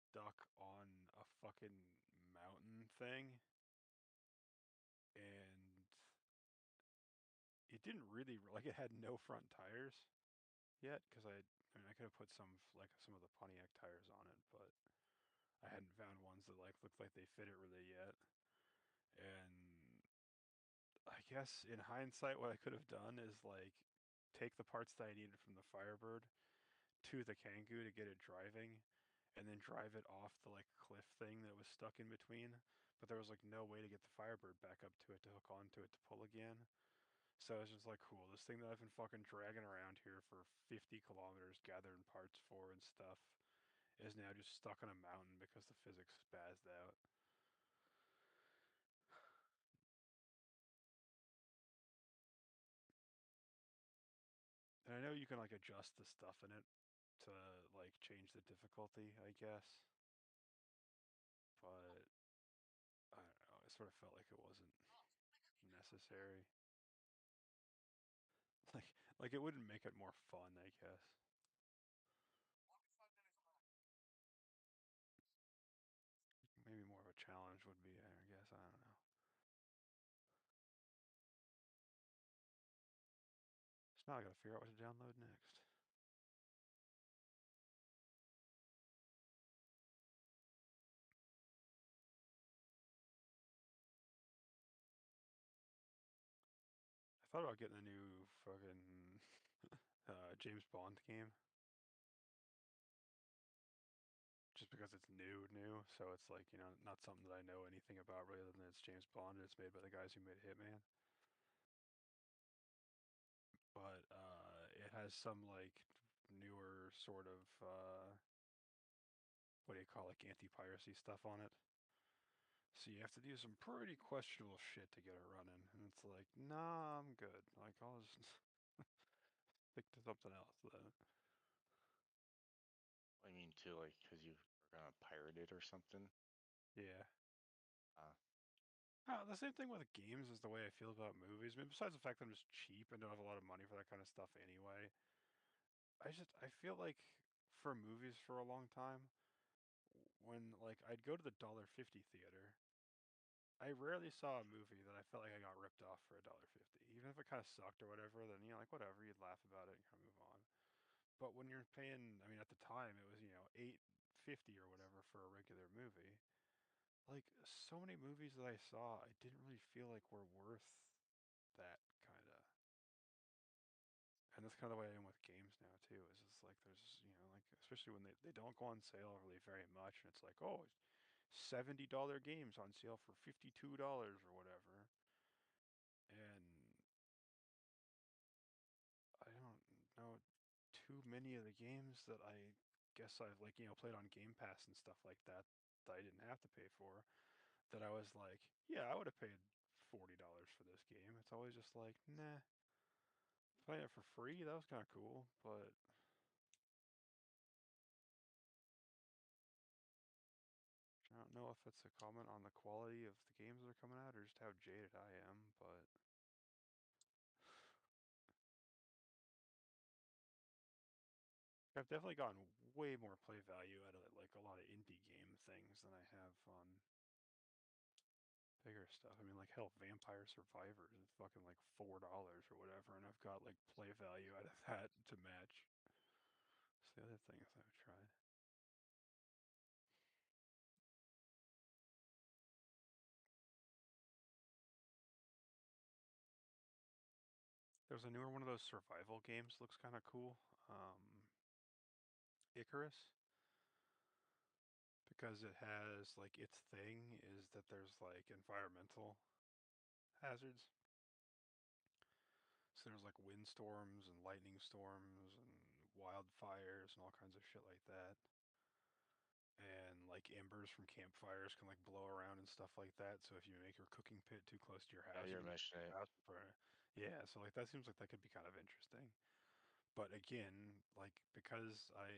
stuck on a fucking mountain thing, and it didn't really like it had no front tires yet because I mean I could have put some of the Pontiac tires on it, but I hadn't found ones that like looked like they fit it really yet. And I guess in hindsight, what I could have done is like take the parts that I needed from the Firebird to the Kangoo to get it driving, and then drive it off the like cliff thing that was stuck in between. But there was like no way to get the Firebird back up to it to hook onto it to pull again. So I was just like, cool, this thing that I've been fucking dragging around here for 50 kilometers gathering parts for and stuff is now just stuck on a mountain because the physics spazzed out. And I know you can like adjust the stuff in it to like change the difficulty, I guess. But I don't know, it sort of felt like it wasn't necessary. Like it wouldn't make it more fun, I guess. Maybe more of a challenge would be, I guess. I don't know. So now I gotta figure out what to download next. I thought about getting a new fucking James Bond game. Just because it's new, so it's like, not something that I know anything about really other than it's James Bond and it's made by the guys who made Hitman. But it has some like newer sort of what do you call like anti-piracy stuff on it. So you have to do some pretty questionable shit to get it running, and it's like, nah, I'm good. Like I'll just stick to something else then. I mean, too, like, because you were gonna pirate it or something. Yeah. Uh, The same thing with games is the way I feel about movies. I mean, besides the fact that I'm just cheap and don't have a lot of money for that kind of stuff anyway, I feel like for movies for a long time, when like I'd go to the $1.50 theater, I rarely saw a movie that I felt like I got ripped off for $1.50. Even if it kind of sucked or whatever, then like whatever, you'd laugh about it and kind of move on. But when you're paying, I mean, at the time it was $8.50 or whatever for a regular movie. Like so many movies that I saw, I didn't really feel like were worth that kind of. And that's kind of the way I am with games now too. Is just like there's like especially when they don't go on sale really very much, and it's like, oh, $70 games on sale for $52 or whatever. And I don't know too many of the games that I guess I've played on Game Pass and stuff like that I didn't have to pay for, that I was like, yeah, I would have paid $40 for this game. It's always just like, nah. Playing it for free, that was kind of cool, but I don't know if it's a comment on the quality of the games that are coming out or just how jaded I am, but I've definitely gotten way more play value out of like a lot of indie game things than I have on bigger stuff. I mean, like hell, Vampire Survivors is fucking like $4 or whatever, and I've got like play value out of that to match. It's the other things I've tried. There's a newer one of those survival games, looks kind of cool. Icarus. Because it has, like, its thing is that there's, like, environmental hazards. So there's, like, windstorms and lightning storms and wildfires and all kinds of shit like that. And, like, embers from campfires can, like, blow around and stuff like that. So if you make your cooking pit too close to your house, Yeah, you you're can mentioning it. house burn. Yeah, so, like, that seems like that could be kind of interesting. But again, like, because I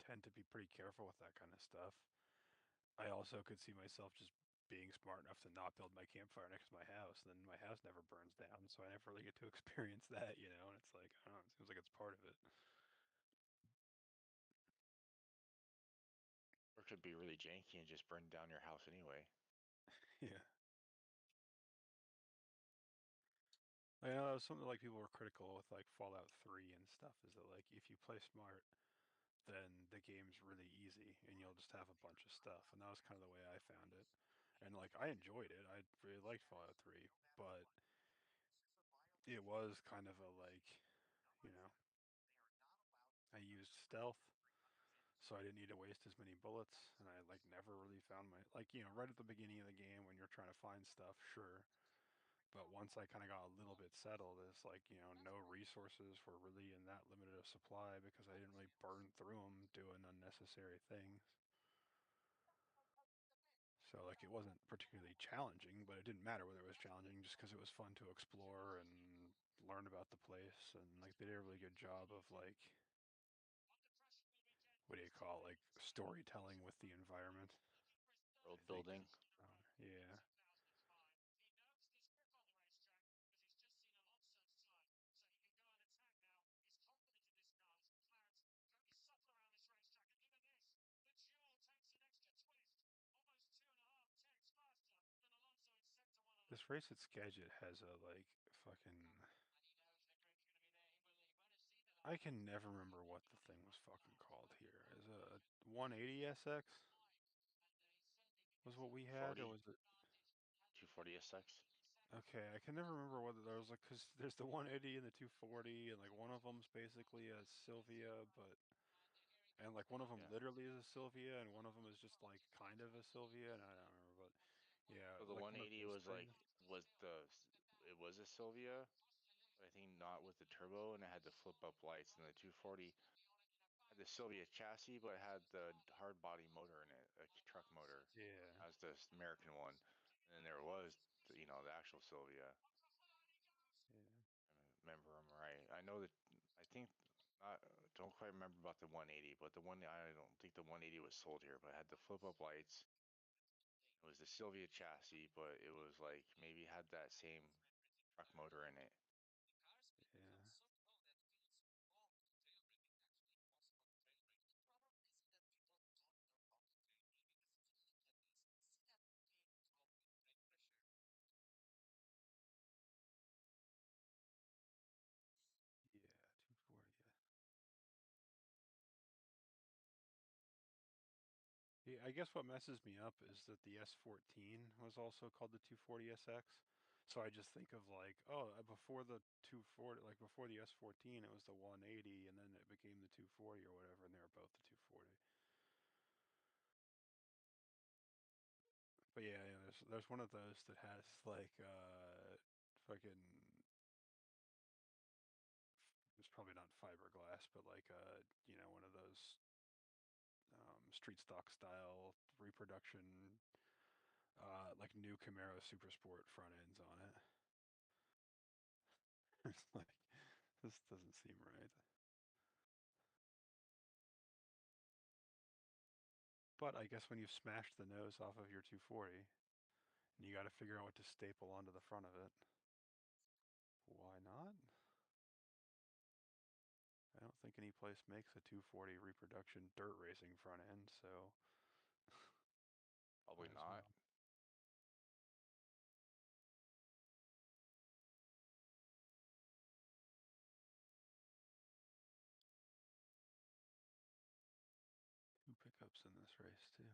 tend to be pretty careful with that kind of stuff, I also could see myself just being smart enough to not build my campfire next to my house, and then my house never burns down, so I never really get to experience that, and it's like, I don't know, it seems like it's part of it. Or it could be really janky and just burn down your house anyway. Yeah. I know that was something like people were critical with like Fallout 3 and stuff, is that like if you play smart, then the game's really easy and you'll just have a bunch of stuff. And that was kind of the way I found it. And like I enjoyed it. I really liked Fallout 3, but it was kind of a like, you know, I used stealth, so I didn't need to waste as many bullets, and I like never really found my right at the beginning of the game when you're trying to find stuff, sure. But once I kind of got a little bit settled, it's like, no resources were really in that limited a supply because I didn't really burn through them doing unnecessary things. So like it wasn't particularly challenging, but it didn't matter whether it was challenging just because it was fun to explore and learn about the place, and like they did a really good job of like, what do you call it, like storytelling with the environment. World I think. building. Yeah. This race at Skagit has a like fucking. I can never remember what the thing was fucking called here. Is a 180 SX? Was what we had, or 40. was it? 240 SX. Okay, I can never remember whether there was like, cause there's the 180 and the 240, and like one of them's basically a Sylvia, and like one of them Yeah. literally is a Sylvia, and one of them is just like kind of a Sylvia, and I don't remember, but yeah, So the like one of 180 those was like things. it was a Sylvia, but I think not with the turbo, and it had the flip up lights. And the 240 had the Sylvia chassis, but it had the hard body motor in it, a truck motor, Yeah. as the American one. And then there was the actual Sylvia. Yeah. I remember them right. I know that I think I don't quite remember about the 180, but I don't think the 180 was sold here, but it had the flip up lights. It was the Sylvia chassis, but it was like maybe had that same truck motor in it. Yeah. Yeah, 240. Yeah, I guess what messes me up is that the S14 was also called the 240SX, So I just think of like, oh, before the 240, like before the S14, it was the 180, and then it became the 240 or whatever, and they were both the 240. But yeah, there's one of those that has like fucking, it's probably not fiberglass, but like one of those street stock style reproduction, like new Camaro Super Sport front ends on it. It's like, this doesn't seem right. But I guess when you've smashed the nose off of your 240, and you got to figure out what to staple onto the front of it, why not? I don't think any place makes a 240 reproduction dirt racing front end, so Probably might as not. well. Two pickups in this race too.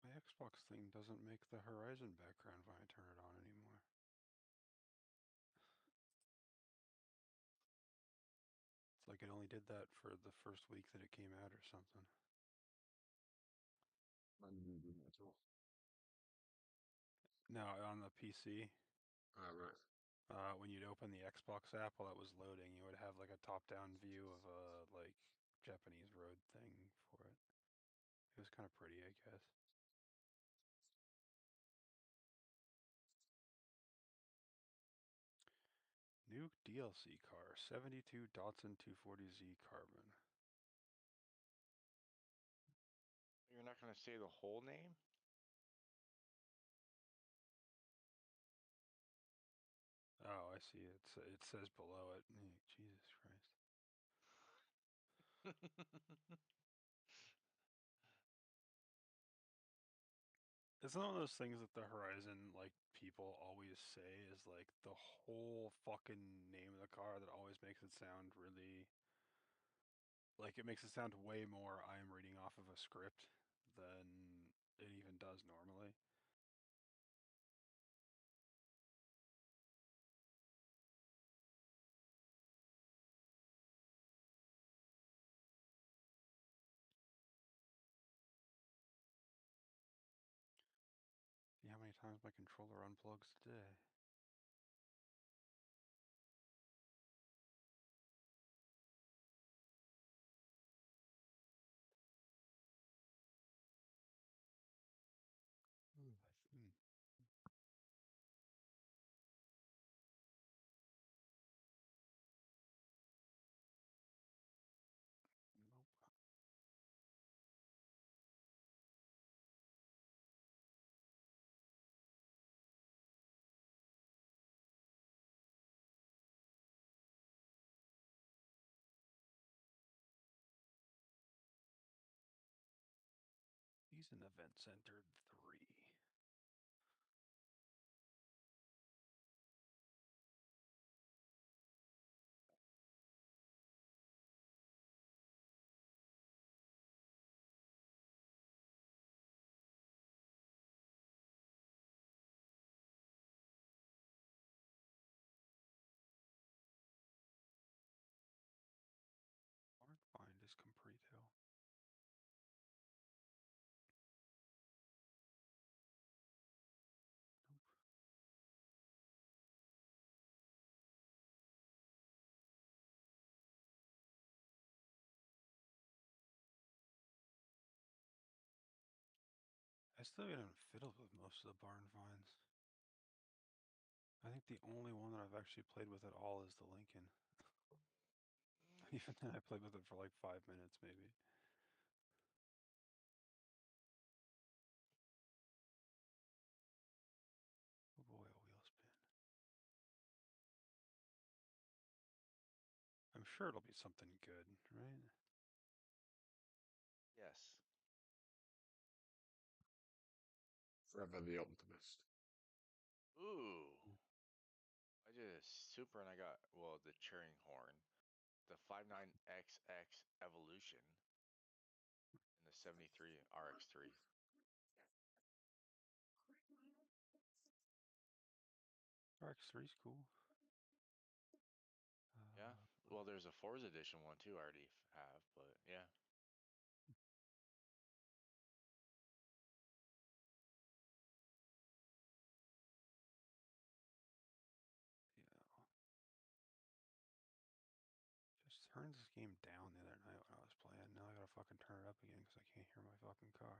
My Xbox thing doesn't make the Horizon background when I turn it on anymore. It's like it only did that for the first week that it came out or something. No, on the PC. Right. When you'd open the Xbox app while it was loading, you would have like a top-down view of a like Japanese road thing for it. It was kind of pretty, I guess. New DLC car, 72 Datsun 240Z Carbon. You're not going to say the whole name? Oh, I see. It says below it. Jesus Christ. It's one of those things that the Horizon like people always say is like the whole fucking name of the car that always makes it sound really like it makes it sound way more I'm reading off of a script than it even does normally. See how many times my controller unplugs today. Nope. Season event centered 3. I still haven't fiddled with most of the barn finds. I think the only one that I've actually played with at all is the Lincoln. Even then, I played with it for like 5 minutes, maybe. Oh boy, a wheel spin. I'm sure it'll be something good, right? Yes. Forever the optimist. Ooh. I did a super and I got, well, the cheering horn, the 59XX Evolution, and the 73 RX3. RX3's cool. Yeah. Well, there's a Forza Edition one too. I already have, but yeah. Yeah. Just turned this game down the other night when I was playing. Now I gotta fucking turn it up again because I can't hear my fucking car.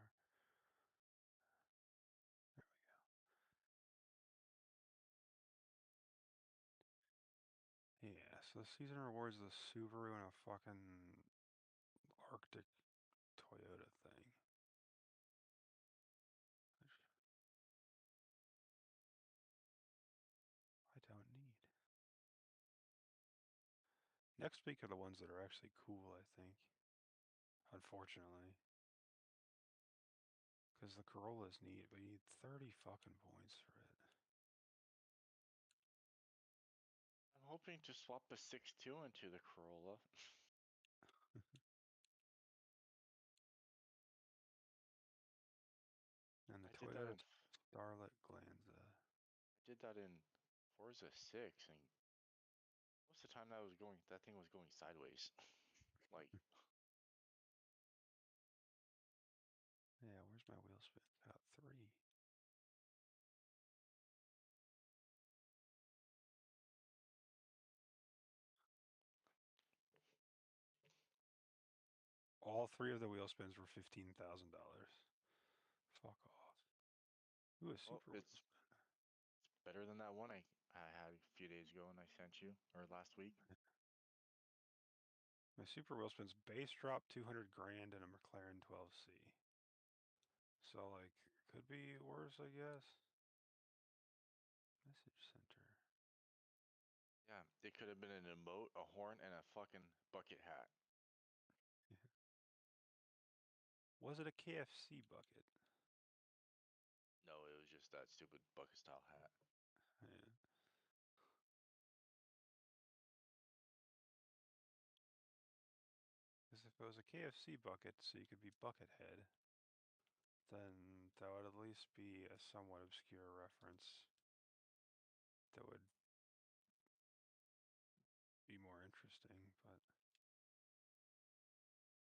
There we go. Yeah, so the season rewards the Subaru and a fucking Arctic Toyota thing. Which I don't need. Next week are the ones that are actually cool, I think. Unfortunately. Because the Corolla's neat, but you need 30 fucking points for it. I'm hoping to swap the 6.2 into the Corolla. And the I did that Toyota in, Starlet Glanza. I did that in Forza 6, and most of the time that thing was going sideways. Like, Yeah, where's my wheel spin? Got 3. All 3 of the wheel spins were $15,000. Fuck off. Ooh, a well, super wheel it's spin. better than that one I had a few days ago and I sent you, or last week. My super wheel spin's base drop 200 grand and a McLaren 12C. So, like, could be worse, I guess. Message center. Yeah, it could have been an emote, a horn, and a fucking bucket hat. Yeah. Was it a KFC bucket? No, it was just that stupid bucket style hat. Yeah. Because if it was a KFC bucket, so you could be Buckethead, then that would at least be a somewhat obscure reference that would be more interesting. But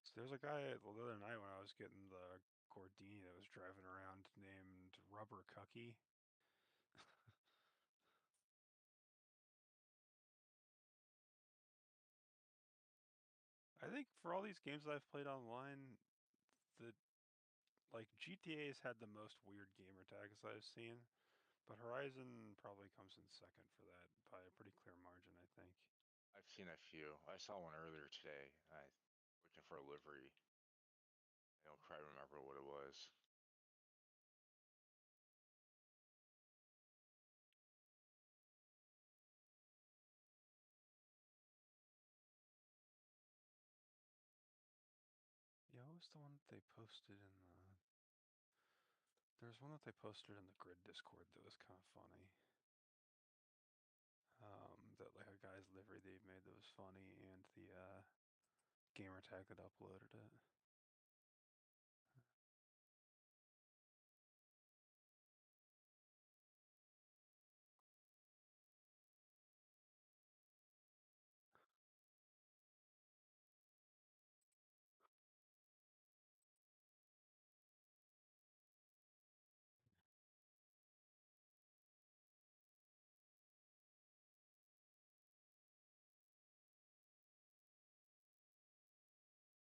so there's a guy the other night when I was getting the Gordini that was driving around named Rubber Cucky. I think for all these games that I've played online, the like GTA's had the most weird gamer tags I've seen, but Horizon probably comes in second for that by a pretty clear margin, I think. I've seen a few. I saw one earlier today. I looking for a livery. I don't quite remember what it was. Yeah, what was the one that they posted in the... There's one that they posted in the Grid Discord that was kind of funny. That like a guy's livery they made that was funny, and the gamer tag that uploaded it.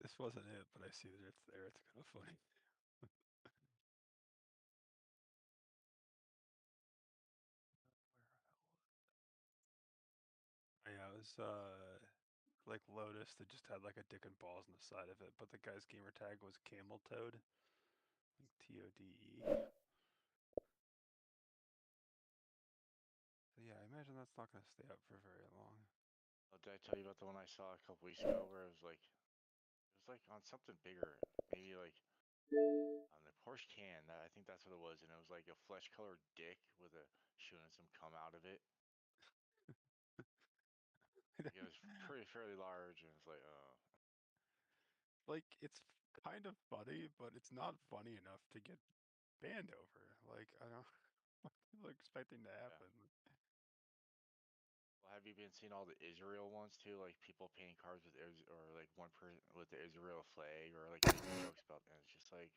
This wasn't it, but I see that it's there. It's kind of funny. was like Lotus that just had like a dick and balls on the side of it, but the guy's gamer tag was Camel Toad, like TODE. So yeah, I imagine that's not going to stay up for very long. Oh, did I tell you about the one I saw a couple weeks ago where it was like on something bigger, maybe like on the Porsche can. I think that's what it was, and it was like a flesh-colored dick with a shooting some cum out of it. Like, it was fairly large, and it's like, like it's kind of funny, but it's not funny enough to get banned over. Like I don't what people are expecting to happen. Yeah. Well, have you been seeing all the Israel ones too? Like people painting cars with or like one person with the Israel flag, or like making jokes about that. It's just like.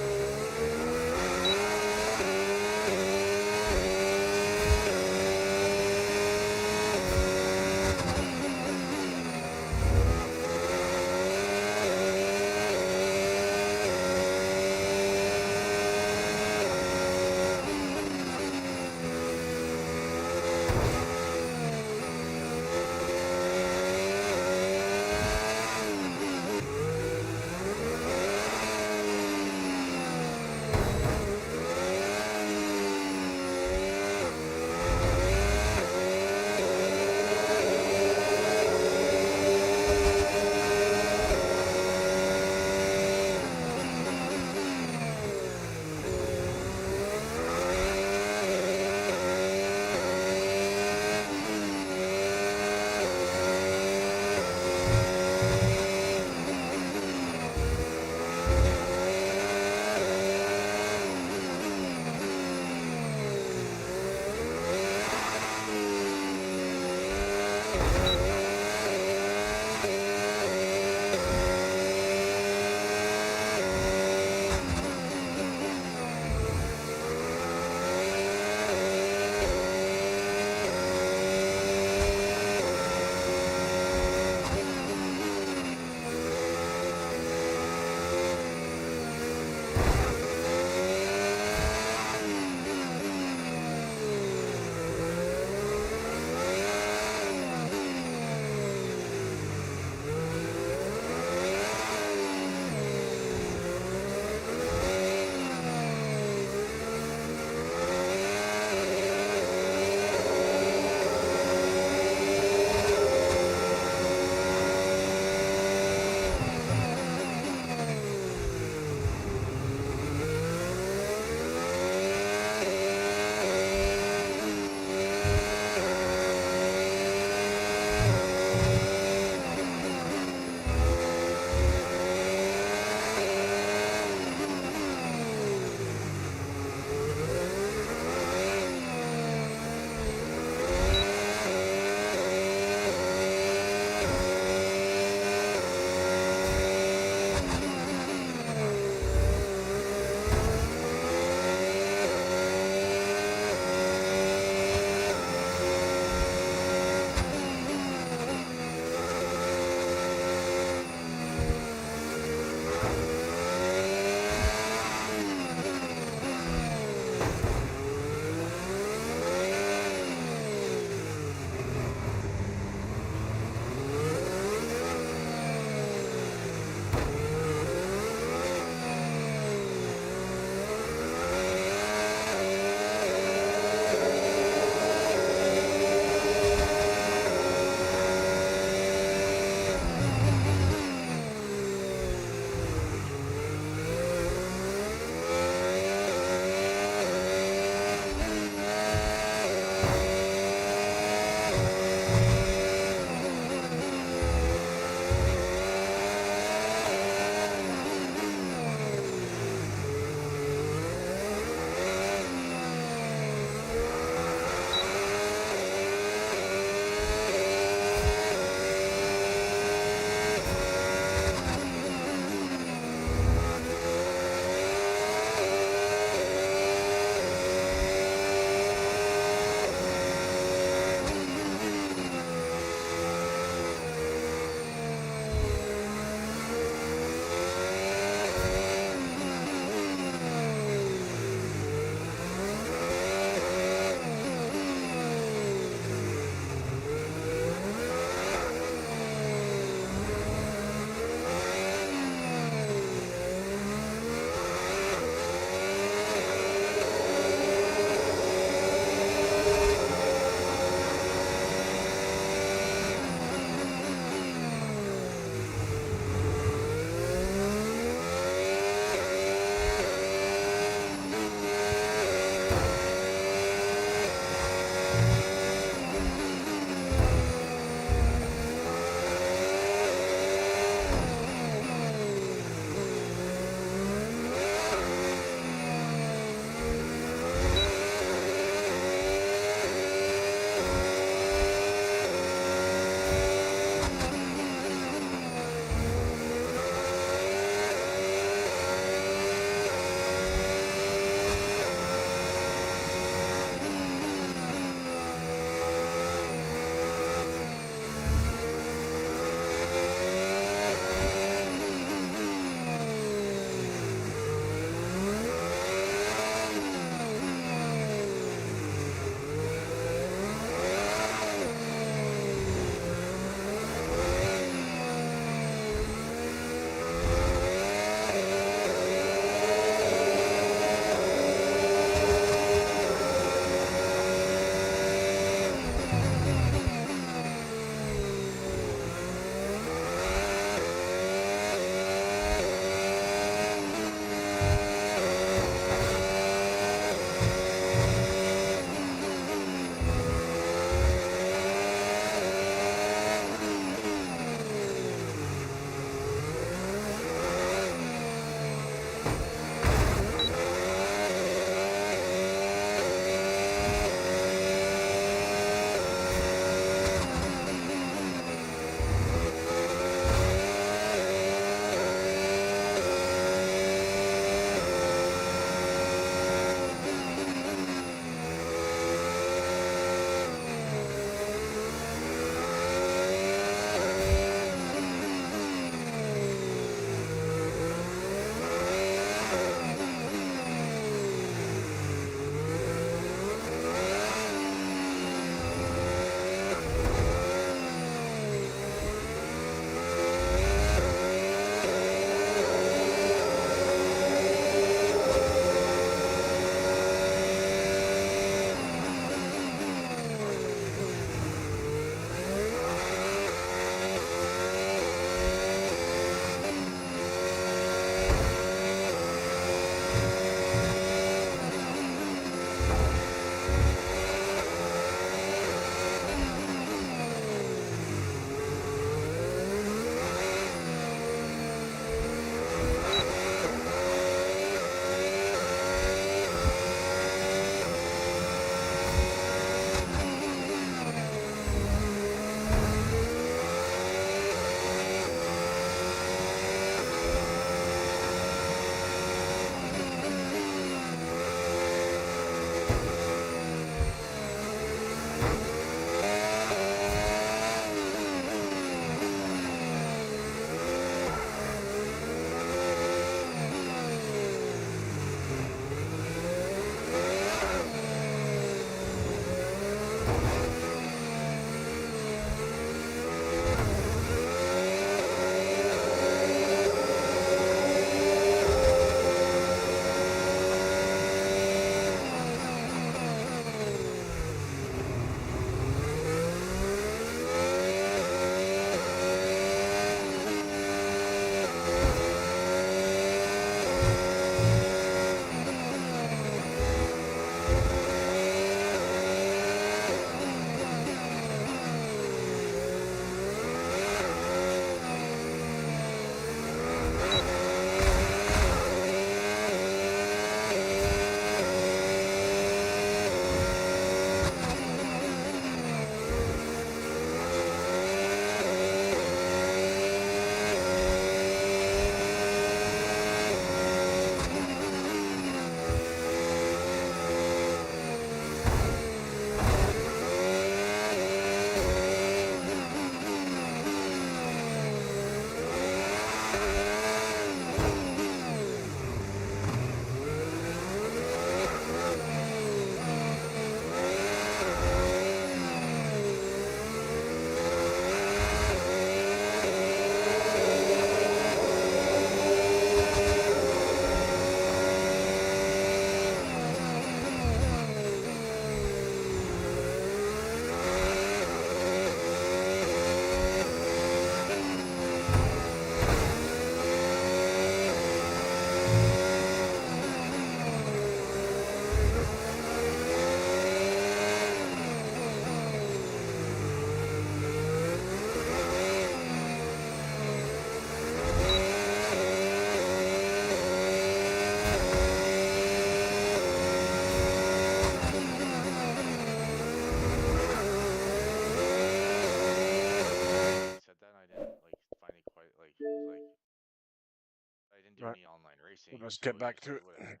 do Right. any online racing. Let's So get it was back just to like it. whatever.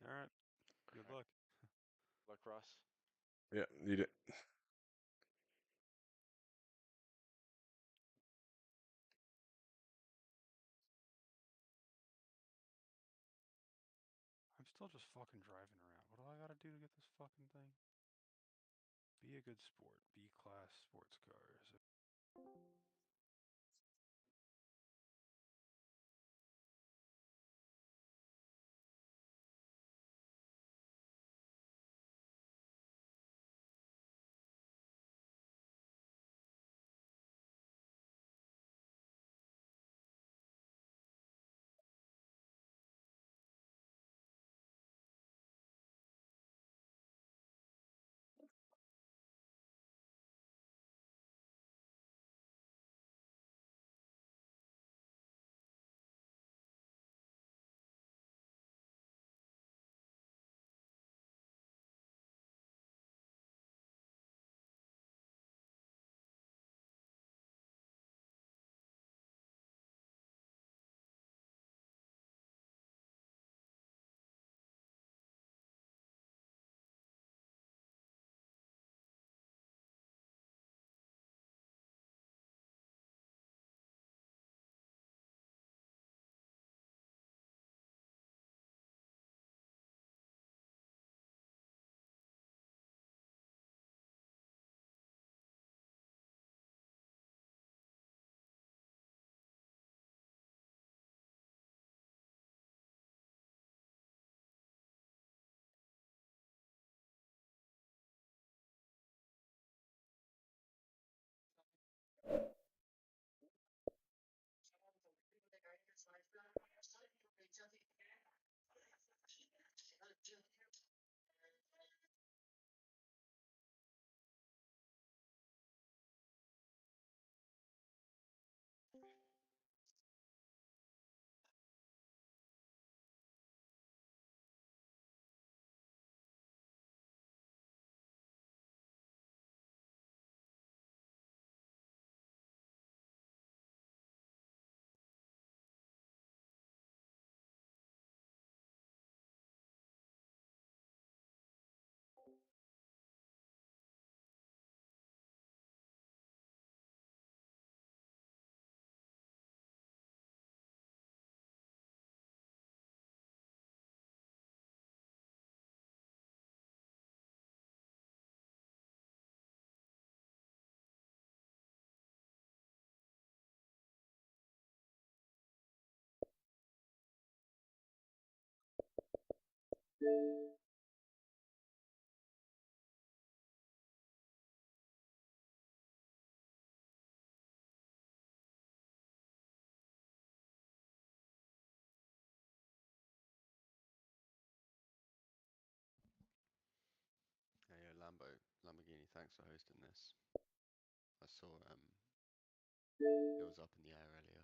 All right. Good luck. Luck, Ross. Yeah, need it. I'm still just fucking driving around. What do I gotta do to get this fucking thing? Be a good sport. B-class sports cars. Hey, Lamborghini, thanks for hosting this. I saw it was up in the air earlier.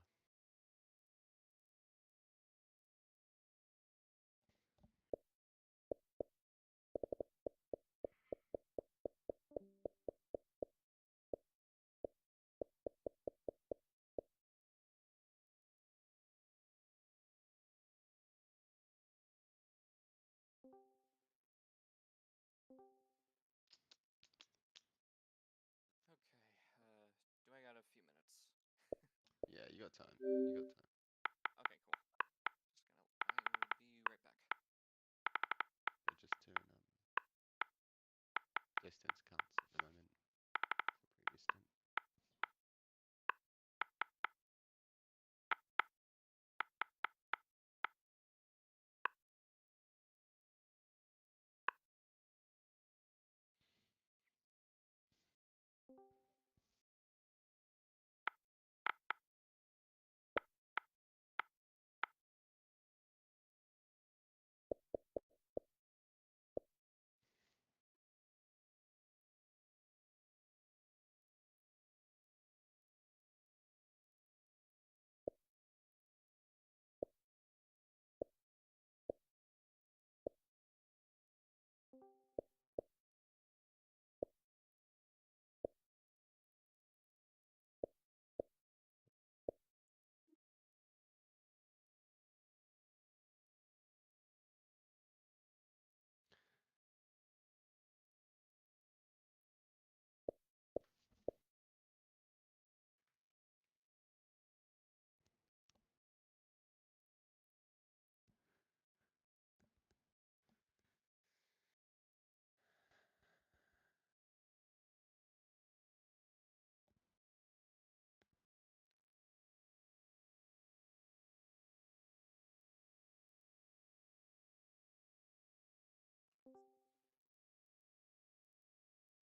Okay, do I got a few minutes? Yeah, you got time. You got time. Okay, cool. I will be right back. We're just doing distance counts at the moment for previous stint.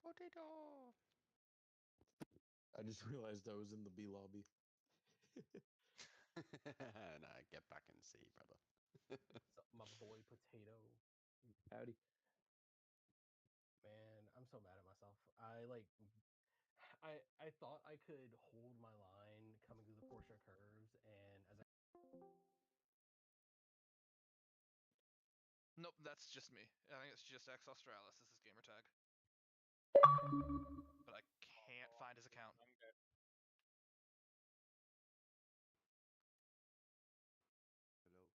Potato! I just realized I was in the B lobby. Nah, get back in C, brother. What's up, my boy Potato? Howdy. Man, I'm so mad at myself. I thought I could hold my line coming through the Porsche curves, and as I Nope, that's just me. I think it's just X Australis. This is gamertag. But I can't find his account.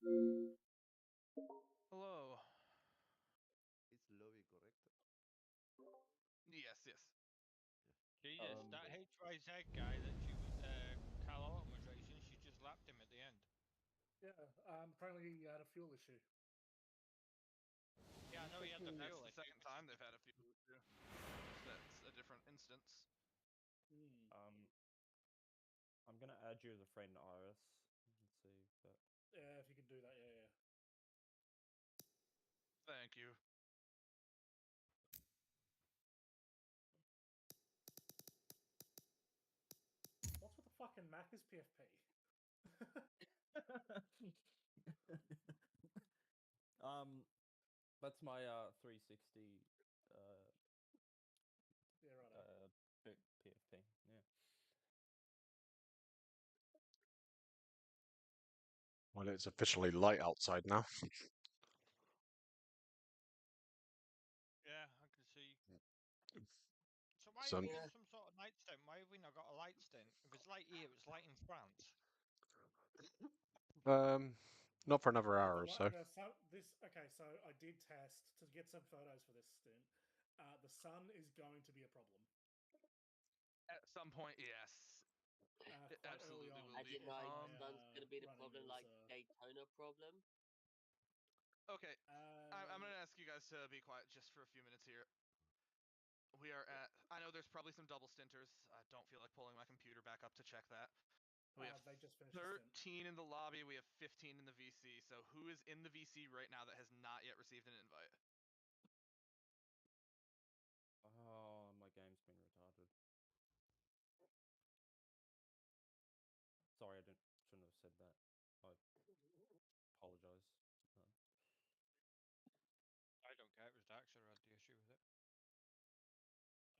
Hello. Hello. It's Lowy, correct? Yes, yes. Jesus, that HYZ guy that Cal Autumn was racing, she just lapped him at the end. Yeah, apparently he had a fuel issue. Yeah, I know he had the That's fuel the issue. second time they've had a fuel issue. That's a different instance. I'm gonna add you as a friend, Iris. Let's see if that. Yeah, if you can do that, yeah. Thank you. What's with the fucking Macca's PFP? That's my 360 yeah, right. PFP. Yeah. Well, it's officially light outside now. Yeah, I can see. So why So, are we in some sort of night stint? Why have we not got a light stint? If it's light here, it's light in France. not for another hour or so. So I did test to get some photos for this stint. The sun is going to be a problem. At some point, yes. It absolutely will I be. didn't know the sun's going to be the problem, like Daytona problem. Okay, I'm going to ask you guys to be quiet just for a few minutes here. We are at, I know there's probably some double stinters. I don't feel like pulling my computer back up to check that. We have they just finished 13 in the lobby. We have 15 in the VC. So who who is in the VC right now that has not yet received an invite? Oh, my game's been retarded. Sorry, shouldn't have said that. I apologize. I don't care. It was Dax who had the issue with it.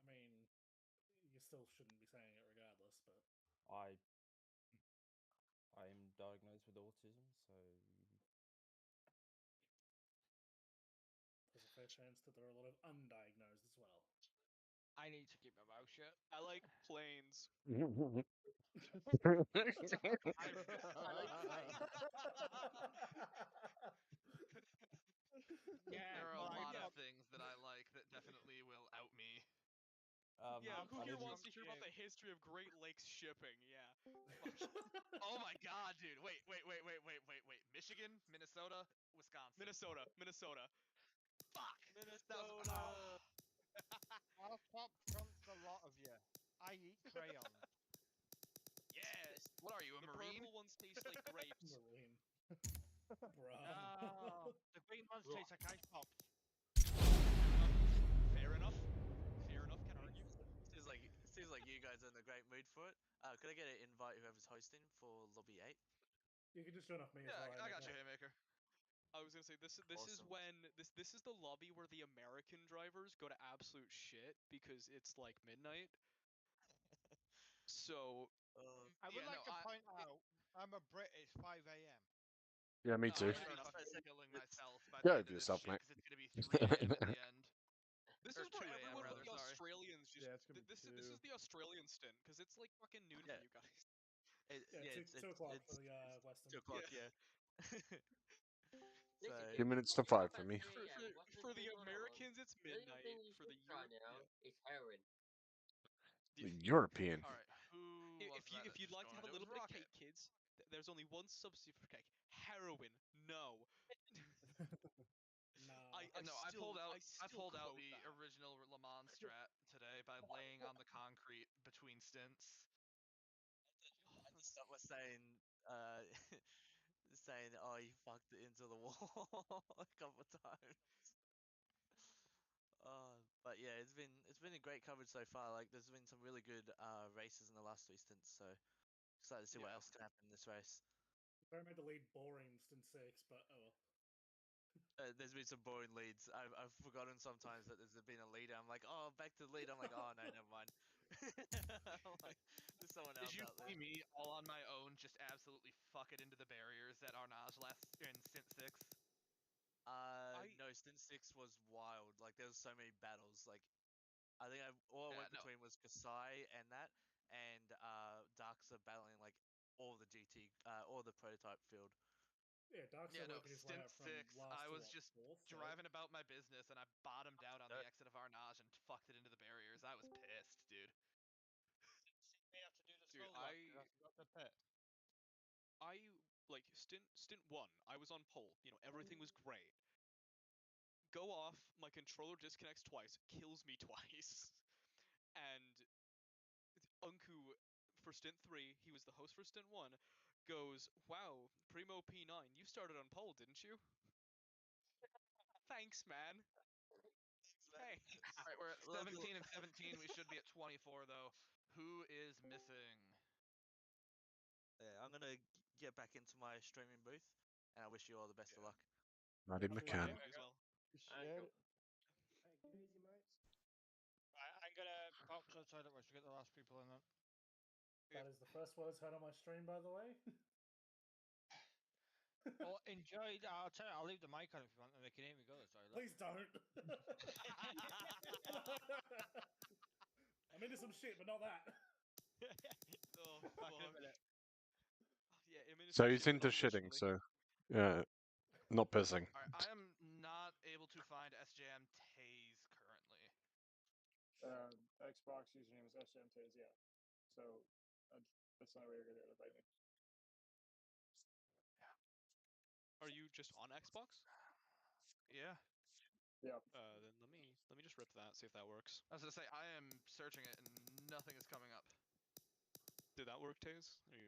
I mean, you still shouldn't be saying it regardless, but I am diagnosed with autism, so there's a fair chance that there are a lot of undiagnosed as well. I need to keep my mouth shut. I like planes. I like yeah, There are a well, lot of things that I like that definitely will out me. Yeah, who I here didn't- wants to hear about the history of Great Lakes shipping? Yeah. Oh my god, dude. Wait. Michigan, Minnesota, Wisconsin. Minnesota. Fuck! Minnesota! I'll top trumps a lot of you. I eat crayons. Yes! What are you, a The Marine? purple ones taste like grapes. Marine. Bro. No, the green ones taste like ice pops. Fair enough. Can argue. Seems like you guys are in a great mood for it. Could I get an invite whoever's hosting for lobby 8? You can just join off me as Yeah, well. I got you, Haymaker. I was gonna say this is Awesome. when this is the lobby where the American drivers go to absolute shit because it's like midnight. So I would like to point out I'm a Brit. It's 5 a.m. Yeah, me too. I'm gonna be fucking killing myself by Go the end over of this yourself, shit mate. because it's gonna be 3 a.m. at the end. this Or is where 2 a.m. everyone rather, but the sorry. Australians just Yeah, it's gonna be this 2. is the Australian stint because it's like fucking noon for you guys. It's 2 o'clock for the Western. 2 o'clock, yeah. Listen, So- 2 minutes to if you're 5 up for at me. 3 a.m., For the Western Stint Americans, it's the only midnight. thing you For should the try now is heroin. The European. All right, who was that? If you'd just like to going have a into little his bit of rocket? cake, kids, there's only one substitute for cake: heroin. No. No. I pulled out quote the that. original Le Mans strat today by laying on the concrete between stints. I just was saying, oh, you fucked it into the wall a couple of times. But yeah, it's been a great coverage so far. Like, there's been some really good races in the last 3 stints, so excited to see what else can happen in this race. Sorry, I made the lead boring stint 6, but oh well. There's been some boring leads. I've forgotten sometimes that there's been a leader. I'm like, oh, back to the lead. I'm like, oh no, never mind. I'm like, there's someone else Did you out see there. me all on my own just absolutely fuck it into the barriers at Arnage in stint 6? No, stint 6 was wild. Like, there was so many battles. Like, I think all I went between was Kasai and that, and Darksa battling like all the GT, all the prototype field. Yeah, Darksa working his way stint up from 6, last I to was what, just 4th, driving about my business and I bottomed out on the exit of Arnage and fucked it into the barriers. I was pissed, dude. We have to do the Dude, slow lap 'cause I forgot to pit. Like stint 1. I was on pole. You know, everything was great. Go off. My controller disconnects twice. Kills me twice. And Unku for stint 3, he was the host for stint 1, goes, "Wow, Primo P9, you started on pole, didn't you?" Thanks, man. Thanks. Alright, we're at 17 and 17. We should be at 24, though. Who is missing? Yeah, I'm gonna get back into my streaming booth, and I wish you all the best of luck. Matty McCann. As well. Appreciate it. Take it easy, mate. Right, I'm gonna box outside at to get the last people in that. That is the first words heard on my stream, by the way. Oh, enjoy. I'll tell you, I'll leave the mic on if you want, and they can hear me go. Sorry. Please don't. I'm into some shit, but not that. Oh, back in a minute. Yeah, So he's into shitting, so yeah, not pissing. Alright, I am not able to find SJM Taze currently. Xbox username is SMTs, yeah. So that's not where you're gonna invite me. Are you just on Xbox? Yeah. Yeah. Then let me just rip that, see if that works. I was gonna say I am searching it and nothing is coming up. Did that work, Taze? Are you?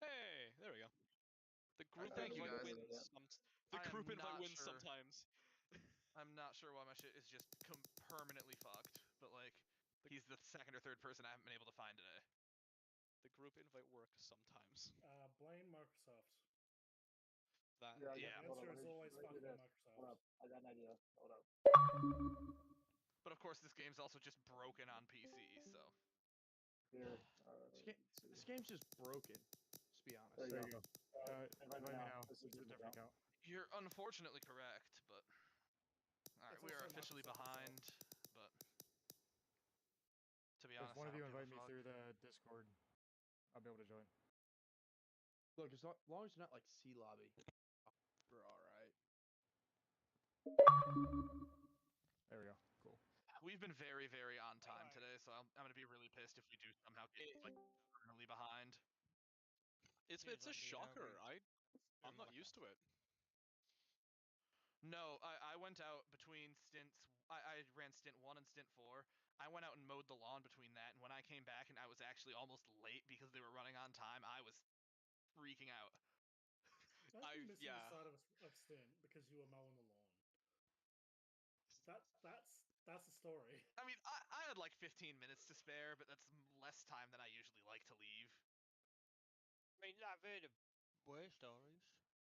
Hey, there we go. The group Thank you, invite guys. wins. The group invite wins sometimes. I'm not sure why my shit is just permanently fucked, but like, he's the second or third person I haven't been able to find today. The group invite works sometimes. Blame Microsoft. Yeah, Yeah. The answer is always fucking Microsoft. Hold up, I got an idea. Hold up. But of course, this game's also just broken on PC, so. Here. This game's just broken. Let's be honest. There you go. Let me know. This is a different account. You're unfortunately correct, but. Alright, we are officially behind, but. To be honest, if one of you invite me fuck. through the Discord, I'll be able to join. Look, as long as you're not like C lobby, we're all right. There we go. Cool. We've been very, very on time today, so I'm gonna be really pissed if we do somehow get like permanently behind. It's a shocker. I'm not used to it. No, I went out between stints. I ran stint 1 and stint 4. I went out and mowed the lawn between that, and when I came back and I was actually almost late because they were running on time, I was freaking out. I've been missing the start of stint because you were mowing the lawn. That's the story. I mean, I had like 15 minutes to spare, but that's less time than I usually like to leave. I mean, I've heard of worse stories.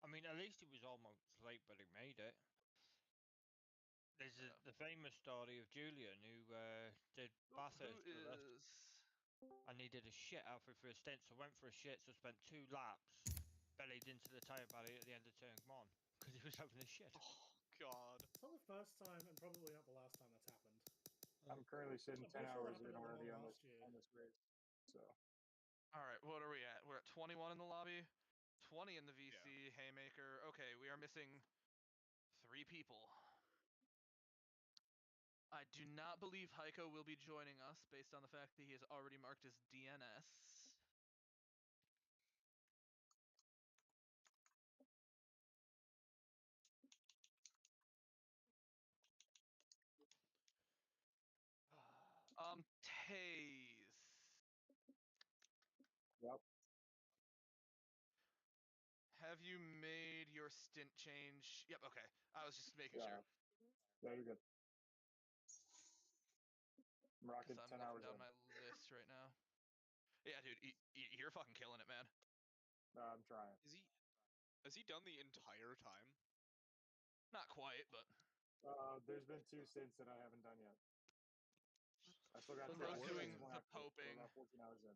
I mean, at least it was almost late, but it made it. There's the famous story of Julian who did Bathurst with us, and he did a shit outfit for a stint, so went for a shit, so spent 2 laps, bellied into the tyre barrier at the end of turn 1, because he was having a shit. Oh, God. It's not the first time, and probably not the last time that's happened. I'm currently sitting 10 hours in already on this race. So. Alright, what are we at? We're at 21 in the lobby, 20 in the VC, Haymaker. Okay, we are missing 3 people. I do not believe Heiko will be joining us based on the fact that he is already marked as DNS. Taze. Yep. Have you made your stint change? Yep, okay. I was just making sure. Yeah, you're good. I'm rocking 10 looking hours down in. my list right now. Yeah, dude, you're fucking killing it, man. I'm trying. Has he done the entire time? Not quite, but. There's been 2 stints that I haven't done yet. I still got Bro's doing one the after, poping. about 14 hours in.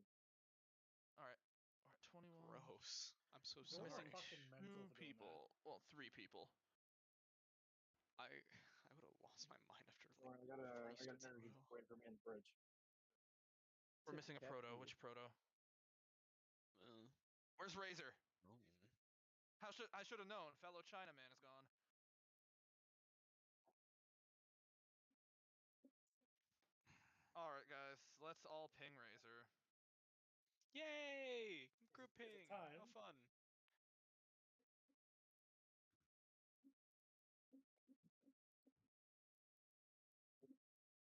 Alright. We're at 21. Gross. I'm so sorry. Missing 2 people. Well, 3 people. I would have lost my mind after like. I got an energy waiting for me in the fridge. We're missing a proto. Which proto? Where's Razor? Oh. I should have known. Fellow Chinaman is gone. Alright, guys. Let's all ping Razor. Yay! Group ping. How fun.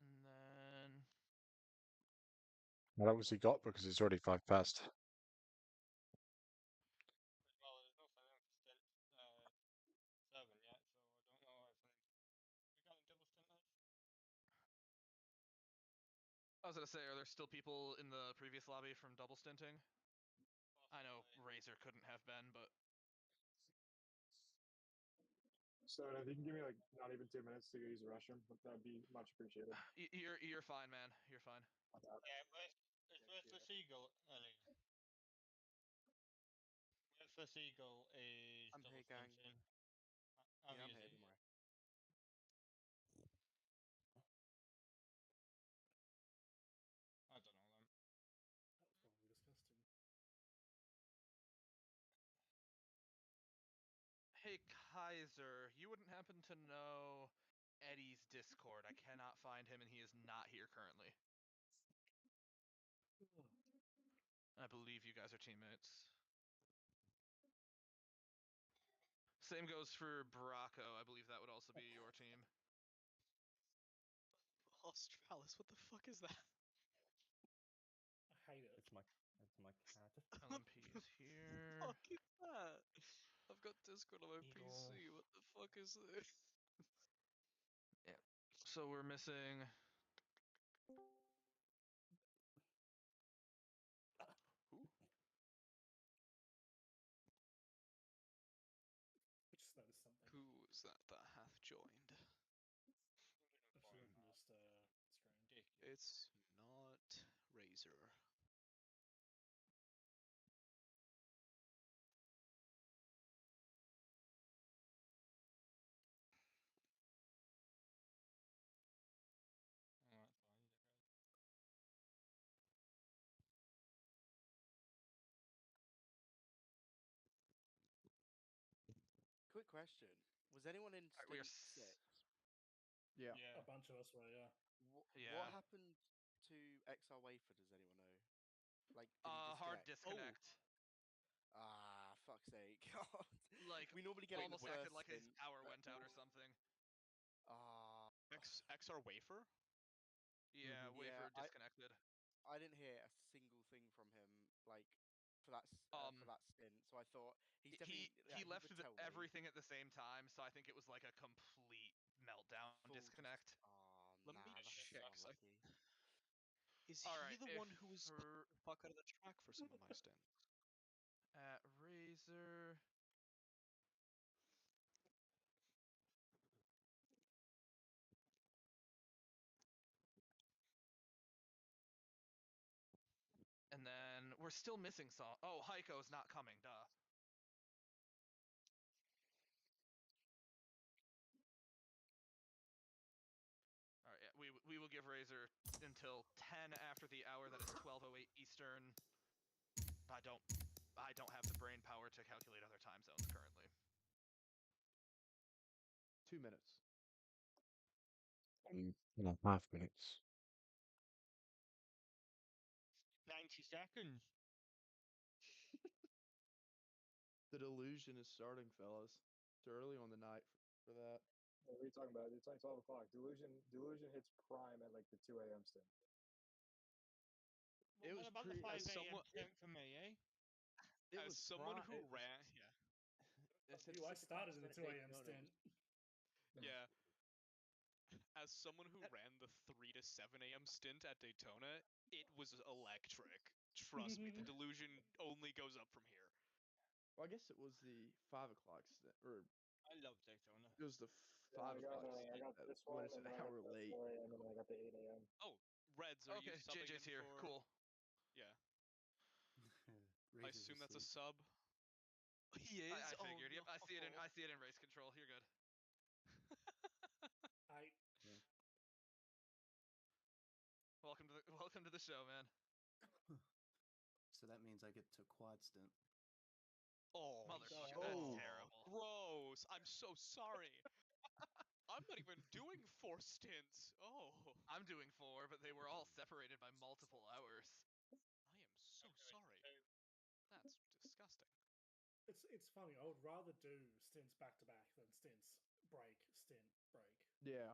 And then. How long has he got? Because it's already 5 past. Well, there's nothing in for stint 7 yet, so I don't know if we got a double stint left. I was gonna say, are there still people in the previous lobby from double stinting? I know Razor couldn't have been, but. So if you can give me like not even 2 minutes to go use the restroom, that'd be much appreciated. You're fine, man. You're fine. Yeah, where's the seagull, Ellie? Where's the seagull is I'm double here, gang. stinting. Yeah, I'm here, don't worry. I don't know them. That was probably disgusting. Hey, Kaiser, you wouldn't happen to know Eddie's Discord? I cannot find him, and he is not here currently. I believe you guys are teammates. Same goes for Bracco. I believe that would also be your team. Australis, what the fuck is that? I hate it. It's my cat. LMP is here. What the fuck is that? I've got Discord on my PC. What the fuck is this? Yeah. So we're missing. Who? I just noticed something. Who is that hath joined? Actually, I can just stream. It's not Razor. Quick question: was anyone in Right, Stint 6? Yeah. A bunch of us were, yeah. What happened to XR Wafer? Does anyone know? Like, did he disconnect? Hard disconnect. Ah, fuck's sake! God. Like we normally get almost on the acted first like his stint, power but- went out or something. XR Wafer? Yeah, Wafer disconnected. I didn't hear a single thing from him, like for that stint. So I thought he's definitely he left would tell me. everything at the same time, so I think it was like a complete meltdown disconnect. Let me check. So Is All he right, the one who was put the fuck out of the track for some of my stints? At Razor. And then we're still missing some. Oh, Heiko's not coming, duh. All right, yeah, we will give Razor until 10 after the hour. That is 12:08 Eastern. I don't have the brain power to calculate other time zones currently. 2 minutes. 1.5 minutes. 90 seconds. The delusion is starting, fellas. It's early on the night for that. What are you talking about? It's like 12 o'clock. Delusion hits prime at like the 2 a.m. stint. It was about the 5 a.m. stint for me, eh? It as was someone who it was, ran, yeah. I started in the 2 a.m. stint. Yeah. As someone who ran the 3 to 7 a.m. stint at Daytona, it was electric. Trust me, the delusion only goes up from here. Well, I guess it was the 5 o'clock stint, or I love Daytona. it was the 5 o'clock stint. I got this one, What is it? and then An I got hour the late. 4 a.m. and then I got the 8 a.m. Oh, Reds, are you subbing JJ's in here. for... Cool. Yeah. I Razor's assume that's a asleep. sub. He is. I figured. Oh, Yep, I see it in race control. You're good. Welcome to the show, man. So that means I get to quad stint. Oh, motherfucker, that's terrible. Gross. I'm so sorry. I'm not even doing 4 stints. Oh. I'm doing 4, but they were all separated by multiple hours. I am so sorry. That's disgusting. It's funny. I would rather do stints back to back than stints break, stint, break. Yeah.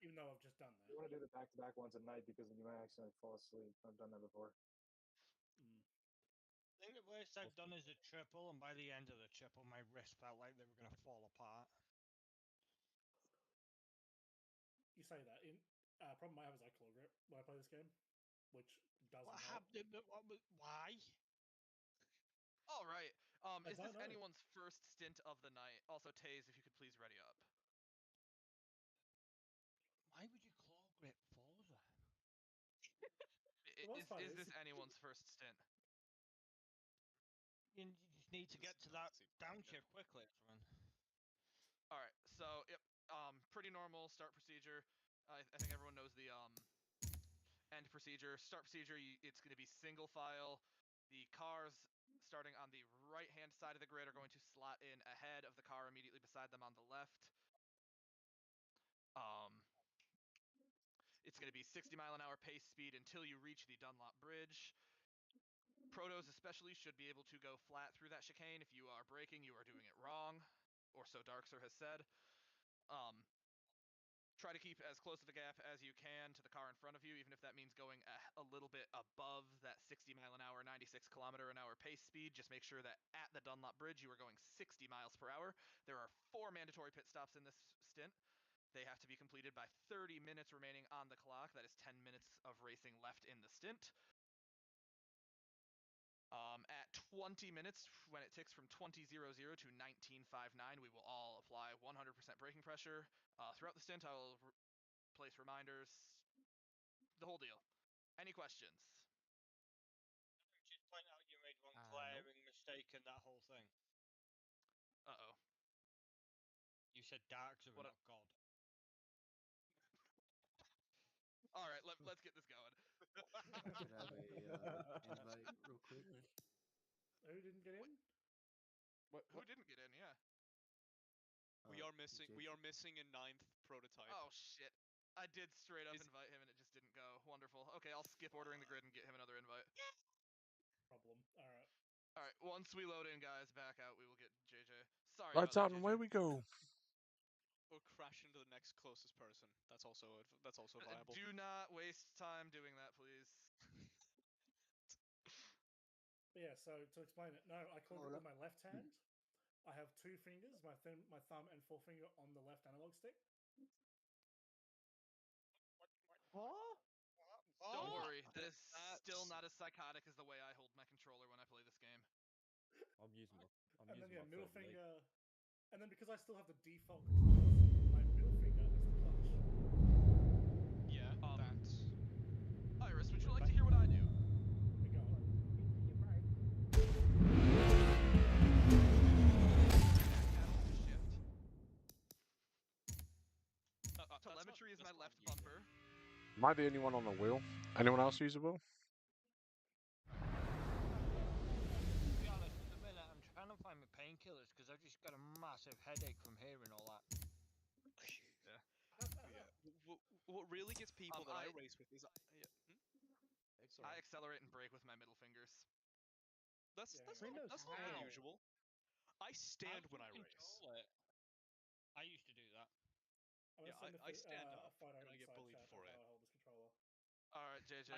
Even though I've just done that. You want to do the back-to-back ones at night because then you might accidentally fall asleep. I've done that before. I think the worst I've done is a triple, and by the end of the triple, my wrist felt like they were going to fall apart. You say that. Problem I have is I claw grip when I play this game, which doesn't What help. happened? Why? All right. Is this know. anyone's first stint of the night? Also, Taze, if you could please ready up. Why would you claw grip Forza? Is this anyone's first stint? You just need to get to that downshift quickly, man. All right. So, yep. Pretty normal start procedure. I think everyone knows the end procedure. Start procedure. It's going to be single file. The cars starting on the right-hand side of the grid are going to slot in ahead of the car immediately beside them on the left. It's going to be 60-mile-an-hour pace speed until you reach the Dunlop Bridge. Protos especially should be able to go flat through that chicane. If you are braking, you are doing it wrong, or so Darkser has said. try to keep as close of a gap as you can to the car in front of you, even if that means going a little bit above that 60 mile an hour, 96 kilometer an hour pace speed. Just make sure that at the Dunlop Bridge you are going 60 miles per hour. There are 4 mandatory pit stops in this stint. They have to be completed by 30 minutes remaining on the clock. That is 10 minutes of racing left in the stint. At 20 minutes, when it ticks from 20.00 to 19.59, we will all apply 100% braking pressure. Throughout the stint, I will place reminders, the whole deal. Any questions? Just point out you made one glaring mistake in that whole thing. Uh-oh. You said Darks are not God. All right, let's get this going. Could I have a invite real quick? Who didn't get in? Who didn't get in? Yeah. We are missing a 9th prototype. Oh shit! I did straight up invite him and it just didn't go. Wonderful. Okay, I'll skip ordering the grid and get him another invite. Problem. All right. All right. Once we load in, guys, back out. We will get JJ. Sorry. Lights about out that, and JJ. away we go. Or crash into the next closest person. That's also viable. Do not waste time doing that, please. But yeah, so to explain it, no, I called it with my left hand. I have 2 fingers, my thumb and forefinger on the left analog stick. Huh? Don't worry, that is still not as psychotic as the way I hold my controller when I play this game. I'm using my middle third leg. finger, and then because I still have the default controls, my middle finger is the clutch. Yeah, that's... Iris, would you like to hear what I do? Go on. Telemetry is my left bumper. Am I the only one on the wheel? Anyone else use a wheel? To be honest, at the minute I'm trying to find my painkillers because I've just got a massive headache from hearing all that. Yeah. What really gets people that I race with is I accelerate and brake with my middle fingers. That's unusual. I stand when I race. I used to do that. Yeah, I stand up and I get bullied for it. I hold this controller. All right, JJ.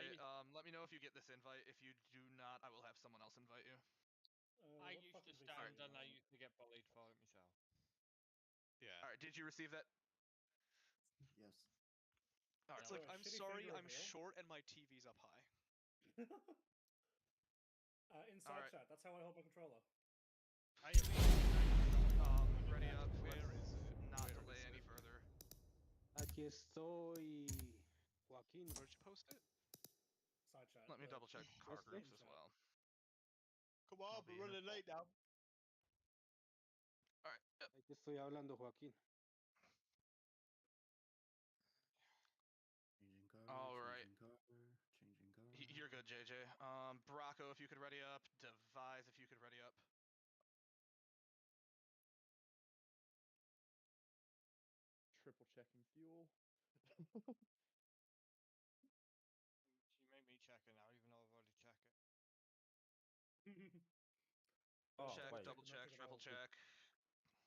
Let me know if you get this invite. If you do not, I will have someone else invite you. I used to stand and I used to get bullied for it myself. Yeah. All right. Did you receive that? Yes. All right. It's like, I'm sorry, I'm short and my TV's up high. Inside chat. That's how I hold my controller. Ready up. Let's not delay any further. Aquí estoy, Joaquin. Where'd you post it? Side chat. Let me double check car groups as well. Come on, we're running late now. All right. Aquí estoy hablando, Joaquin. Changing car. All right. Changing car. You're good, JJ. Bracco, if you could ready up. Devise, if you could ready up. Triple checking fuel. She made me check it now, even though I've already checked it. Check, double check, triple check.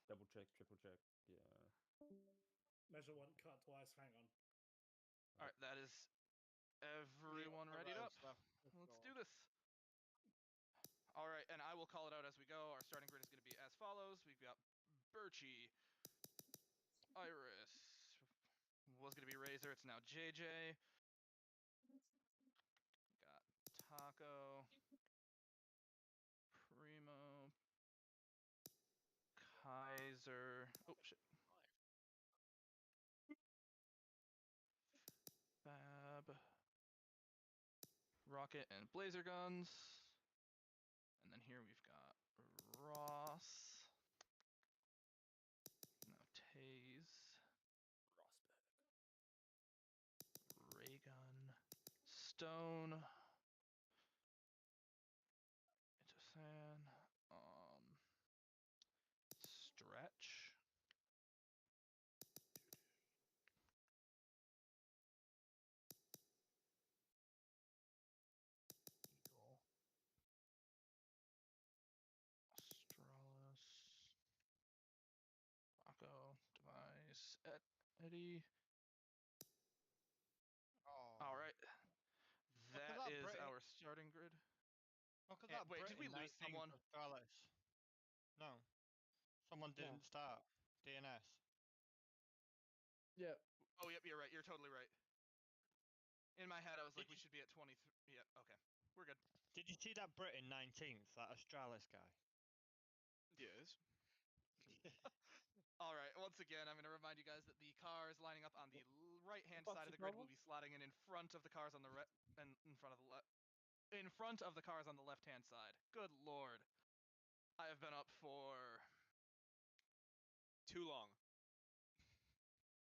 Double check, triple check. Yeah. Measure one, cut twice. Hang on. All right, that is everyone ready up. Let's do this. All right, and I will call it out as we go. Our starting grid is going to be as follows. We've got Birchie, Iris, was going to be Razor. It's now JJ. Got Taco, Primo, Kaiser. Oh, shit. Fab, Rocket, and Blazer Guns. And then here we've got Ross. Now Taze. Raygun. Stone. San. Stretch. Eagle. Australis. Paco. Device. Eddie. that wait, Brit did we in lose 19th someone? Australis? No. Someone didn't start. DNS. Yeah. Oh, yep, you're right. You're totally right. In my head, I was like, we should be at 23. Yep, okay. We're good. Did you see that Brit in 19th? That Australis guy? Yes. All right. Once again, I'm going to remind you guys that the cars lining up on the right-hand side of the grid will be slotting in front of the cars on the in front of the in front of the cars on the left-hand side. Good lord. I have been up for too long.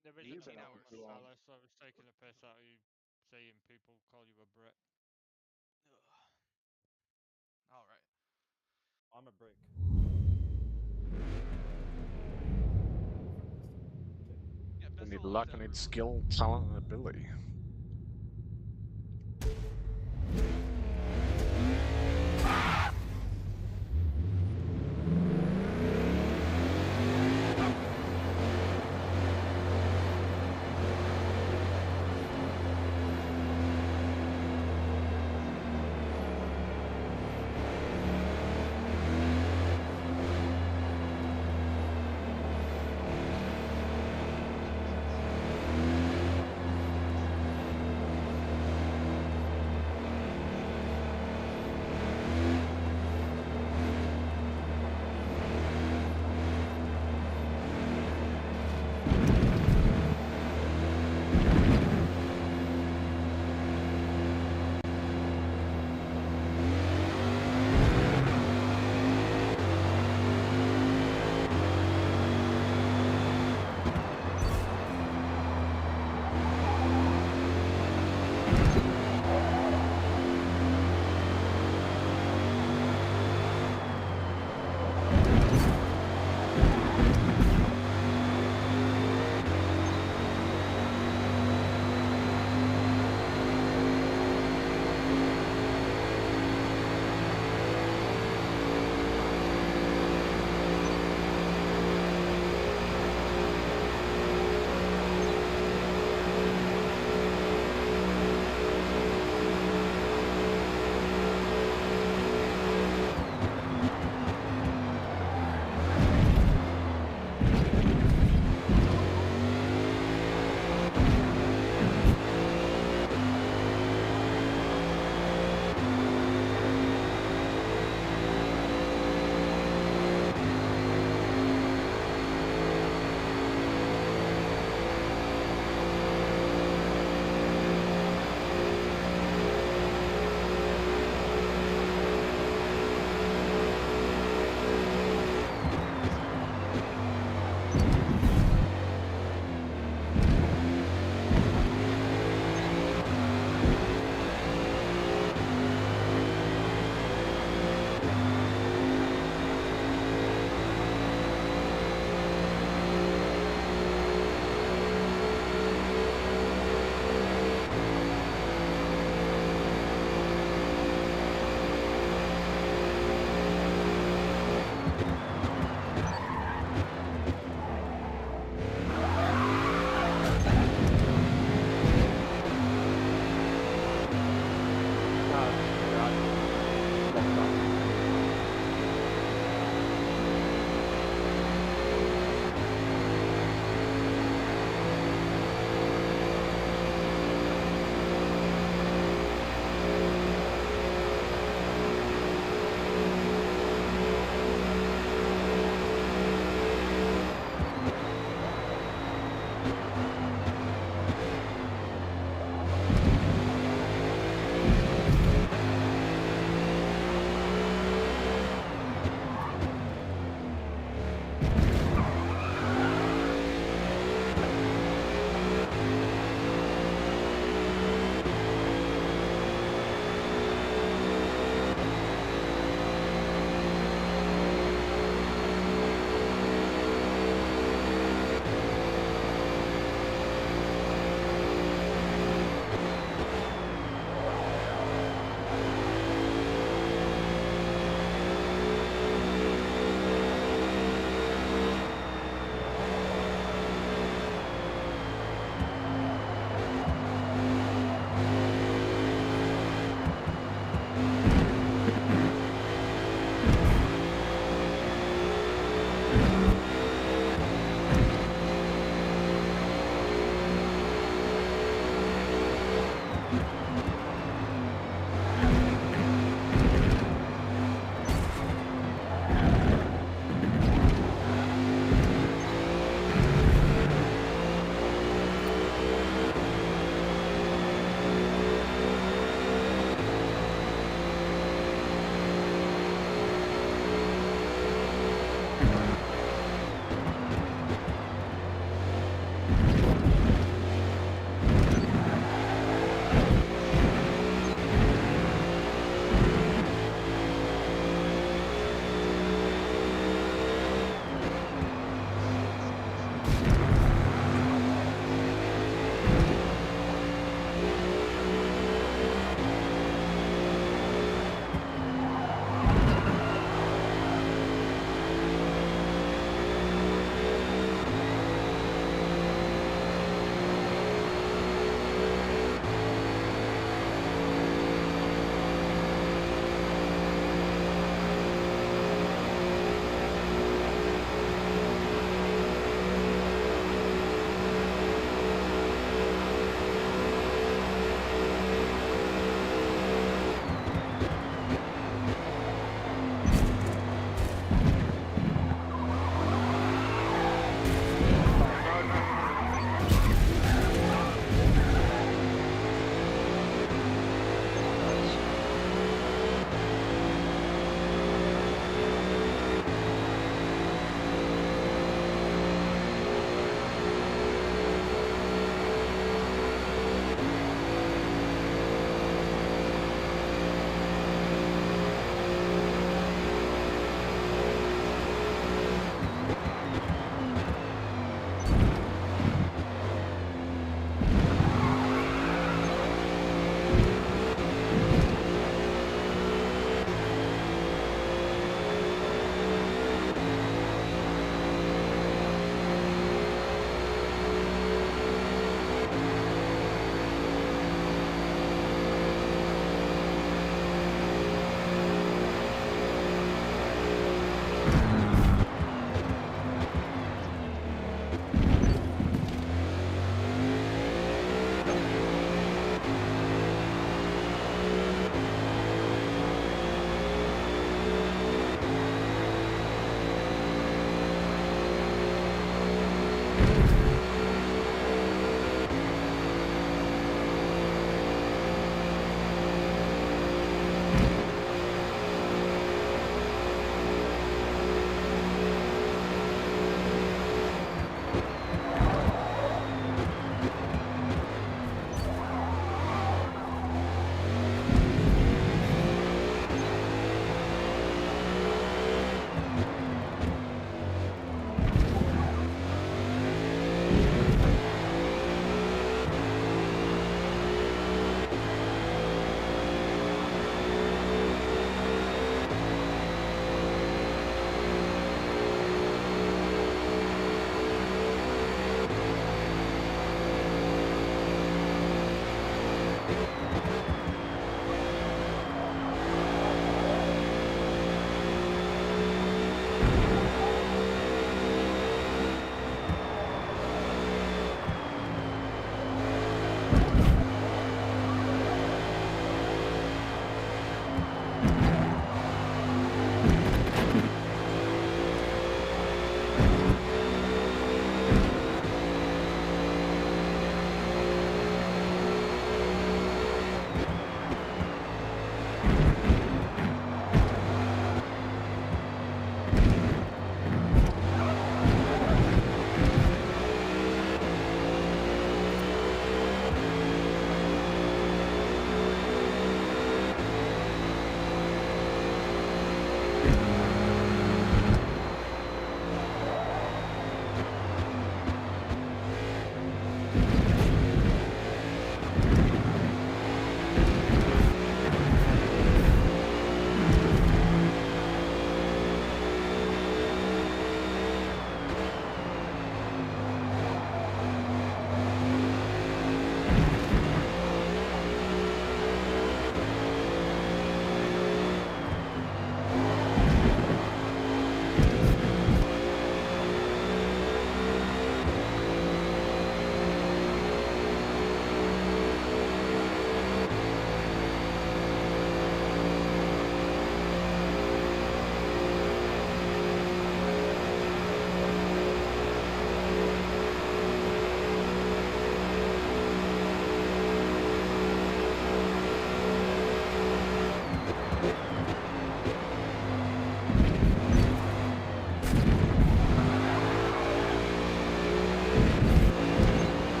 There is 18 hours. Australis, so I was taking a piss out of you seeing people call you a Brit. All right. I'm a brick. Yeah, I best need of luck luck, to I need everyone. skill, talent, and ability.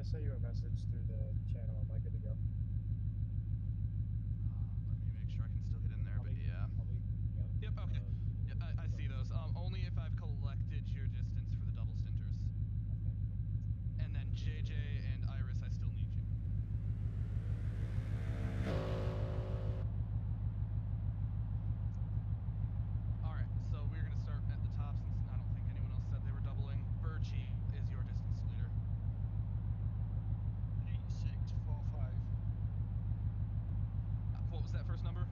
sent you a message through the channel. Am I good to go? Let me make sure I can still get in there, but yeah. Yep, okay. Yep, I see those. Only if I've collected your distance for the double stinters. Okay, cool. And then JJ and Iris, I still need you. Alright, so we're going to start at the top since I don't think anyone else said they were doubling. Birchie is your distance leader. 8645. What was that first number?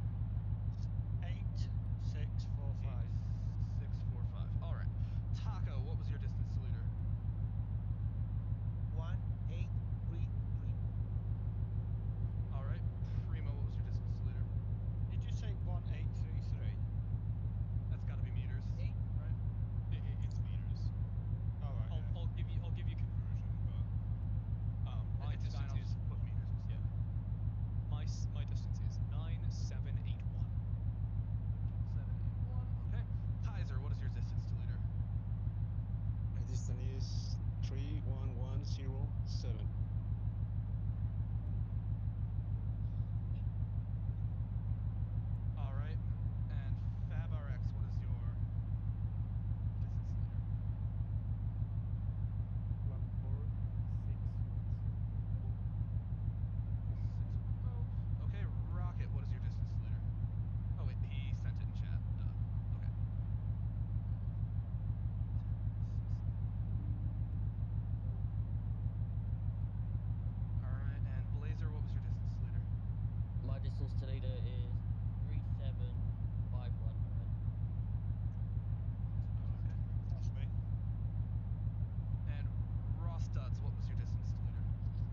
8645. 8645. Alright. Taco, what was your distance to leader? 1833. Alright. Primo, what was your distance to leader? Did you say 1833? That's got to be meters, right? It's meters. All right. I'll give you conversion, but my it's distance fine, I'll is just put meters instead. Yeah. My distance is 9781. 9781. Okay. Kaiser, what is your distance to leader? My distance is 31107. All right. And FabRX, what is your distance to leader? 14610. 610. Okay, Rocket, what is your distance to leader? Oh wait, he sent it in chat. Duh. Okay. 10, 6. All right, and Blazer, what was your distance to leader? My distance to leader is 37519. Okay. That's me. And Ross Duds, what was your distance to leader?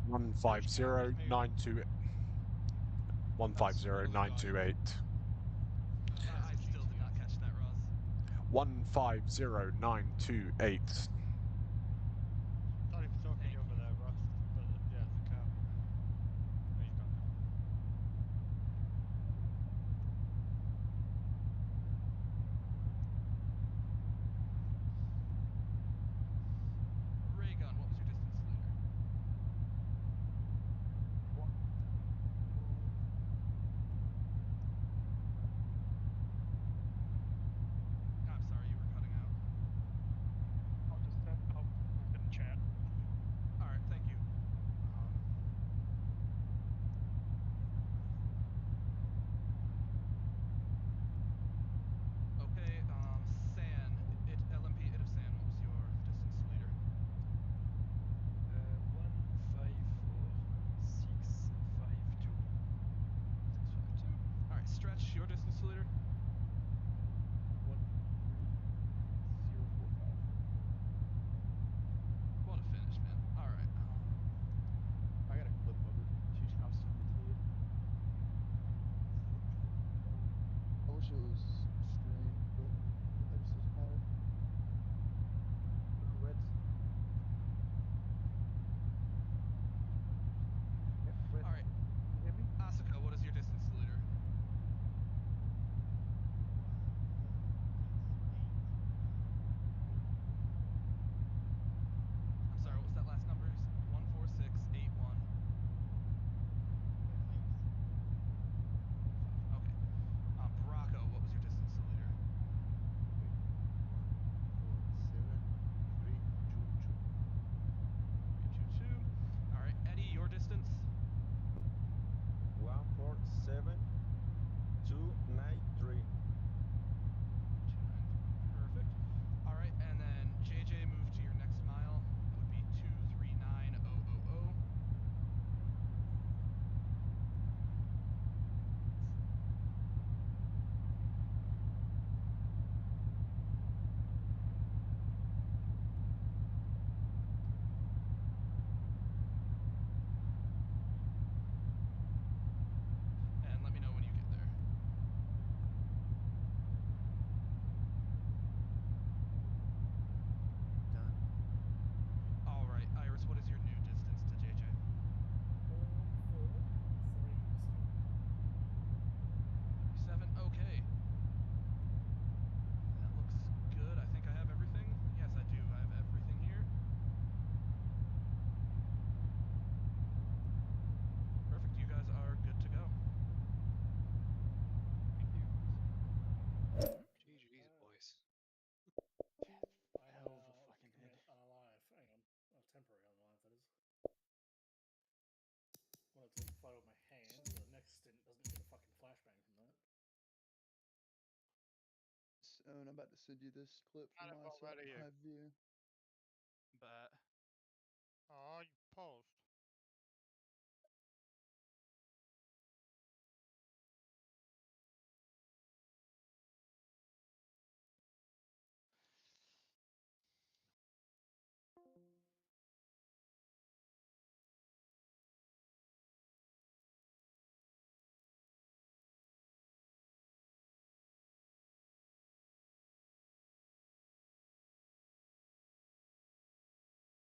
150928. 150928. I still did not catch that, Ross. 150928. Sorry for talking you over there, Ross. But yeah, I can't. Oh, he's gone now. Raygun, what was your distance to leader? I'm sorry, you were cutting out. Owen, I'm about to send you this clip from my Where are you? hive view.